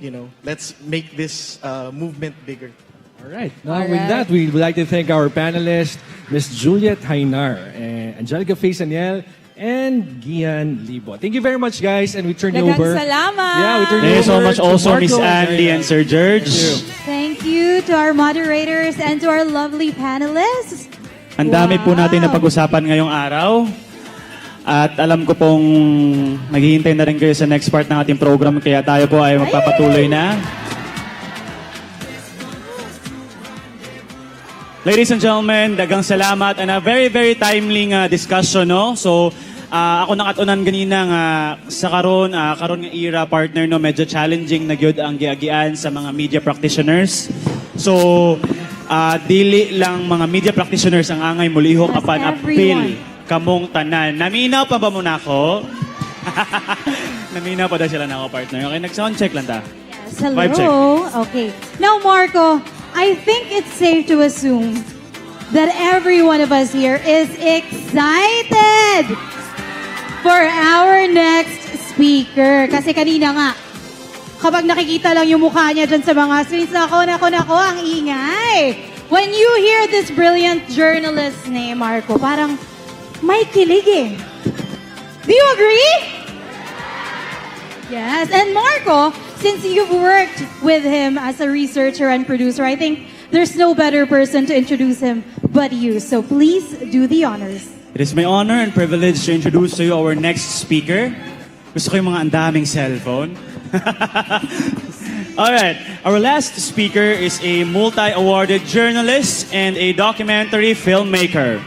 O: let's make this movement bigger.
M: All right. Now, with that, we would like to thank our panelists, Ms. Juliet Hainar, and Angelica Faisaniel, and Gian Libo. Thank you very much, guys, and we turn you over.
K: Salamat.
M: Yeah, we turn
A: Thank
M: you
A: you so
M: over
A: much
M: to
A: also,
M: Marco
A: Miss Andy and Sir George.
B: Thank you to our moderators and to our lovely panelists.
A: Ang dami po natin na pag-usapan ngayong araw. At alam ko pong naghihintay na rin kayo sa next part ng ating program, kaya tayo po ay magpapatuloy na. Ladies and gentlemen, dagang salamat and a very, very timely discussion, no? So, ako nakatunan ganina nga sa karon nga era partner, no, medyo challenging na gyud ang giagian sa mga media practitioners. So, dili lang mga media practitioners ang angay mulihok apan appeal kamong tanan. Naminaw pa ba mo nako? Naminaw pa daw sila nako, partner. Okay, nag-sound check lang ta.
B: Yes, hello.
A: Vibe check.
B: Okay. Now, Marco, I think it's safe to assume that every one of us here is excited for our next speaker. Kasi kanina nga, kapag nakikita lang yung mukha niya dyan sa mga screens, nako, ang ingay. When you hear this brilliant journalist's name, Marco, parang may kilig eh. Do you agree? Yes. And Marco, since you've worked with him as a researcher and producer, I think there's no better person to introduce him but you. So please do the honors.
A: It is my honor and privilege to introduce to you our next speaker. Gusto ko yung mga andaming cellphone. Alright, our last speaker is a multi-awarded journalist and a documentary filmmaker.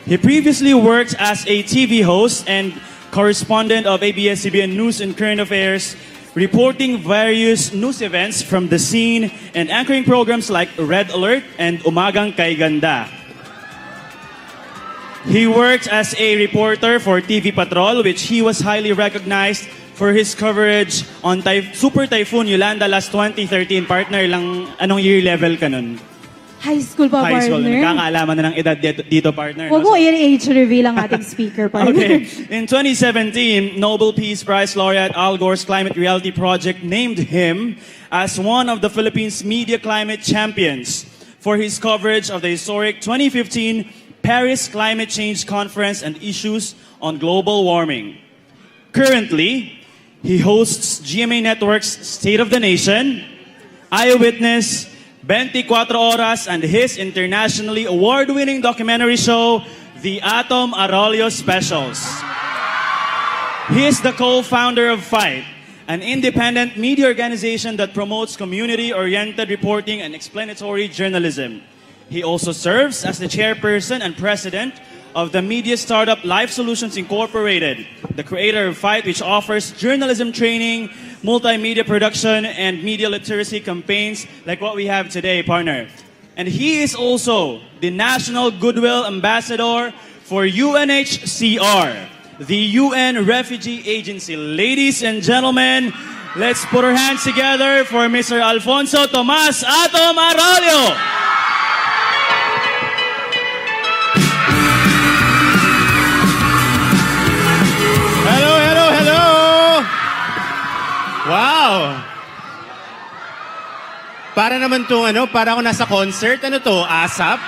A: He previously worked as a TV host and correspondent of ABS-CBN News and Current Affairs, reporting various news events from the scene and anchoring programs like Red Alert and Umagang Kay Ganda. He worked as a reporter for TV Patrol, which he was highly recognized for his coverage on Super Typhoon Yolanda last 2013. Partner, lang anong year level ka nun?
B: High school pa,
A: High school.
B: partner.
A: Nagkakaalaman na ng edad dito, partner.
B: Huwag mo i-age reveal ang ating speaker, partner.
A: Okay. In 2017, Nobel Peace Prize laureate Al Gore's Climate Reality Project named him as one of the Philippines' media climate champions for his coverage of the historic 2015 Paris Climate Change Conference and issues on global warming. Currently, he hosts GMA Network's State of the Nation, Eyewitness, 24 Horas, and his internationally award-winning documentary show, The Atom Arroyo Specials. He is the co-founder of Fight, an independent media organization that promotes community-oriented reporting and explanatory journalism. He also serves as the chairperson and president of the media startup Life Solutions Incorporated, the creator of Fight, which offers journalism training, multimedia production, and media literacy campaigns like what we have today, partner. And he is also the National Goodwill Ambassador for UNHCR, the UN Refugee Agency. Ladies and gentlemen, let's put our hands together for Mr. Alfonso Tomas Atom Arroyo.
G: Hello, hello, hello! Wow! Para naman tong para ako nasa concert. Ano to? ASAP?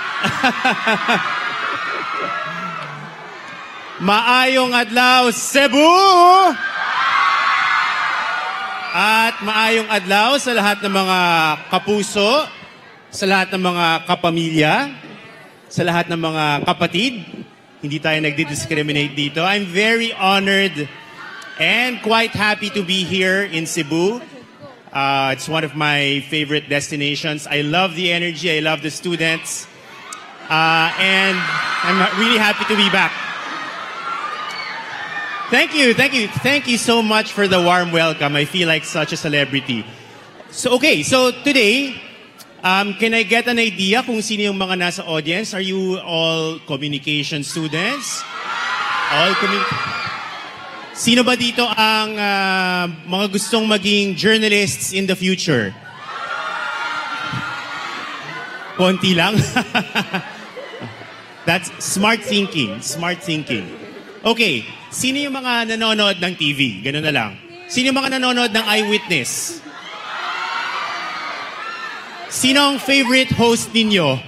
G: Maayong adlaw, Cebu! At maayong adlaw sa lahat ng mga kapuso, sa lahat ng mga kapamilya, sa lahat ng mga kapatid. Hindi tayo nagdi-discriminate dito. I'm very honored and quite happy to be here in Cebu. It's one of my favorite destinations. I love the energy. I love the students. And I'm really happy to be back. Thank you, thank you. Thank you so much for the warm welcome. I feel like such a celebrity. So today, can I get an idea kung sino yung mga nasa audience? Are you all communication students? Sino ba dito ang mga gustong maging journalists in the future? Konti lang. That's smart thinking. Smart thinking. Okay, sino yung mga nanonood ng TV? Ganun na lang. Sino yung mga nanonood ng Eyewitness? Sino ang favorite host ninyo?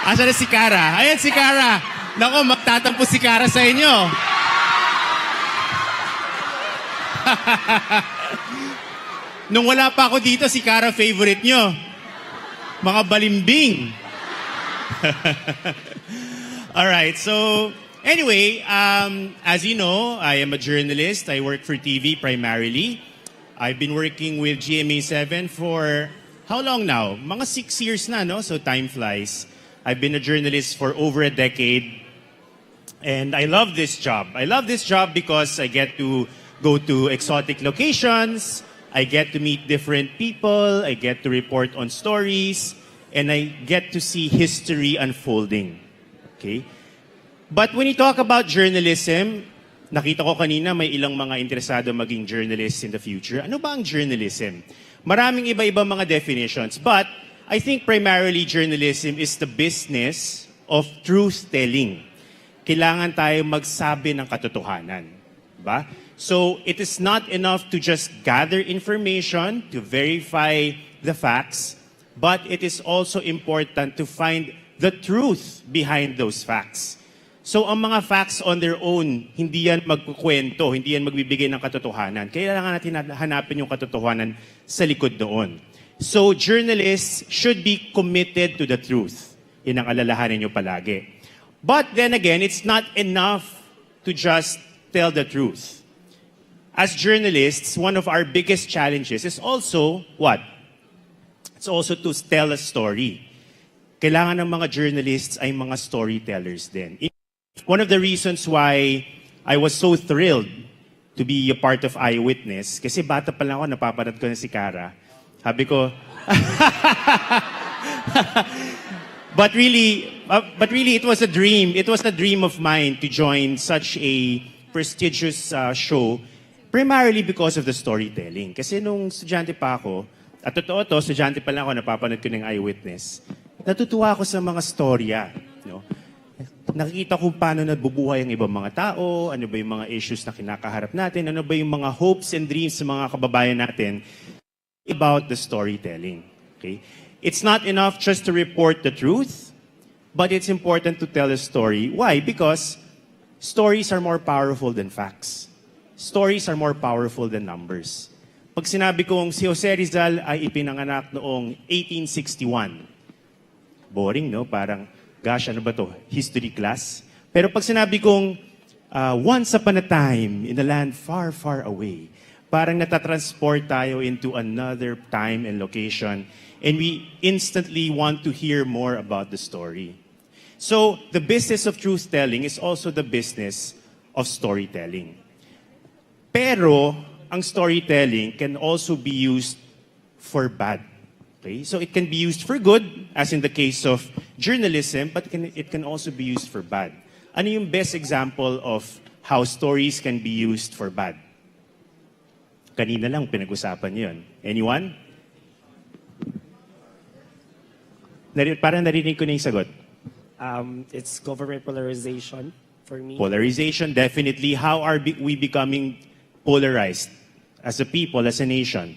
G: Asa na si Cara? Ayan si Cara. Nako, magtatampo si Cara sa inyo. Nung wala pa ako dito, si Cara favorite nyo. Mga balimbing. Alright, so anyway, as you know, I am a journalist. I work for TV primarily. I've been working with GMA7 for how long now? Mga 6 years na, no? So time flies. I've been a journalist for over a decade. And I love this job. I love this job because I get to go to exotic locations, I get to meet different people, I get to report on stories, and I get to see history unfolding. Okay? But when you talk about journalism, nakita ko kanina may ilang mga interesado maging journalists in the future. Ano ba ang journalism? Maraming iba-ibang mga definitions, but I think primarily journalism is the business of truth-telling. Kailangan tayo magsabi ng katotohanan. Ba? So, it is not enough to just gather information, to verify the facts, but it is also important to find the truth behind those facts. So, ang mga facts on their own, hindi yan magkukwento, hindi yan magbibigay ng katotohanan. Kailangan natin hanapin yung katotohanan sa likod doon. So, journalists should be committed to the truth. Yan ang alalahanin nyo palagi. But then again, it's not enough to just tell the truth. As journalists, one of our biggest challenges is also what? It's also to tell a story. Kailangan ng mga journalists ay mga storytellers din. One of the reasons why I was so thrilled to be a part of Eyewitness, kasi bata pa lang ako, napapanood ko na si Cara. Sabi ko, But really, it was a dream. It was a dream of mine to join such a prestigious show, primarily because of the storytelling. Kasi nung estudyante pa ako, at totoo to, estudyante pa lang ako, napapanood ko ng Eyewitness, natutuwa ako sa mga storya. No? Nakikita ko paano nabubuhay ang ibang mga tao, ano ba yung mga issues na kinakaharap natin, ano ba yung mga hopes and dreams sa mga kababayan natin about the storytelling. Okay? It's not enough just to report the truth, but it's important to tell a story. Why? Because stories are more powerful than facts. Stories are more powerful than numbers. Pag sinabi kong si Jose Rizal ay ipinanganak noong 1861, boring, no? Parang, gosh, ano ba to? History class? Pero pag sinabi kong once upon a time in a land far, far away, parang natatransport tayo into another time and location, and we instantly want to hear more about the story. So the business of truth-telling is also the business of storytelling. Pero ang storytelling can also be used for bad. Okay? So it can be used for good, as in the case of journalism, but it can also be used for bad. Ano yung best example of how stories can be used for bad? Kanina lang pinag-usapan niyo yun. Anyone? Parang narinig ko na yung sagot.
Q: It's government polarization for me.
G: Polarization, definitely. How are we becoming polarized as a people, as a nation?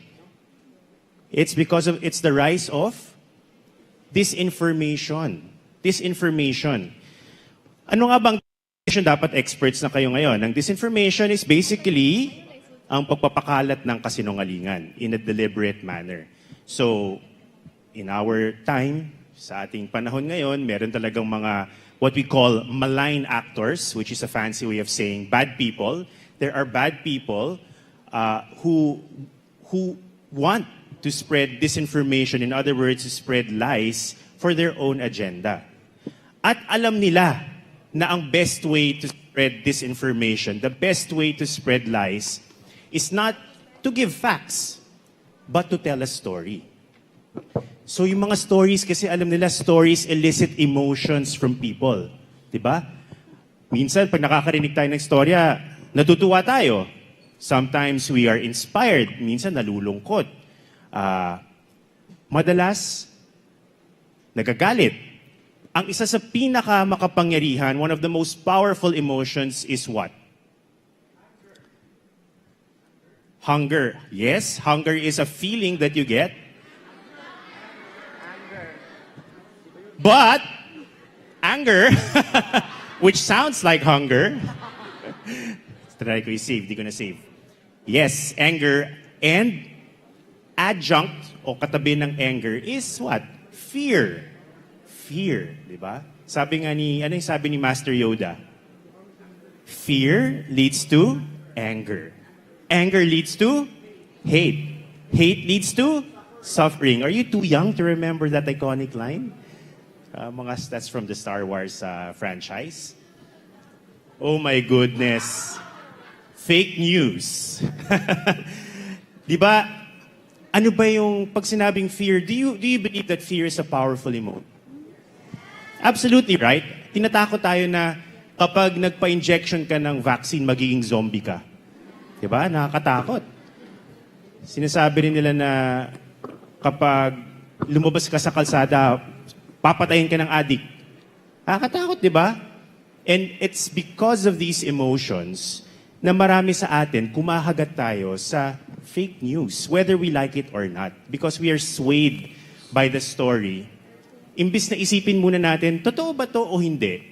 G: It's the rise of disinformation. Disinformation. Ano nga bang disinformation? Dapat experts na kayo ngayon. Ang disinformation is basically ang pagpapakalat ng kasinungalingan in a deliberate manner. So, in our time, sa ating panahon ngayon, meron talagang mga what we call malign actors, which is a fancy way of saying bad people. There are bad people who want to spread disinformation, in other words, to spread lies for their own agenda. At alam nila na ang best way to spread disinformation, the best way to spread lies, is not to give facts, but to tell a story. So yung mga stories, kasi alam nila, stories elicit emotions from people. Diba? Minsan, pag nakakarinig tayo ng storya, natutuwa tayo. Sometimes we are inspired. Minsan, nalulungkot. Madalas, nagagalit. Ang isa sa pinakamakapangyarihan, one of the most powerful emotions is what? Hunger. Yes, hunger is a feeling that you get. But, anger, which sounds like hunger, try ko i-save, di ko na-save. Yes, anger, and adjunct o katabi ng anger is what? Fear. Fear, di ba? Sabi nga ano yung sabi ni Master Yoda? Fear leads to anger. Anger leads to hate. Hate leads to suffering. Are you too young to remember that iconic line? That's from the Star Wars franchise. Oh my goodness. Fake news. Di ba? Ano ba yung pag sinabing fear, do you believe that fear is a powerful emotion? Absolutely, right? Tinatakot tayo na kapag nagpa-injection ka ng vaccine, magiging zombie ka. Di ba? Nakakatakot. Sinasabi rin nila na kapag lumabas ka sa kalsada, papatayin ka ng addict. Nakakatakot, di ba? And it's because of these emotions na marami sa atin kumahagat tayo sa fake news, whether we like it or not. Because we are swayed by the story. Imbis na isipin muna natin, totoo ba to o hindi?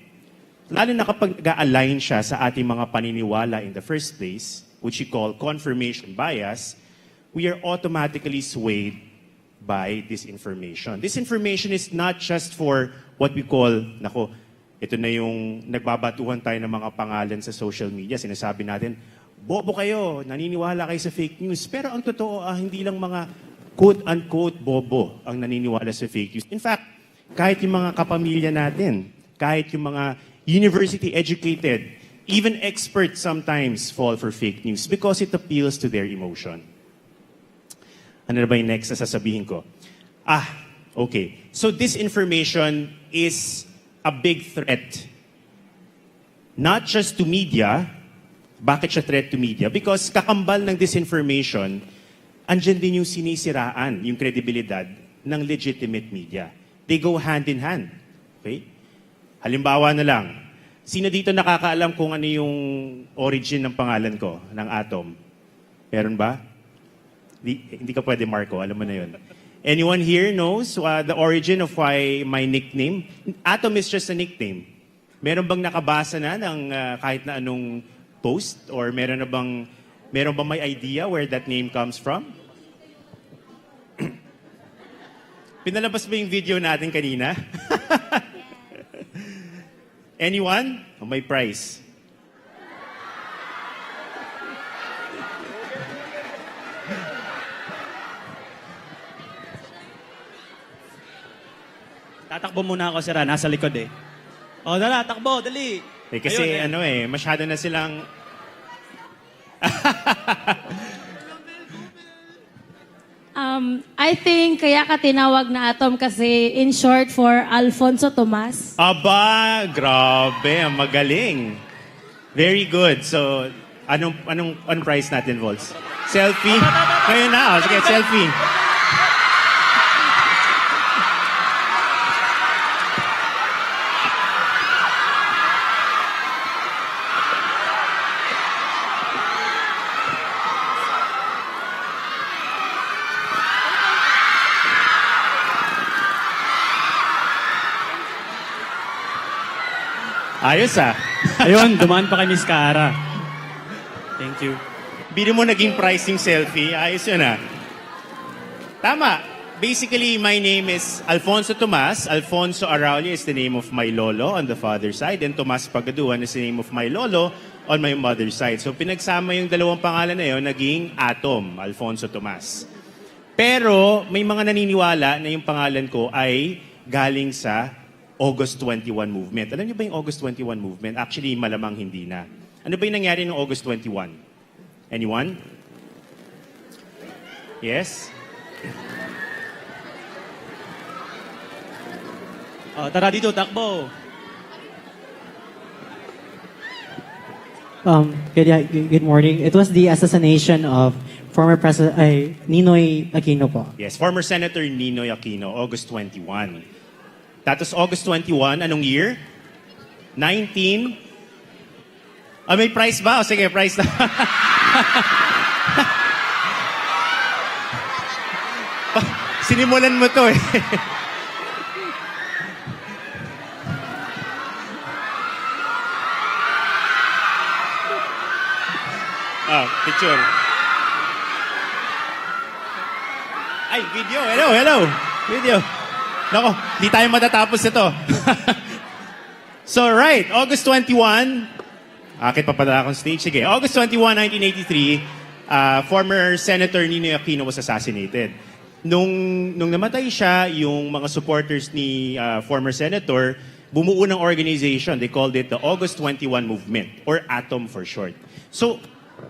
G: Lalo na kapag nag-align siya sa ating mga paniniwala in the first place, which we call confirmation bias, we are automatically swayed by disinformation. Disinformation is not just for what we call, ito na yung nagbabatuhan tayo ng mga pangalan sa social media. Sinasabi natin, bobo kayo, naniniwala kayo sa fake news. Pero ang totoo, hindi lang mga quote-unquote bobo ang naniniwala sa fake news. In fact, kahit yung mga kapamilya natin, kahit yung mga university-educated, even experts sometimes fall for fake news because it appeals to their emotion. Ano na ba yung next na sasabihin ko? Okay. So disinformation is a big threat. Not just to media. Bakit siya threat to media? Because kakambal ng disinformation, andyan din yung sinisiraan, yung kredibilidad ng legitimate media. They go hand in hand. Okay? Halimbawa na lang, sino dito nakakaalam kung ano yung origin ng pangalan ko, ng Atom? Meron ba? Hindi ka pwede, Marco. Alam mo na yun. Anyone here knows the origin of why my nickname? Atom is just a nickname. Meron bang nakabasa na ng kahit na anong post? Or meron bang may idea where that name comes from? Pinalabas ba yung video natin kanina? Anyone? May prize.
A: Tatakbo muna ako, sir. Nasa likod eh. O, dala, takbo, dali.
G: Kasi
A: Ayun,
G: masyado na silang...
L: I think kaya ka tinawag na Atom kasi in short for Alfonso Tomas.
G: Aba, grabe, ang magaling. Very good. So, anong prize natin, Vols? Selfie? Ngayon na, sige, selfie.
A: Ayos ah. Ayun, dumaan pa kay Miss Cara.
G: Thank you. Bino mo naging pricing selfie. Ayos yun ah. Tama. Basically, my name is Alfonso Tomas. Alfonso Arauli is the name of my lolo on the father's side. And Tomas Pagaduan is the name of my lolo on my mother's side. So pinagsama yung dalawang pangalan na yun, naging Atom, Alfonso Tomas. Pero may mga naniniwala na yung pangalan ko ay galing sa August 21 movement. Alam niyo ba yung August 21 movement? Actually, malamang hindi na. Ano ba yung nangyari ng August 21? Anyone? Yes?
A: O, tara dito, takbo.
D: Good morning. It was the assassination of former President Ninoy Aquino po.
G: Yes, former Senator Ninoy Aquino, August 21. Tapos August 21, anong year? 19? May price ba? O sige, price na. Sinimulan mo to eh. Picture. Ay, video. Hello. Video. Nako, di tayo matatapos ito. So, right. August 21. Akit pa pala akong stage. Sige. August 21, 1983, former Senator Ninoy Aquino was assassinated. Nung namatay siya, yung mga supporters ni former Senator, bumuo ng organization. They called it the August 21 Movement, or ATOM for short. So,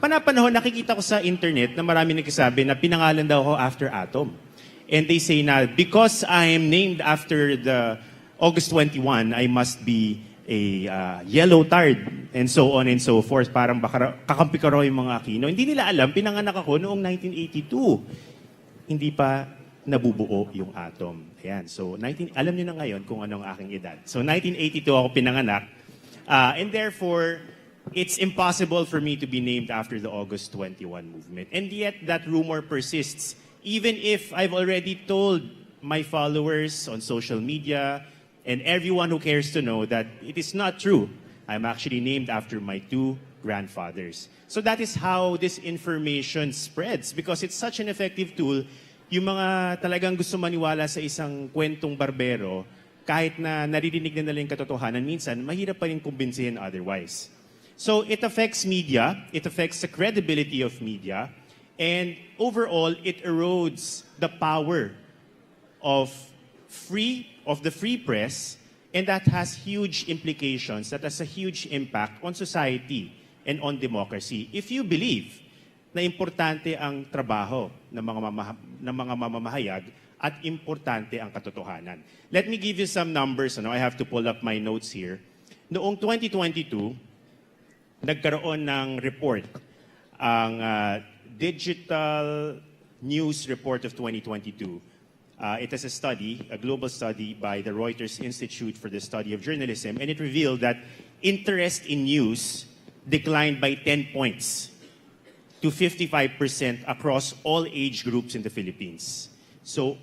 G: panapanahon, nakikita ko sa internet na marami nagsasabi na pinangalan daw ako after Atom. And they say na, because I am named after the August 21, I must be a yellow tard, and so on and so forth. Parang baka kakampi ka raw yung mga Aquino. Hindi nila alam, pinanganak ako noong 1982. Hindi pa nabubuo yung Atom. Ayan, so alam niyo na ngayon kung anong aking edad. So 1982 ako pinanganak. And therefore, it's impossible for me to be named after the August 21 movement. And yet, that rumor persists. Even if I've already told my followers on social media and everyone who cares to know that it is not true. I'm actually named after my two grandfathers. So that is how this information spreads because it's such an effective tool. Yung mga talagang gusto maniwala sa isang kwentong barbero, kahit na naririnig na nila yung katotohanan, minsan mahirap pa rin kumbinsihin otherwise. So it affects media, it affects the credibility of media, and overall, it erodes the power of the free press, and that has huge implications, that has a huge impact on society and on democracy. If you believe na importante ang trabaho ng mga mamamahayag at importante ang katotohanan. Let me give you some numbers. I have to pull up my notes here. Noong 2022, nagkaroon ng report ang Digital News Report of 2022. It is a study, a global study by the Reuters Institute for the Study of Journalism, and it revealed that interest in news declined by 10 points to 55% across all age groups in the Philippines. So,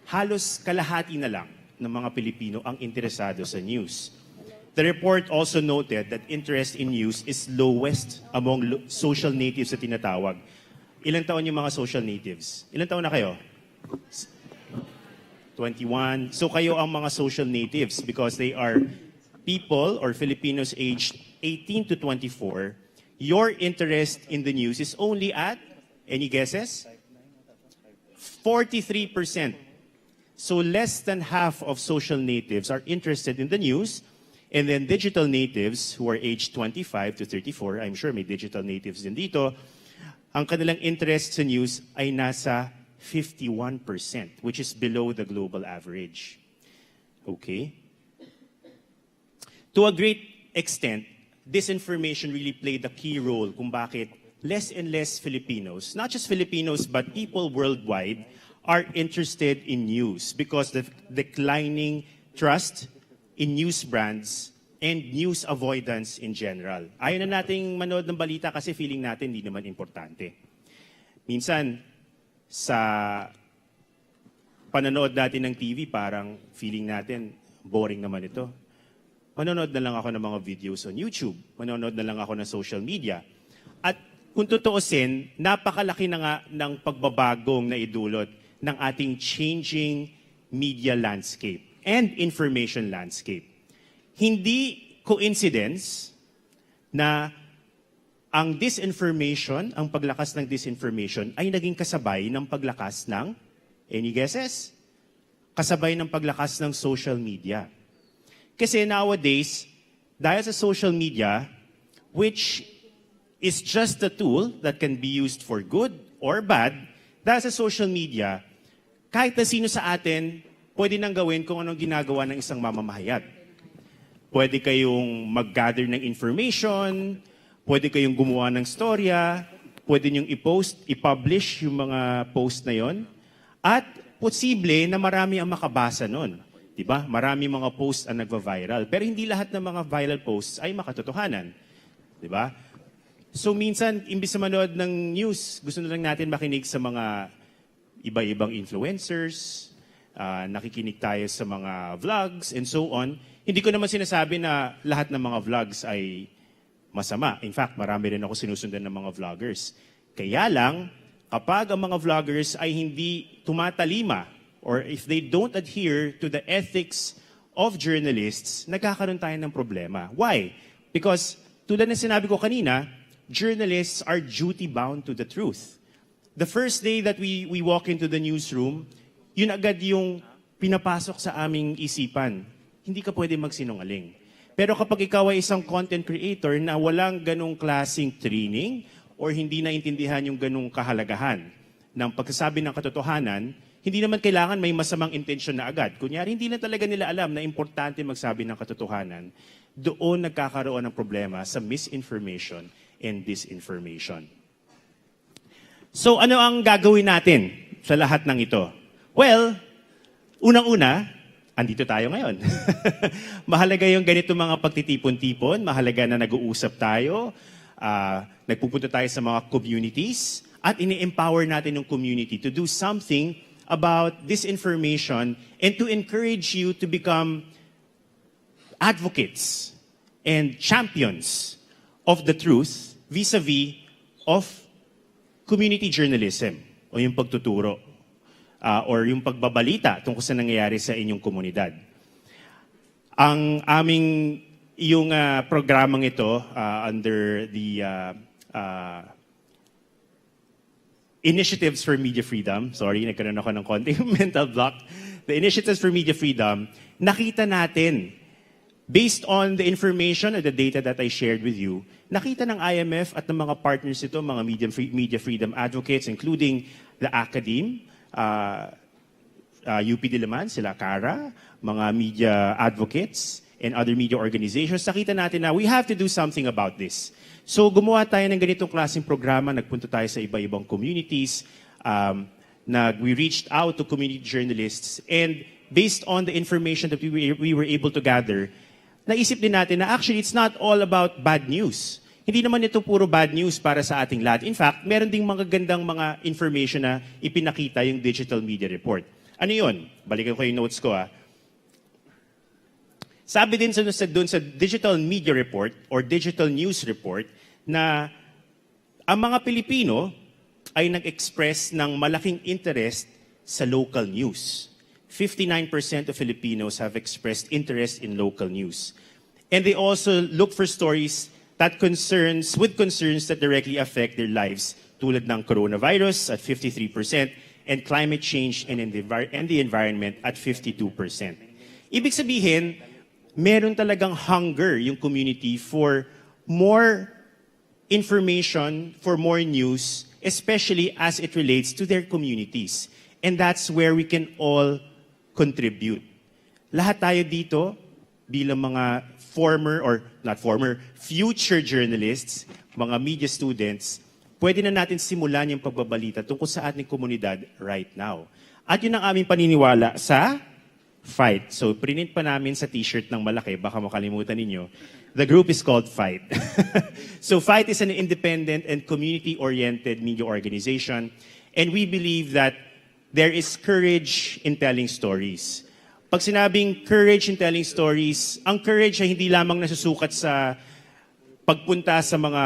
G: halos kalahati na lang ng mga Pilipino ang interesado sa news. The report also noted that interest in news is lowest among social natives na tinatawag. Ilang taon yung mga social natives? Ilang taon na kayo? 21. So kayo ang mga social natives because they are people or Filipinos aged 18 to 24. Your interest in the news is only at, any guesses? 43%. So less than half of social natives are interested in the news. And then digital natives who are aged 25 to 34, I'm sure may digital natives din dito, ang kanilang interest sa news ay nasa 51%, which is below the global average. Okay? To a great extent, disinformation really played a key role kung bakit less and less Filipinos, not just Filipinos, but people worldwide, are interested in news because the declining trust in news brands and news avoidance in general. Ayaw na nating manood ng balita kasi feeling natin hindi naman importante. Minsan, sa pananood natin ng TV, parang feeling natin, boring naman ito. Manonood na lang ako ng mga videos on YouTube. Manonood na lang ako ng social media. At kung tutuusin, napakalaki na nga ng pagbabagong na idulot ng ating changing media landscape and information landscape. Hindi coincidence na ang disinformation, ang paglakas ng disinformation ay naging kasabay ng paglakas ng, any guesses? Kasabay ng paglakas ng social media. Kasi nowadays, dahil sa social media, which is just a tool that can be used for good or bad, dahil sa social media, kahit na sino sa atin, pwede nang gawin kung anong ginagawa ng isang mamamahayag. Pwede kayong mag-gather ng information, pwede kayong gumawa ng storya, pwede niyong i-post, i-publish yung mga post na yon, at posible na marami ang makabasa nun. Diba? Marami mga posts ang nagva-viral. Pero hindi lahat ng mga viral posts ay makatotohanan. Diba? So minsan, imbis na manood ng news, gusto na lang natin makinig sa mga iba-ibang influencers, nakikinig tayo sa mga vlogs, and so on. Hindi ko naman sinasabi na lahat ng mga vlogs ay masama. In fact, marami rin ako sinusundan ng mga vloggers. Kaya lang, kapag ang mga vloggers ay hindi tumatalima or if they don't adhere to the ethics of journalists, nagkakaroon tayo ng problema. Why? Because, tulad ng sinabi ko kanina, journalists are duty-bound to the truth. The first day that we walk into the newsroom, yun agad yung pinapasok sa aming isipan. Hindi ka pwede magsinungaling. Pero kapag ikaw ay isang content creator na walang ganong klaseng training or hindi naintindihan yung ganong kahalagahan ng pagsasabi ng katotohanan, hindi naman kailangan may masamang intensyon na agad. Kunyari, hindi na talaga nila alam na importante magsabi ng katotohanan. Doon nagkakaroon ng problema sa misinformation and disinformation. So ano ang gagawin natin sa lahat ng ito? Well, unang-una, andito tayo ngayon. Mahalaga yung ganito mga pagtitipon-tipon, mahalaga na nag-uusap tayo, nagpupunta tayo sa mga communities, at ini-empower natin yung community to do something about this information and to encourage you to become advocates and champions of the truth vis-a-vis of community journalism o yung pagtuturo or yung pagbabalita tungkol sa nangyayari sa inyong komunidad. Ang aming yung programang ito under the Initiatives for Media Freedom, sorry, nagkaroon ako ng konting mental block. The Initiatives for Media Freedom, nakita natin, based on the information and the data that I shared with you, nakita ng IMF at ng mga partners ito, mga media freedom advocates, including the Academe, UP Diliman, sila Cara, mga media advocates, and other media organizations, nakita natin na we have to do something about this. So gumawa tayo ng ganitong klaseng programa, nagpunta tayo sa iba-ibang communities, we reached out to community journalists, and based on the information that we were able to gather, naisip din natin na actually it's not all about bad news. Hindi naman ito puro bad news para sa ating lahat. In fact, meron ding mga gandang mga information na ipinakita yung digital media report. Ano yun? Balikan ko yung notes ko. Sabi din doon sa digital media report or digital news report na ang mga Pilipino ay nag-express ng malaking interest sa local news. 59% of Filipinos have expressed interest in local news. And they also look for stories that concerns that directly affect their lives, tulad ng coronavirus at 53% and climate change and the environment at 52%. Ibig sabihin, meron talagang hunger yung community for more information, for more news, especially as it relates to their communities. And that's where we can all contribute. Lahat tayo dito, bilang mga future journalists, mga media students, pwede na natin simulan yung pagbabalita tungkol sa ating komunidad right now. At yun ang aming paniniwala sa Fight. So, print pa namin sa t-shirt ng malaki, baka makalimutan ninyo. The group is called Fight. So, Fight is an independent and community-oriented media organization, and we believe that there is courage in telling stories. Pag sinabing courage in telling stories, ang courage ay hindi lamang nasusukat sa pagpunta sa mga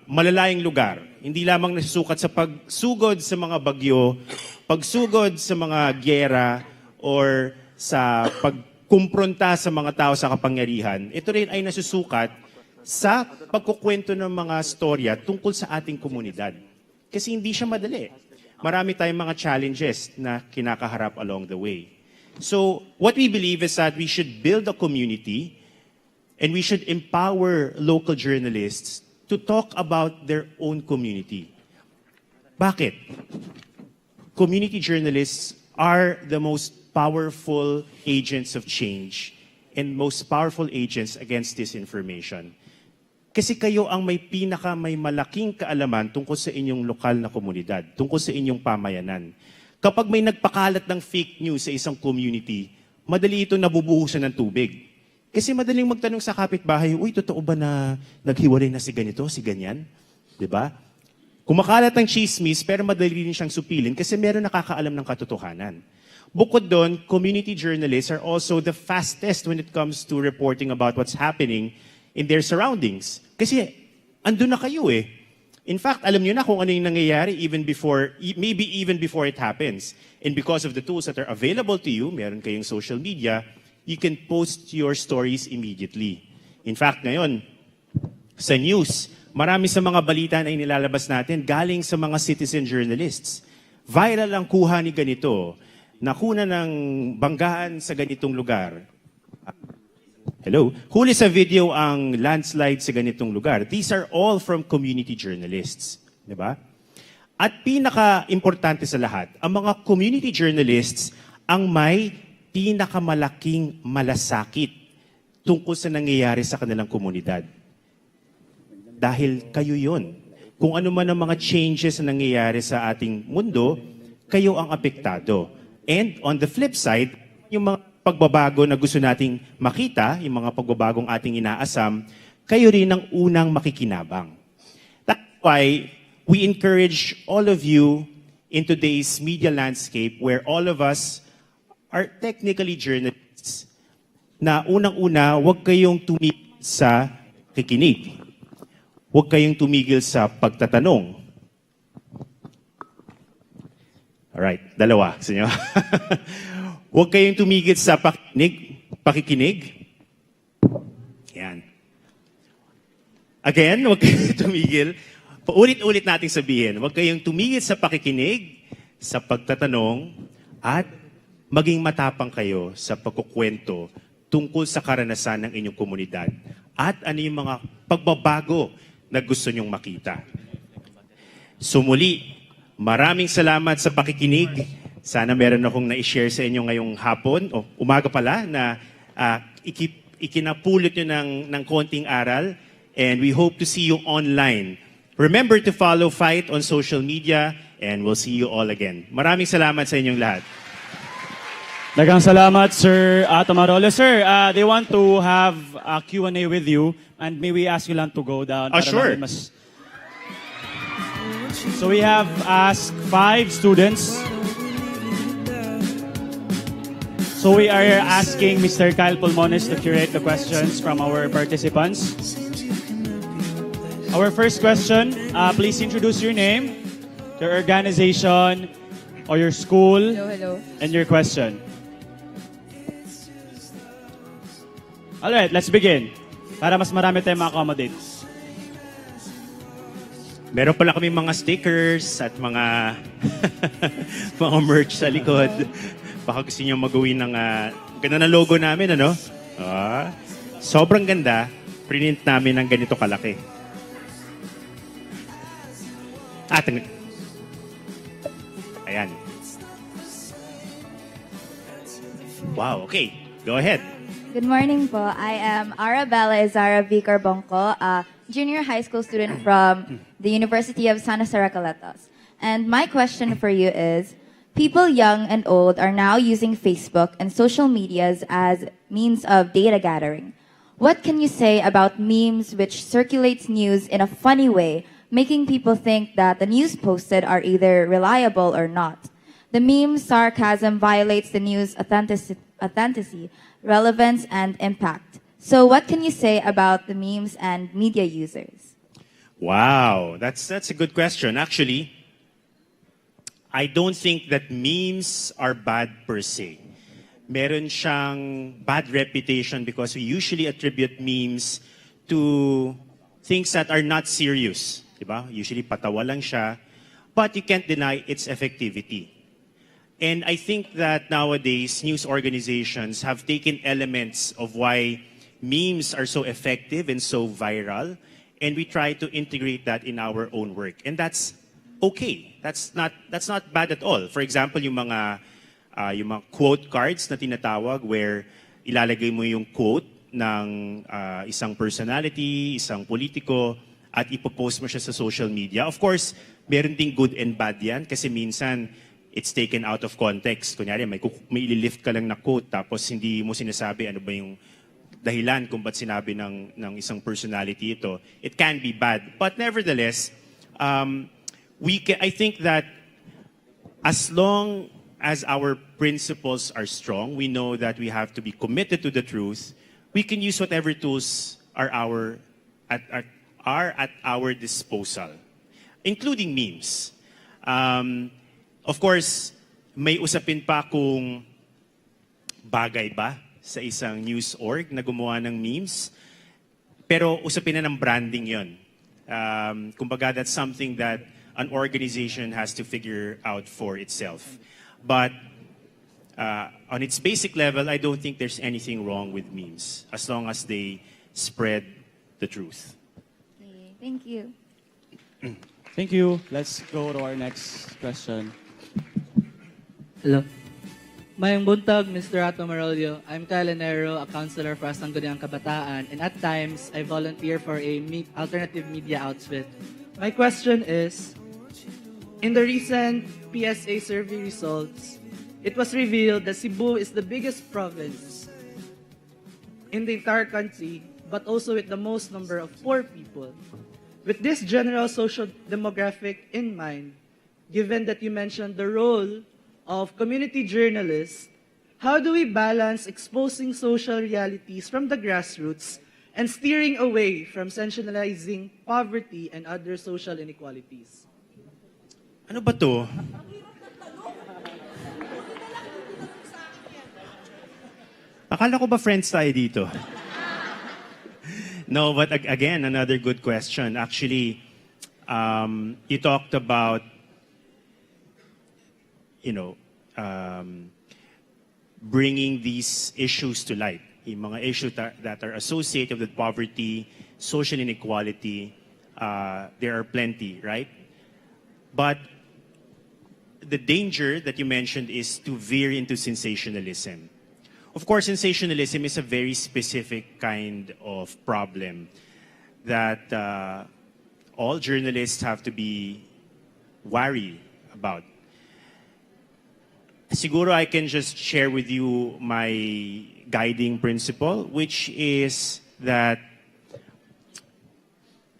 G: malalayang lugar. Hindi lamang nasusukat sa pagsugod sa mga bagyo, pagsugod sa mga gyera, or sa pagkumpronta sa mga tao sa kapangyarihan. Ito rin ay nasusukat sa pagkukwento ng mga storya tungkol sa ating komunidad. Kasi hindi siya madali. Marami tayong mga challenges na kinakaharap along the way. So, what we believe is that we should build a community and we should empower local journalists to talk about their own community. Bakit? Community journalists are the most powerful agents of change and most powerful agents against disinformation. Kasi kayo ang may malaking kaalaman tungkol sa inyong lokal na komunidad, tungkol sa inyong pamayanan. Kapag may nagpakalat ng fake news sa isang community, madali ito nabubuhusan ng tubig. Kasi madaling magtanong sa kapitbahay, uy, totoo ba na naghiwalay na si ganito, si ganyan? Diba? Kumakalat ng chismis, pero madali rin siyang supilin kasi meron nakakaalam ng katotohanan. Bukod doon, community journalists are also the fastest when it comes to reporting about what's happening in their surroundings. Kasi andun na kayo eh. In fact, alam nyo na kung ano yung nangyayari maybe even before it happens. And because of the tools that are available to you, meron kayong social media, you can post your stories immediately. In fact, ngayon, sa news, marami sa mga balita na inilalabas natin galing sa mga citizen journalists. Viral ang kuha ni ganito, nakuna ng banggaan sa ganitong lugar. Hello? Huli sa video ang landslide sa ganitong lugar. These are all from community journalists. Diba? At pinaka-importante sa lahat, ang mga community journalists ang may pinakamalaking malasakit tungkol sa nangyayari sa kanilang komunidad. Dahil kayo yun. Kung ano man ang mga changes na nangyayari sa ating mundo, kayo ang apektado. And on the flip side, yung mga pagbabago na gusto nating makita, yung mga pagbabagong ating inaasam, kayo rin ang unang makikinabang. That's why we encourage all of you in today's media landscape where all of us are technically journalists na unang-una, huwag kayong tumigil sa kikinig. Huwag kayong tumigil sa pagtatanong. Alright, dalawa. Gusto nyo? Huwag kayong tumigil sa pakikinig. Yan. Again, huwag kayong tumigil. Paulit-ulit nating sabihin, huwag kayong tumigil sa pakikinig, sa pagtatanong, at maging matapang kayo sa pagkukwento tungkol sa karanasan ng inyong komunidad at ano yung mga pagbabago na gusto nyong makita. So muli, maraming salamat sa pakikinig. Sana meron akong na-share sa inyo ngayong hapon, o umaga pala, na ikinapulot nyo ng konting aral. And we hope to see you online. Remember to follow Fight on social media, and we'll see you all again. Maraming salamat sa inyong lahat.
A: Daghang salamat, Sir Tomarolo. Sir, they want to have a Q&A with you, and may we ask you lang to go down?
G: Sure.
A: So we have asked 5 students. So we are asking Mr. Kyle Pulmones to curate the questions from our participants. Our first question, please introduce your name, your organization, or your school,
S: hello.
A: And your question. Alright, let's begin. Para mas marami tayong ma-accommodate.
G: Meron pala kami mga stickers at mga mga merch sa likod. Baka gusto niyo mag-uwi ng ganda na logo namin, ano? Sobrang ganda, print namin ng ganito kalaki. Ayan. Wow, okay. Go ahead.
S: Good morning po. I am Arabella Izara V. Carbonco, a junior high school student from the University of San Jose Recoletos. And my question for you is, people young and old are now using Facebook and social medias as means of data gathering. What can you say about memes which circulates news in a funny way, making people think that the news posted are either reliable or not? The meme sarcasm violates the news authenticity, relevance, and impact. So what can you say about the memes and media users?
G: Wow, that's a good question. Actually, I don't think that memes are bad per se. Meron siyang bad reputation because we usually attribute memes to things that are not serious. Diba? Usually patawa lang siya, but you can't deny its effectivity. And I think that nowadays, news organizations have taken elements of why memes are so effective and so viral, and we try to integrate that in our own work. And that's okay. That's not bad at all. For example, yung mga quote cards na tinatawag where ilalagay mo yung quote ng isang personality, isang politiko, at ipopost mo siya sa social media. Of course, meron ding good and bad yan kasi minsan it's taken out of context. Kunyari, may ililift ka lang na quote tapos hindi mo sinasabi ano ba yung dahilan kung ba't sinabi ng isang personality ito. It can be bad. But nevertheless, I think that as long as our principles are strong, we know that we have to be committed to the truth. We can use whatever tools are at our disposal, including memes. Of course, may usapin pa kung bagay ba sa isang news org na gumawa ng memes. Pero usapin na ng branding yon. Kumbaga, that's something that an organization has to figure out for itself. But on its basic level, I don't think there's anything wrong with memes as long as they spread the truth.
S: Okay, thank you.
A: Thank you. Let's go to our next question.
T: Hello. Mayang buntag, Mr. Atong Marolio. I'm Kyle Enero, a counselor for Sangguniang Kabataan, and at times, I volunteer for a alternative media outfit. My question is, in the recent PSA survey results, it was revealed that Cebu is the biggest province in the entire country, but also with the most number of poor people. With this general social demographic in mind, given that you mentioned the role of community journalists, how do we balance exposing social realities from the grassroots and steering away from sensationalizing poverty and other social inequalities?
G: Ano ba to? Akala ko ba friends tayo dito? No, but again, another good question. Actually, you talked about bringing these issues to light. Yung mga issues that are associated with poverty, social inequality, there are plenty, right? But the danger that you mentioned is to veer into sensationalism. Of course, sensationalism is a very specific kind of problem that all journalists have to be wary about. Siguro I can just share with you my guiding principle, which is that,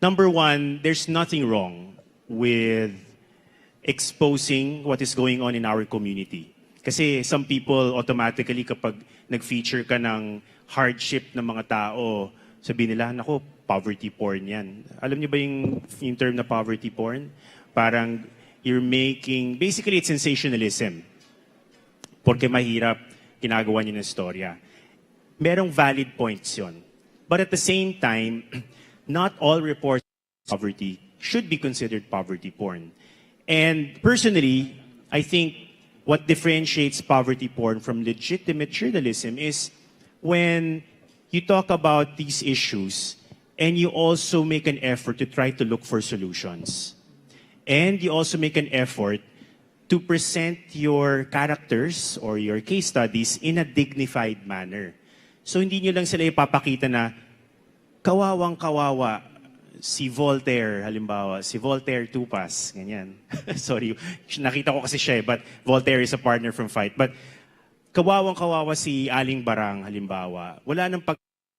G: number one, there's nothing wrong with exposing what is going on in our community. Kasi some people automatically kapag nag-feature ka ng hardship ng mga tao, sabihin nila, naku, poverty porn yan. Alam niyo ba yung term na poverty porn? Parang you're making, basically it's sensationalism. Porque mahirap, ginagawa niyo ng istorya. Merong valid points yon. But at the same time, not all reports of poverty should be considered poverty porn. And personally, I think what differentiates poverty porn from legitimate journalism is when you talk about these issues and you also make an effort to try to look for solutions. And you also make an effort to present your characters or your case studies in a dignified manner. So hindi nyo lang sila ipapakita na kawawang-kawawa si Voltaire, halimbawa, si Voltaire Tupas, ganyan. Sorry, nakita ko kasi siya but Voltaire is a partner from Fight. But kawawang-kawawa si Aling Barang, halimbawa, wala nang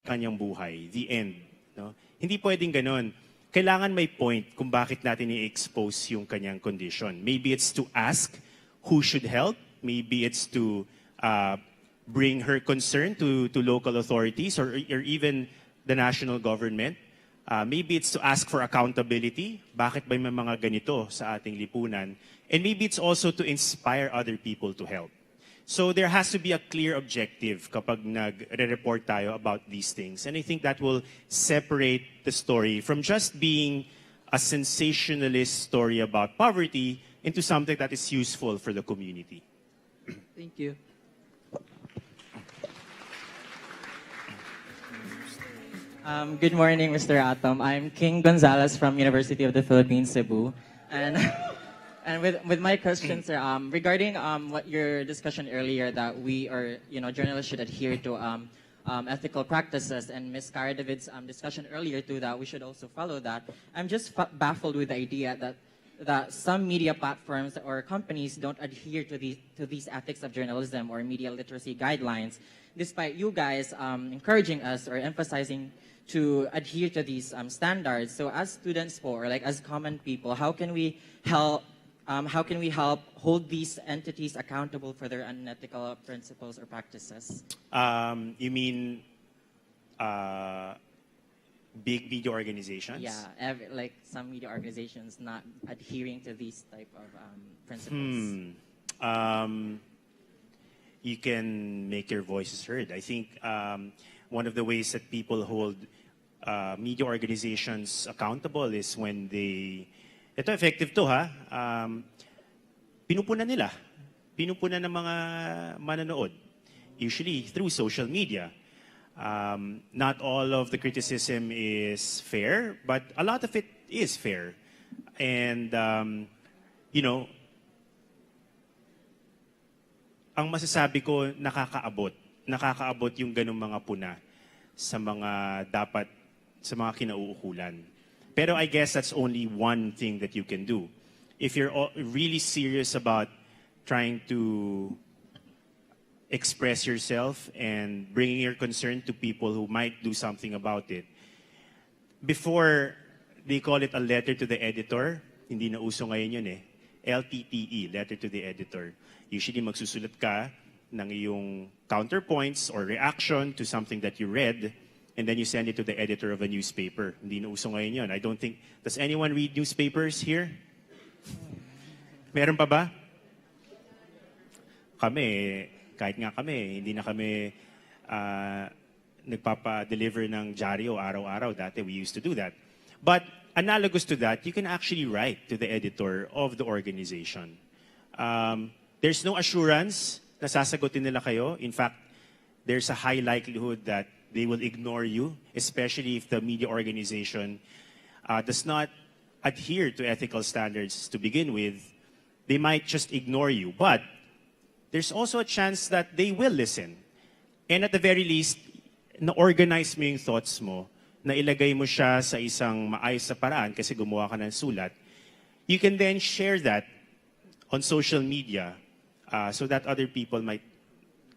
G: kanyang buhay, the end. No? Hindi pwedeng ganon. Kailangan may point kung bakit natin i-expose yung kanyang condition. Maybe it's to ask who should help. Maybe it's to bring her concern to local authorities or even the national government. Maybe it's to ask for accountability. Bakit ba may mga ganito sa ating lipunan? And maybe it's also to inspire other people to help. So there has to be a clear objective kapag nagre-report tayo about these things. And I think that will separate the story from just being a sensationalist story about poverty into something that is useful for the community.
T: Thank you. Good morning, Mr. Atom. I'm King Gonzalez from University of the Philippines, Cebu. And and with my question, sir, regarding what your discussion earlier that we are, journalists should adhere to ethical practices, and Ms. Cara David's discussion earlier too that we should also follow that. I'm just baffled with the idea that some media platforms or companies don't adhere to these ethics of journalism or media literacy guidelines, despite you guys encouraging us or emphasizing to adhere to these standards. So as students or like as common people, how can we help hold these entities accountable for their unethical principles or practices?
G: You mean big media organizations?
T: Yeah, like some media organizations not adhering to these type of principles.
G: You can make your voices heard. I think one of the ways that people hold media organizations accountable is when they, ito effective to ha, pinupunan nila. Pinupunan ng mga manonood. Usually through social media. Not all of the criticism is fair, but a lot of it is fair. And, ang masasabi ko, nakakaabot. Nakakaabot yung ganung mga puna sa mga kinauukulan. Pero I guess that's only one thing that you can do. If you're really serious about trying to express yourself and bringing your concern to people who might do something about it, before they call it a letter to the editor, hindi na uso ngayon yun eh, LTTE, letter to the editor. Usually magsusulat ka ng iyong counterpoints or reaction to something that you read, and then you send it to the editor of a newspaper. Hindi na uso ngayon yun. I don't think, does anyone read newspapers here? Meron pa ba? Kami, kahit nga kami, hindi na kami nagpapa-deliver ng dyaryo araw-araw. Dati, we used to do that. But analogous to that, you can actually write to the editor of the organization. There's no assurance na sasagutin nila kayo. In fact, there's a high likelihood that they will ignore you, especially if the media organization does not adhere to ethical standards to begin with. They might just ignore you. But there's also a chance that they will listen. And at the very least, na-organize mo yung thoughts mo, na ilagay mo siya sa isang maayos na paraan kasi gumawa ka ng sulat. You can then share that on social media so that other people might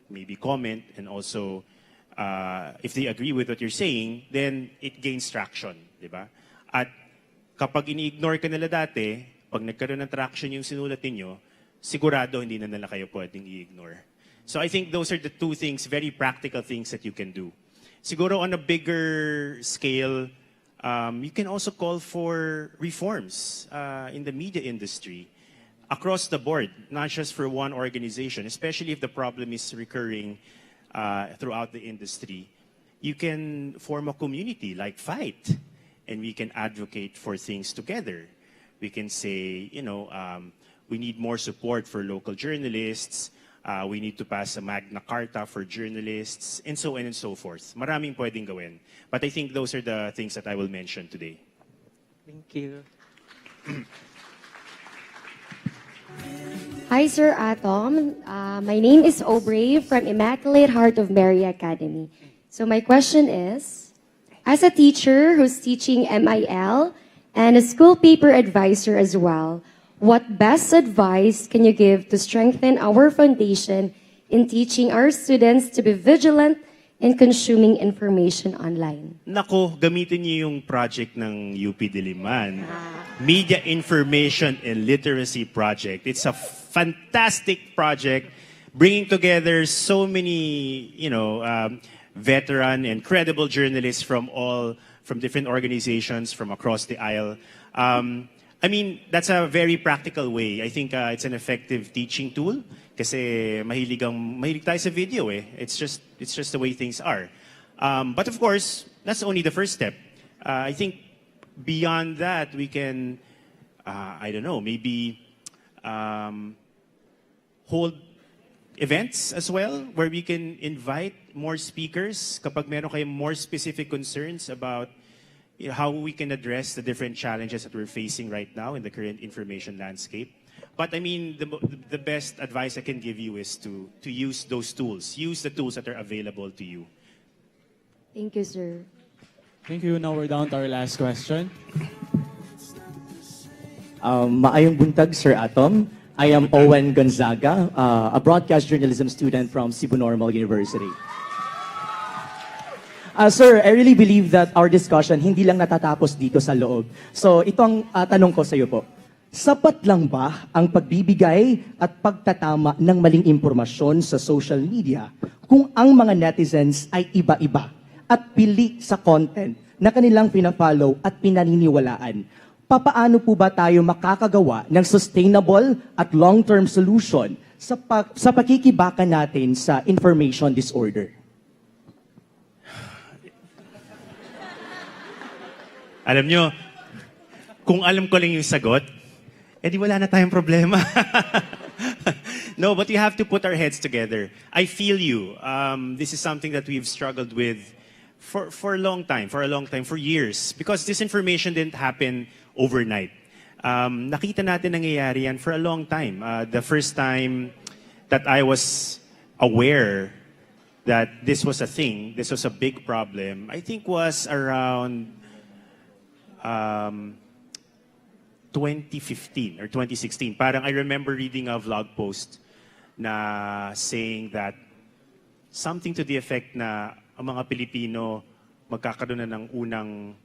G: maybe comment, and also if they agree with what you're saying, then it gains traction, di ba? At kapag ini-ignore ka nila dati, pag nagkaroon ng traction yung sinulat ninyo, sigurado hindi na nila kayo pwedeng i-ignore. So I think those are the two things, very practical things that you can do. Siguro on a bigger scale, you can also call for reforms in the media industry across the board, not just for one organization, especially if the problem is recurring throughout the industry. You can form a community like Fight, and we can advocate for things together. We can say, we need more support for local journalists. We need to pass a Magna Carta for journalists, and so on and so forth. Maraming pwedeng gawin. But I think those are the things that I will mention today.
T: Thank you.
U: Hi, Sir Atom. My name is Aubrey from Immaculate Heart of Mary Academy. So my question is, as a teacher who's teaching MIL and a school paper advisor as well, what best advice can you give to strengthen our foundation in teaching our students to be vigilant in consuming information online?
G: Nako, gamitin niyo yung project ng UP Diliman. Media Information and Literacy Project. It's a fantastic project bringing together so many, veteran and credible journalists from different organizations from across the aisle. That's a very practical way. I think it's an effective teaching tool kasi mahilig tayo sa video eh. It's just the way things are. But of course, that's only the first step. I think beyond that, we can, maybe hold events as well where we can invite more speakers kapag meron kayong more specific concerns about how we can address the different challenges that we're facing right now in the current information landscape. But the best advice I can give you is to use those tools. Use the tools that are available to you.
U: Thank you, sir.
A: Thank you. Now we're down to our last question.
V: Maayong buntag, Sir Atom. I am Owen Gonzaga, a broadcast journalism student from Cebu Normal University. Sir, I really believe that our discussion hindi lang natatapos dito sa loob. So itong tanong ko sa iyo po. Sapat lang ba ang pagbibigay at pagtatama ng maling impormasyon sa social media kung ang mga netizens ay iba-iba at pili sa content na kanilang pina-follow at pinaniniwalaan? Papaano po ba tayo makakagawa ng sustainable at long-term solution sa pakikibaka natin sa information disorder?
G: Alam nyo, kung alam ko lang yung sagot, edi wala na tayong problema. No, but we have to put our heads together. I feel you. This is something that we've struggled with for a long time, for years. Because this information didn't happen overnight. Nakita natin nangyayari yan for a long time. The first time that I was aware that this was a thing, this was a big problem, I think was around 2015 or 2016. Parang I remember reading a vlog post na saying that something to the effect na ang mga Pilipino magkakaroon na ng unang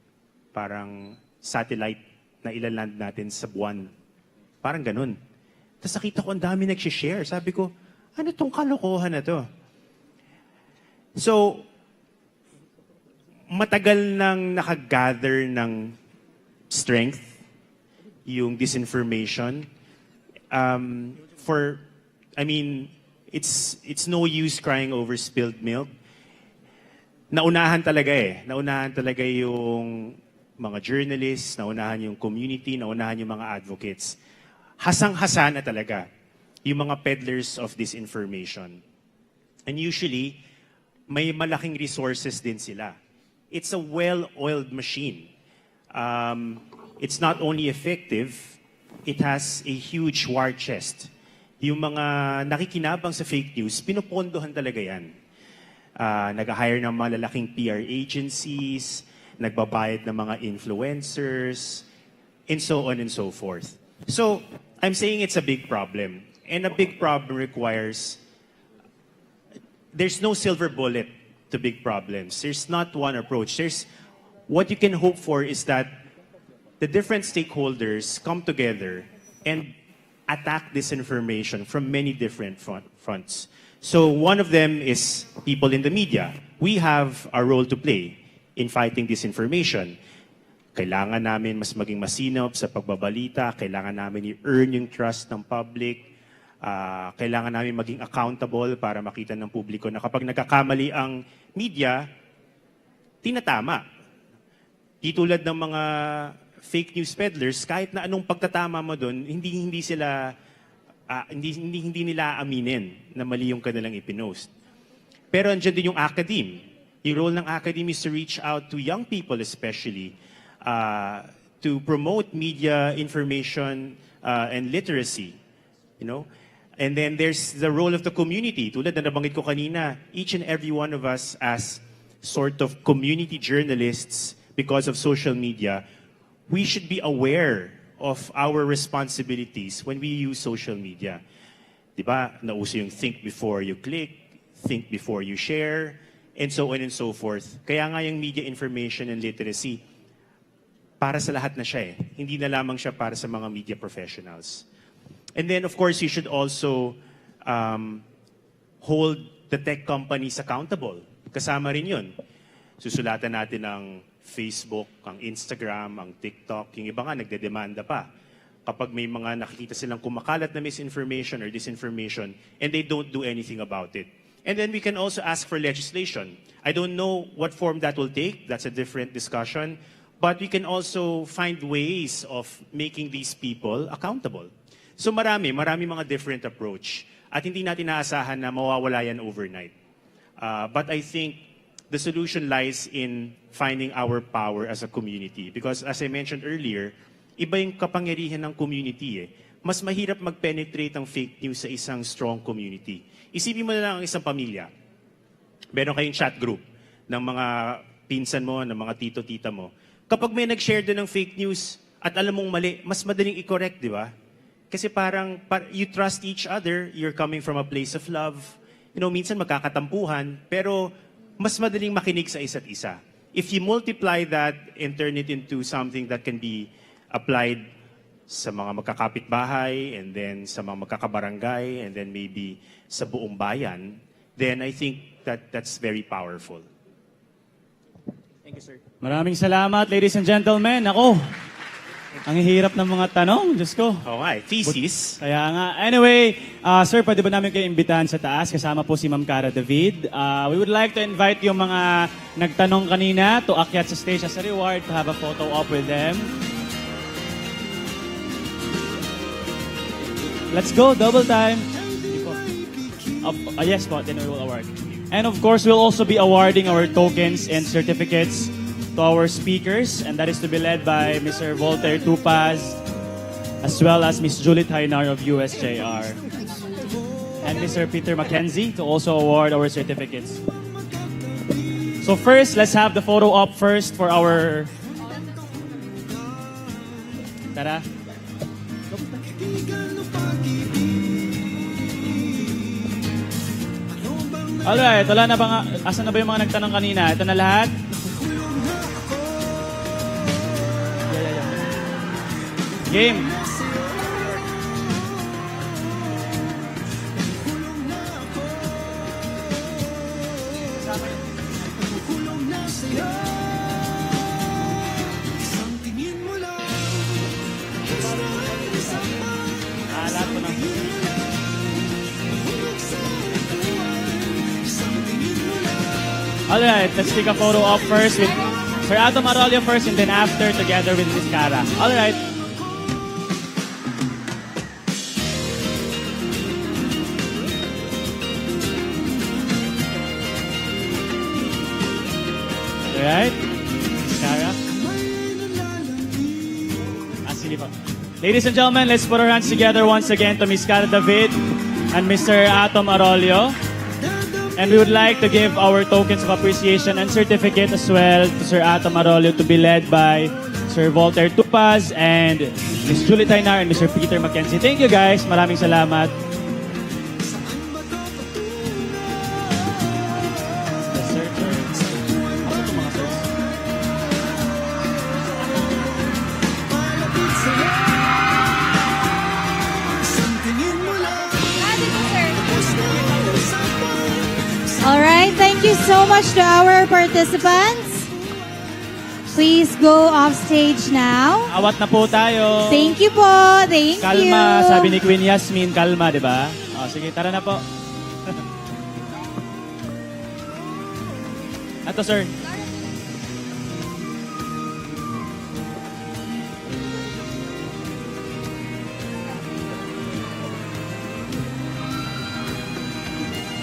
G: parang satellite na ilaland natin sa buwan. Parang ganun. Tapos nakita ko ang dami nag-share. Sabi ko, ano tong kalokohan na to? So, matagal nang nakagather ng strength yung disinformation. It's no use crying over spilled milk. Naunahan talaga yung mga journalists, naunahan yung community, naunahan yung mga advocates. Hasang-hasa na talaga yung mga peddlers of disinformation. And usually, may malaking resources din sila. It's a well-oiled machine. It's not only effective, it has a huge war chest. Yung mga nakikinabang sa fake news, pinupondohan talaga yan. Nag-hire ng malalaking PR agencies, nagbabayad ng mga influencers, and so on and so forth. So, I'm saying it's a big problem. And a big problem requires, there's no silver bullet to big problems. There's not one approach. What you can hope for is that the different stakeholders come together and attack disinformation from many different fronts. So one of them is people in the media. We have a role to play in fighting disinformation. Kailangan namin mas maging masinop sa pagbabalita, kailangan namin i-earn yung trust ng public, kailangan namin maging accountable para makita ng publiko na kapag nagkakamali ang media, tinatama. Di tulad ng mga fake news peddlers, kahit na anong pagtatama mo doon, hindi sila hindi nila aminin na mali yung kanilang ipinost. Pero andyan din yung academe. Yung role ng academe is to reach out to young people especially to promote media information and literacy. You know? And then there's the role of the community. Tulad na nabanggit ko kanina, each and every one of us as sort of community journalists because of social media, we should be aware of our responsibilities when we use social media. Diba? Nauso yung think before you click, think before you share, and so on and so forth. Kaya nga yung media information and literacy, para sa lahat na siya eh. Hindi na lamang siya para sa mga media professionals. And then, of course, you should also hold the tech companies accountable. Kasama rin yun. Susulatan natin ng Facebook, ang Instagram, ang TikTok. Yung iba nga, nagdedemanda pa. Kapag may mga nakikita silang kumakalat na misinformation or disinformation and they don't do anything about it. And then we can also ask for legislation. I don't know what form that will take. That's a different discussion. But we can also find ways of making these people accountable. So marami mga different approach. At hindi natin naasahan na mawawala yan overnight. But I think the solution lies in finding our power as a community. Because as I mentioned earlier, iba yung kapangyarihan ng community eh. Mas mahirap mag-penetrate ang fake news sa isang strong community. Isipin mo na lang ang isang pamilya. Meron kayong chat group ng mga pinsan mo, ng mga tito-tita mo. Kapag may nag-share doon ng fake news at alam mong mali, mas madaling i-correct, di ba? Kasi parang you trust each other, you're coming from a place of love. You know, minsan magkakatampuhan, pero mas madaling makinig sa isa't isa. If you multiply that and turn it into something that can be applied sa mga magkakapitbahay and then sa mga magkakabarangay and then maybe sa buong bayan, then I think that's very powerful. Thank you, sir.
A: Maraming salamat, ladies and gentlemen. Ako, ang hirap ng mga tanong. Diyos ko.
G: Okay, thesis.
A: Kaya nga. Anyway, sir, pwede ba namin kayo imbitahan sa taas? Kasama po si Ma'am Cara David. We would like to invite yung mga nagtanong kanina to akyat sa stage as a reward to have a photo op with them. Let's go, double time. Yes po, then we will award. And of course, we'll also be awarding our tokens and certificates to our speakers, and that is to be led by Mr. Voltaire Tupaz, as well as Ms. Julie Tainar of USJR, and Mr. Peter Mackenzie to also award our certificates. So first, let's have the photo op first for our... Tara. Alright, wala na ba nga? Asan na ba yung mga nagtanong kanina? Ito na lahat? Game. Lahat ko na. Alright, let's take a photo op first with Sir Atong Arroyo first and then after together with Ms. Cara. Alright. Alright. Ms. Cara. Sige po. Ladies and gentlemen, let's put our hands together once again to Ms. Cara David and Mr. Atong Arroyo. And we would like to give our tokens of appreciation and certificate as well to Sir Atong Arroyo to be led by Sir Voltaire Tupaz and Ms. Julie Tainar and Mr. Peter Mackenzie. Thank you guys. Maraming salamat.
B: All right, thank you so much to our participants. Please go off stage now.
A: Awat na po tayo.
B: Thank you po. Thank you.
A: Kalma, sabi ni Queen Yasmin, kalma, di ba? O, sige, tara na po. Ato, sir.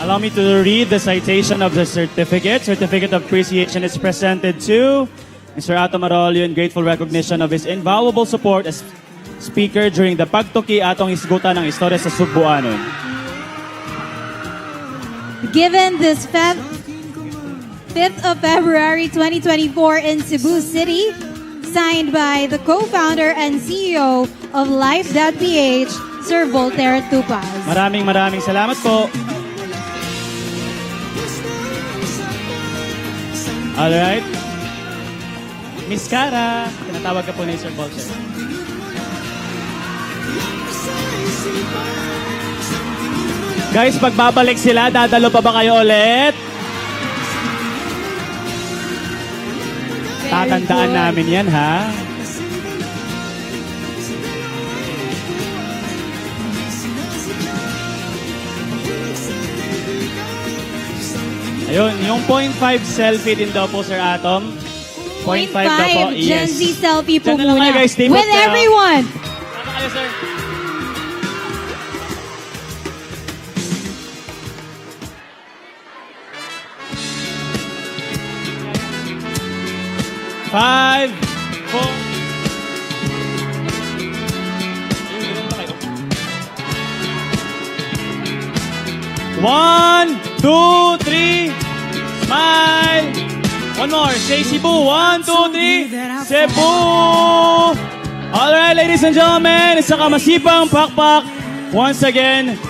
A: Allow me to read the citation of the certificate. Certificate of appreciation is presented to Mr. Atong Marolio in grateful recognition of his invaluable support as speaker during the Pagtuki Atong Hisgotan ng Istorya sa Sugboanon.
B: Given this 5th of February 2024 in Cebu City, signed by the co-founder and CEO of Life.ph, Sir Voltaire Tupaz.
A: Maraming salamat po. Alright. Miss Cara, tinatawag ka po ni Sir Voltaire. Guys, pagbabalik sila, dadalo pa ba kayo ulit? Tatandaan namin yan, ha? Ayun, yung 0.5 selfie din daw po, Sir Atom. 0.5 daw po,
B: Gen Z selfie po
A: Diyan na lang
B: muna.
A: kayo, guys. Team
B: With
A: up kayo.
B: everyone.
A: Tama kayo, sir. Five, four. One, two, three. Smile. One more. Say Cebu. 1, 2, 3. Cebu. All right, ladies and gentlemen, isa kamasipang pakpak once again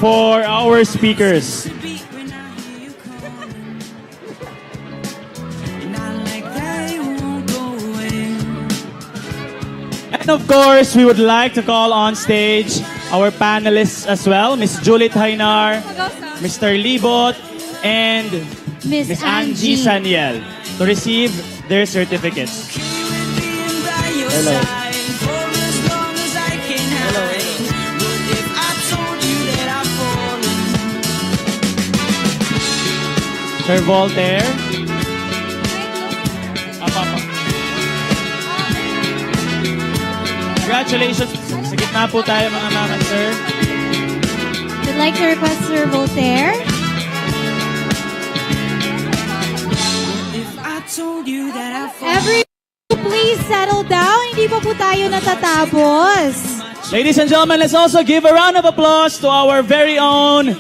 A: for our speakers. And of course, we would like to call on stage our panelists as well, Miss Juliet Hainar, Mr. Libot, and
B: Miss
A: Angie
B: Angie.
A: Saniel to receive their certificates. Hello. Sir Voltaire. Apa. Congratulations. Sa gitna po tayo mga ma'am and sir.
B: I'd like to request Sir Voltaire. Every please settle down. Hindi pa po tayo natatapos.
A: Ladies and gentlemen, let's also give a round of applause to our very own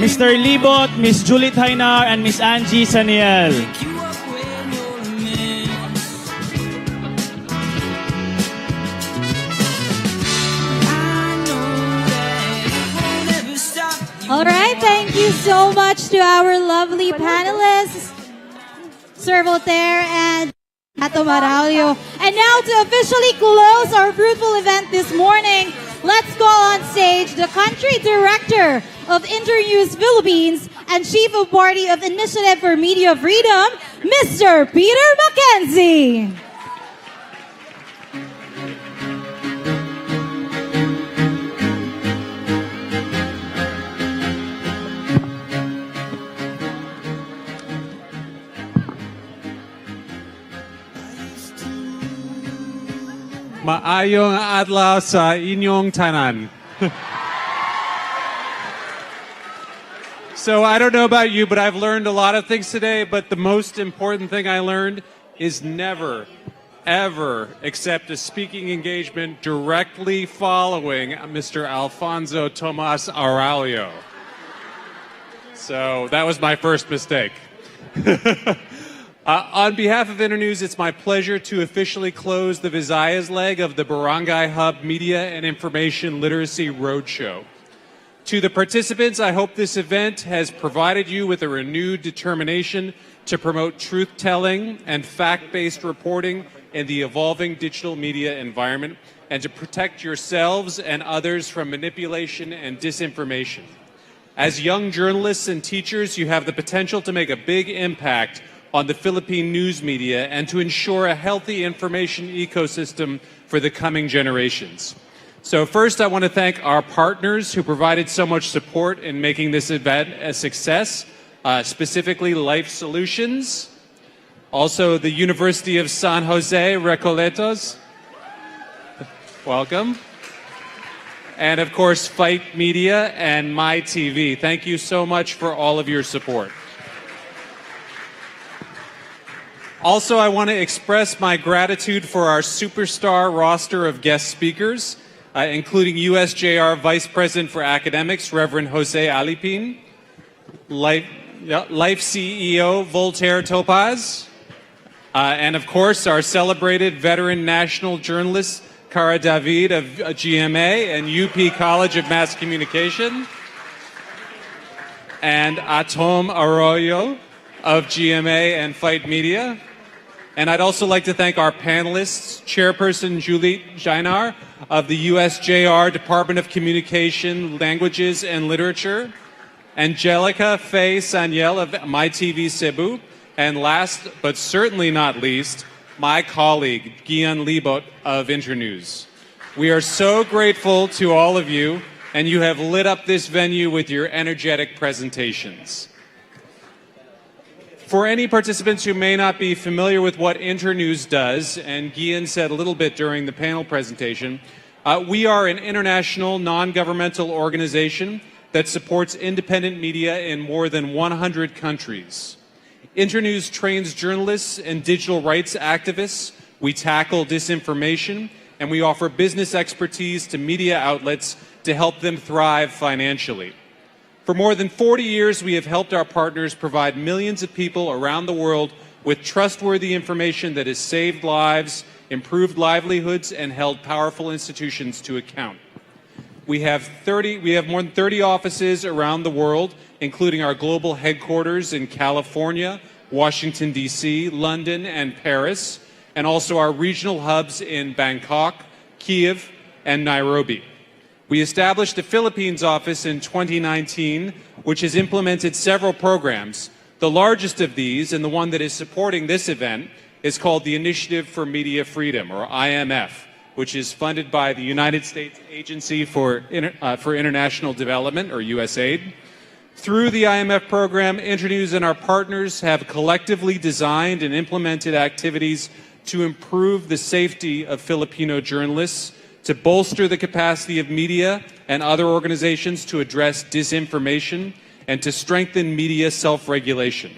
A: Mr. Libot, Miss Juliet Hainar, and Miss Angie Saniel.
B: All right, thank you so much to our lovely panelists, Sir Voltaire and Atong Marolio. And now to officially close our fruitful event this morning, let's call on stage the Country Director of Internews Philippines and Chief of Party of Initiative for Media Freedom, Mr. Peter Mackenzie.
C: Maayong adlaw sa inyong tanan. So I don't know about you, but I've learned a lot of things today, but the most important thing I learned is never, ever accept a speaking engagement directly following Mr. Alfonso Tomas Aurelio. So that was my first mistake. On behalf of Internews, it's my pleasure to officially close the Visayas leg of the Barangay Hub Media and Information Literacy Roadshow. To the participants, I hope this event has provided you with a renewed determination to promote truth-telling and fact-based reporting in the evolving digital media environment and to protect yourselves and others from manipulation and disinformation. As young journalists and teachers, you have the potential to make a big impact on the Philippine news media and to ensure a healthy information ecosystem for the coming generations. So first, I want to thank our partners who provided so much support in making this event a success, specifically Life Solutions, also the University of San Jose Recoletos. Welcome. and of course, Fight Media and My TV. Thank you so much for all of your support. Also, I want to express my gratitude for our superstar roster of guest speakers, including USJR Vice President for Academics, Reverend Jose Alipin, Life CEO Voltaire Topaz, and of course, our celebrated veteran national journalist, Cara David of GMA and UP College of Mass Communication, and Atom Arroyo of GMA and Fight Media. And I'd also like to thank our panelists, Chairperson Julie Jainar of the USJR Department of Communication, Languages and Literature, Angelica Faye Sanyel of MyTV Cebu, and last but certainly not least, my colleague, Gian Libot of Internews. We are so grateful to all of you, and you have lit up this venue with your energetic presentations. For any participants who may not be familiar with what Internews does, and Gian said a little bit during the panel presentation, we are an international non-governmental organization that supports independent media in more than 100 countries. Internews trains journalists and digital rights activists. We tackle disinformation, and we offer business expertise to media outlets to help them thrive financially. For more than 40 years, we have helped our partners provide millions of people around the world with trustworthy information that has saved lives, improved livelihoods, and held powerful institutions to account. We have more than 30 offices around the world, including our global headquarters in California, Washington, D.C., London, and Paris, and also our regional hubs in Bangkok, Kiev, and Nairobi. We established a Philippines office in 2019, which has implemented several programs. The largest of these, and the one that is supporting this event, is called the Initiative for Media Freedom, or IMF, which is funded by the United States Agency for International Development, or USAID. Through the IMF program, Internews and our partners have collectively designed and implemented activities to improve the safety of Filipino journalists, to bolster the capacity of media and other organizations to address disinformation, and to strengthen media self-regulation.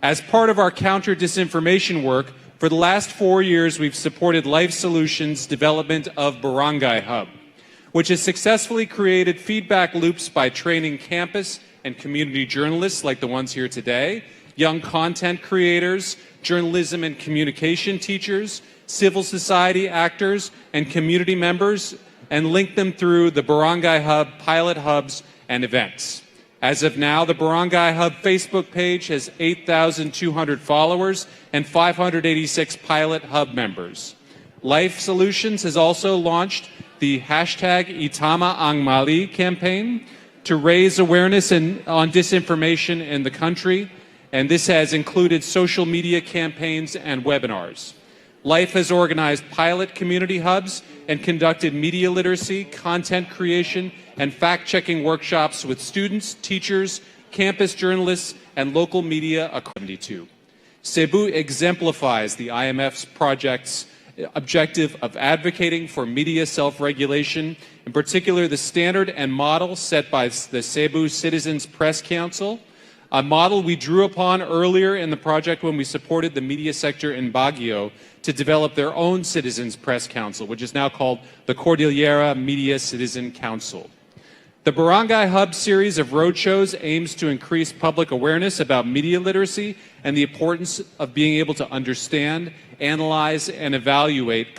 C: As part of our counter-disinformation work, for the last 4 years, we've supported Life Solutions' development of Barangay Hub, which has successfully created feedback loops by training campus and community journalists like the ones here today, young content creators, journalism and communication teachers, civil society actors, and community members, and link them through the Barangay Hub pilot hubs and events. As of now, the Barangay Hub Facebook page has 8,200 followers and 586 pilot hub members. Life Solutions has also launched the hashtag Itama ang Mali campaign to raise awareness on disinformation in the country, and this has included social media campaigns and webinars. Life has organized pilot community hubs and conducted media literacy, content creation, and fact-checking workshops with students, teachers, campus journalists, and local media across 72. Cebu exemplifies the IMF's project's objective of advocating for media self-regulation, in particular the standard and model set by the Cebu Citizens Press Council, a model we drew upon earlier in the project when we supported the media sector in Baguio to develop their own Citizens Press Council, which is now called the Cordillera Media Citizen Council. The Barangay Hub series of roadshows aims to increase public awareness about media literacy and the importance of being able to understand, analyze, and evaluate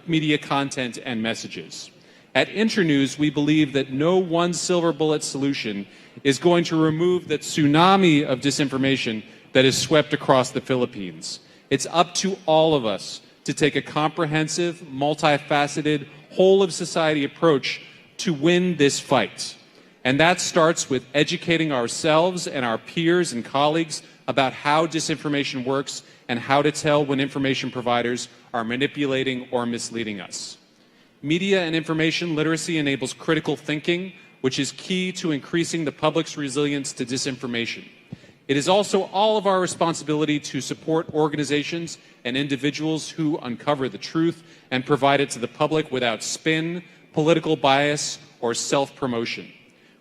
C: media content and messages. At Internews, we believe that no one silver bullet solution is going to remove the tsunami of disinformation that is swept across the Philippines. It's up to all of us to take a comprehensive, multifaceted, whole-of-society approach to win this fight. And that starts with educating ourselves and our peers and colleagues about how disinformation works and how to tell when information providers are manipulating or misleading us. Media and information literacy enables critical thinking, which is key to increasing the public's resilience to disinformation. It is also all of our responsibility to support organizations and individuals who uncover the truth and provide it to the public without spin, political bias, or self-promotion.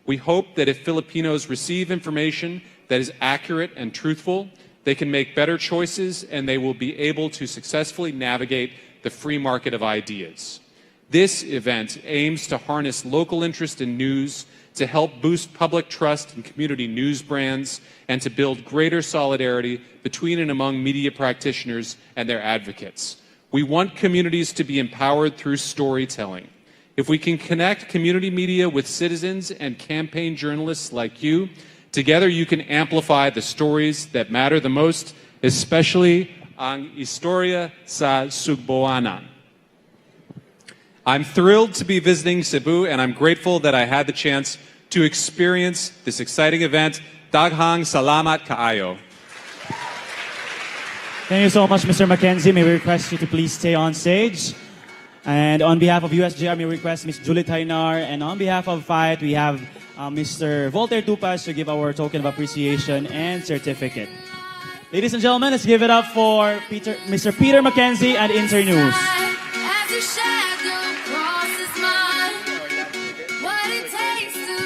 C: We hope that if Filipinos receive information that is accurate and truthful, they can make better choices and they will be able to successfully navigate the free market of ideas. This event aims to harness local interest in news, to help boost public trust in community news brands, and to build greater solidarity between and among media practitioners and their advocates. We want communities to be empowered through storytelling. If we can connect community media with citizens and campaign journalists like you, together you can amplify the stories that matter the most, especially ang Istorya sa Sugboanon. I'm thrilled to be visiting Cebu, and I'm grateful that I had the chance to experience this exciting event. Daghang salamat kaayo.
A: Thank you so much, Mr. Mackenzie. May we request you to please stay on stage. And on behalf of USJR, may we request Ms. Julie Tainar. And on behalf of FIGHT, we have Mr. Voltaire Tupas to give our token of appreciation and certificate. Ladies and gentlemen, let's give it up for Mr. Peter Mackenzie and Internews.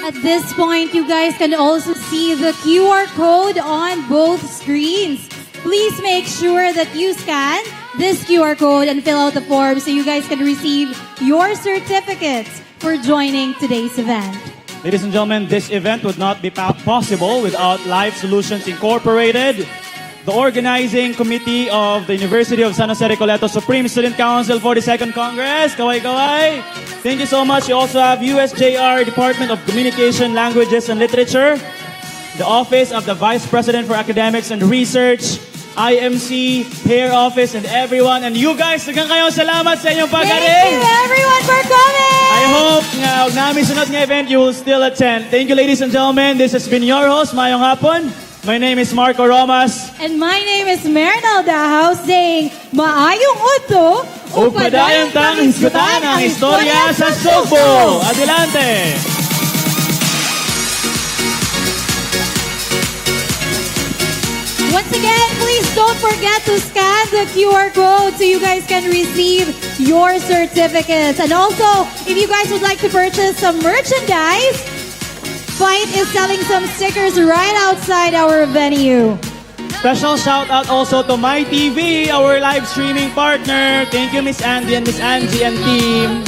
B: At this point, you guys can also see the QR code on both screens. Please make sure that you scan this QR code and fill out the form so you guys can receive your certificates for joining today's event.
A: Ladies and gentlemen, this event would not be possible without Life Solutions Incorporated, the organizing committee of the University of San Jose Recoleto Supreme Student Council 42nd Congress. Kaway kaway. Thank you so much. You also have USJR Department of Communication, Languages and Literature, the Office of the Vice President for Academics and Research, IMC, Hair Office, and everyone. And you guys, nagang kayo salamat sa inyong pag-aring.
B: Thank you everyone for coming!
A: I hope nga, namin sunod nga event, you will still attend. Thank you, ladies and gentlemen. This has been your host, Mayong Hapon. My name is Marco Romas.
B: And my name is Mernal Dahaw saying, Maayong Udto,
A: Upadayang tang hisgutan ang istorya sa Sugbo. Adelante!
B: Once again, please don't forget to scan the QR code so you guys can receive your certificates. And also, if you guys would like to purchase some merchandise, FIGHT is selling some stickers right outside our venue.
A: Special shout out also to My TV, our live streaming partner. Thank you, Miss Andy and Miss Angie and team.